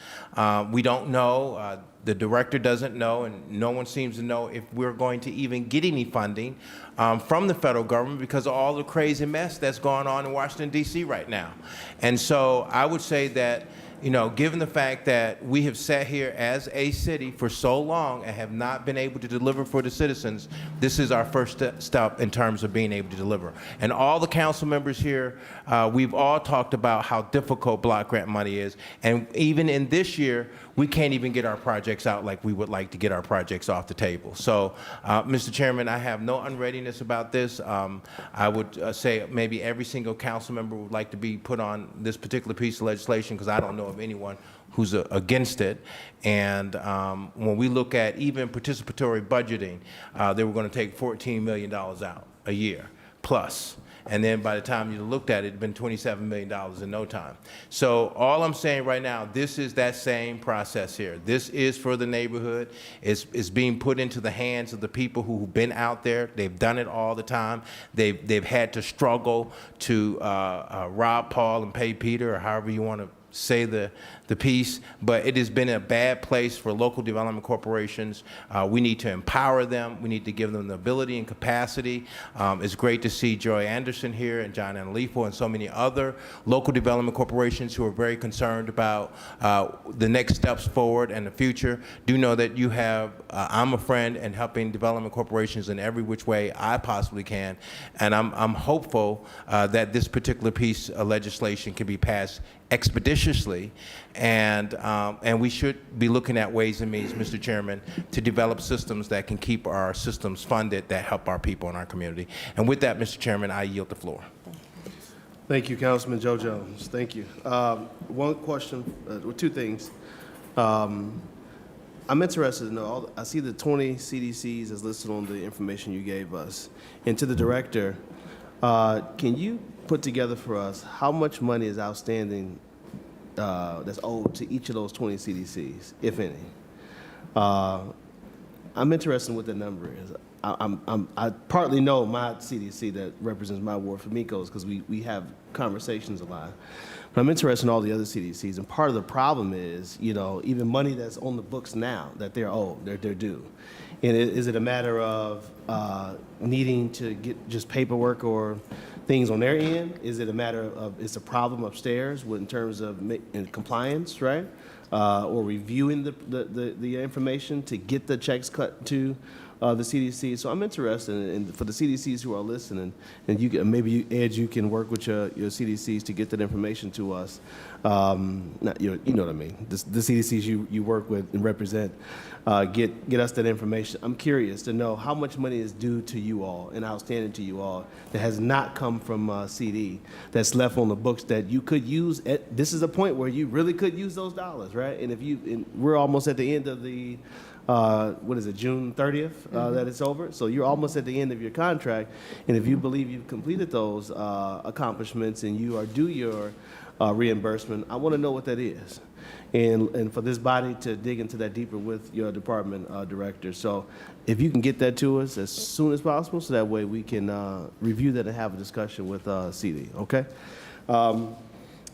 S13: We don't know. The director doesn't know, and no one seems to know if we're going to even get any funding from the federal government because of all the crazy mess that's going on in Washington, D.C. right now. And so I would say that you know, given the fact that we have sat here as a city for so long and have not been able to deliver for the citizens, this is our first step in terms of being able to deliver. And all the council members here, we've all talked about how difficult block grant money is. And even in this year, we can't even get our projects out like we would like to get our projects off the table. So, Mr. Chairman, I have no unreadiness about this. I would say maybe every single council member would like to be put on this particular piece of legislation, because I don't know of anyone who's against it. And when we look at even participatory budgeting, they were going to take $14 million out a year plus. And then by the time you looked at it, it'd been $27 million in no time. So all I'm saying right now, this is that same process here. This is for the neighborhood. It's being put into the hands of the people who've been out there. They've done it all the time. They've had to struggle to rob Paul and pay Peter, or however you want to say the piece, but it has been a bad place for local development corporations. We need to empower them. We need to give them the ability and capacity. It's great to see Joy Anderson here and John Analifo and so many other local development corporations who are very concerned about the next steps forward and the future. Do know that you have, I'm a friend in helping development corporations in every which way I possibly can, and I'm hopeful that this particular piece of legislation can be passed expeditiously, and we should be looking at ways and means, Mr. Chairman, to develop systems that can keep our systems funded that help our people in our community. And with that, Mr. Chairman, I yield the floor.
S2: Thank you, Councilman Joe Jones. Thank you. One question, or two things. I'm interested to know, I see the 20 CDCs as listed on the information you gave us. And to the director, can you put together for us how much money is outstanding that's owed to each of those 20 CDCs, if any? I'm interested in what the number is. I partly know my CDC that represents my ward, Famicos, because we have conversations a lot. But I'm interested in all the other CDCs, and part of the problem is, you know, even money that's on the books now that they're owed, they're due. And is it a matter of needing to get just paperwork or things on their end? Is it a matter of it's a problem upstairs in terms of in compliance, right? Or reviewing the information to get the checks cut to the CDC. So I'm interested in for the CDCs who are listening, and you can, maybe Ed, you can work with your CDCs to get that information to us. Not, you know what I mean. The CDCs you work with and represent, get us that information. I'm curious to know how much money is due to you all and outstanding to you all that has not come from CD, that's left on the books that you could use. This is a point where you really could use those dollars, right? And if we're almost at the end of the what is it, June 30th, that it's over? So you're almost at the end of your contract, and if you believe you've completed those accomplishments and you are due your reimbursement, I want to know what that is. And for this body to dig into that deeper with your department director. So if you can get that to us as soon as possible, so that way we can review that and have a discussion with CD, okay?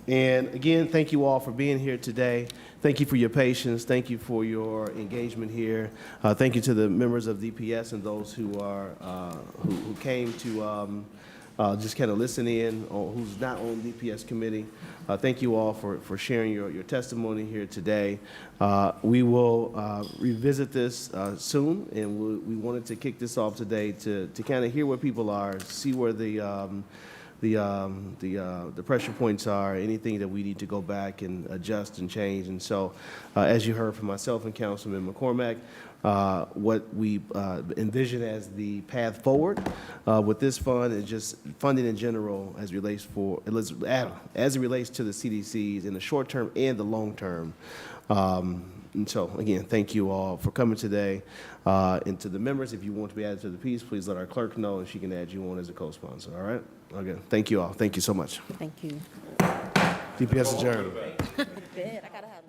S2: And again, thank you all for being here today. Thank you for your patience. Thank you for your engagement here. Thank you to the members of DPS and those who are who came to just kind of listen in, or who's not on DPS committee. Thank you all for sharing your testimony here today. We will revisit this soon, and we wanted to kick this off today to kind of hear where people are, see where the pressure points are, anything that we need to go back and adjust and change. And so, as you heard from myself and Councilman McCormack, what we envision as the path forward with this fund and just funding in general as it relates to the CDCs in the short term and the long term. And so, again, thank you all for coming today. And to the members, if you want to be added to the piece, please let our clerk know, and she can add you on as a co-sponsor, all right? Okay, thank you all. Thank you so much.
S17: Thank you.
S2: DPS adjourned.
S17: I gotta have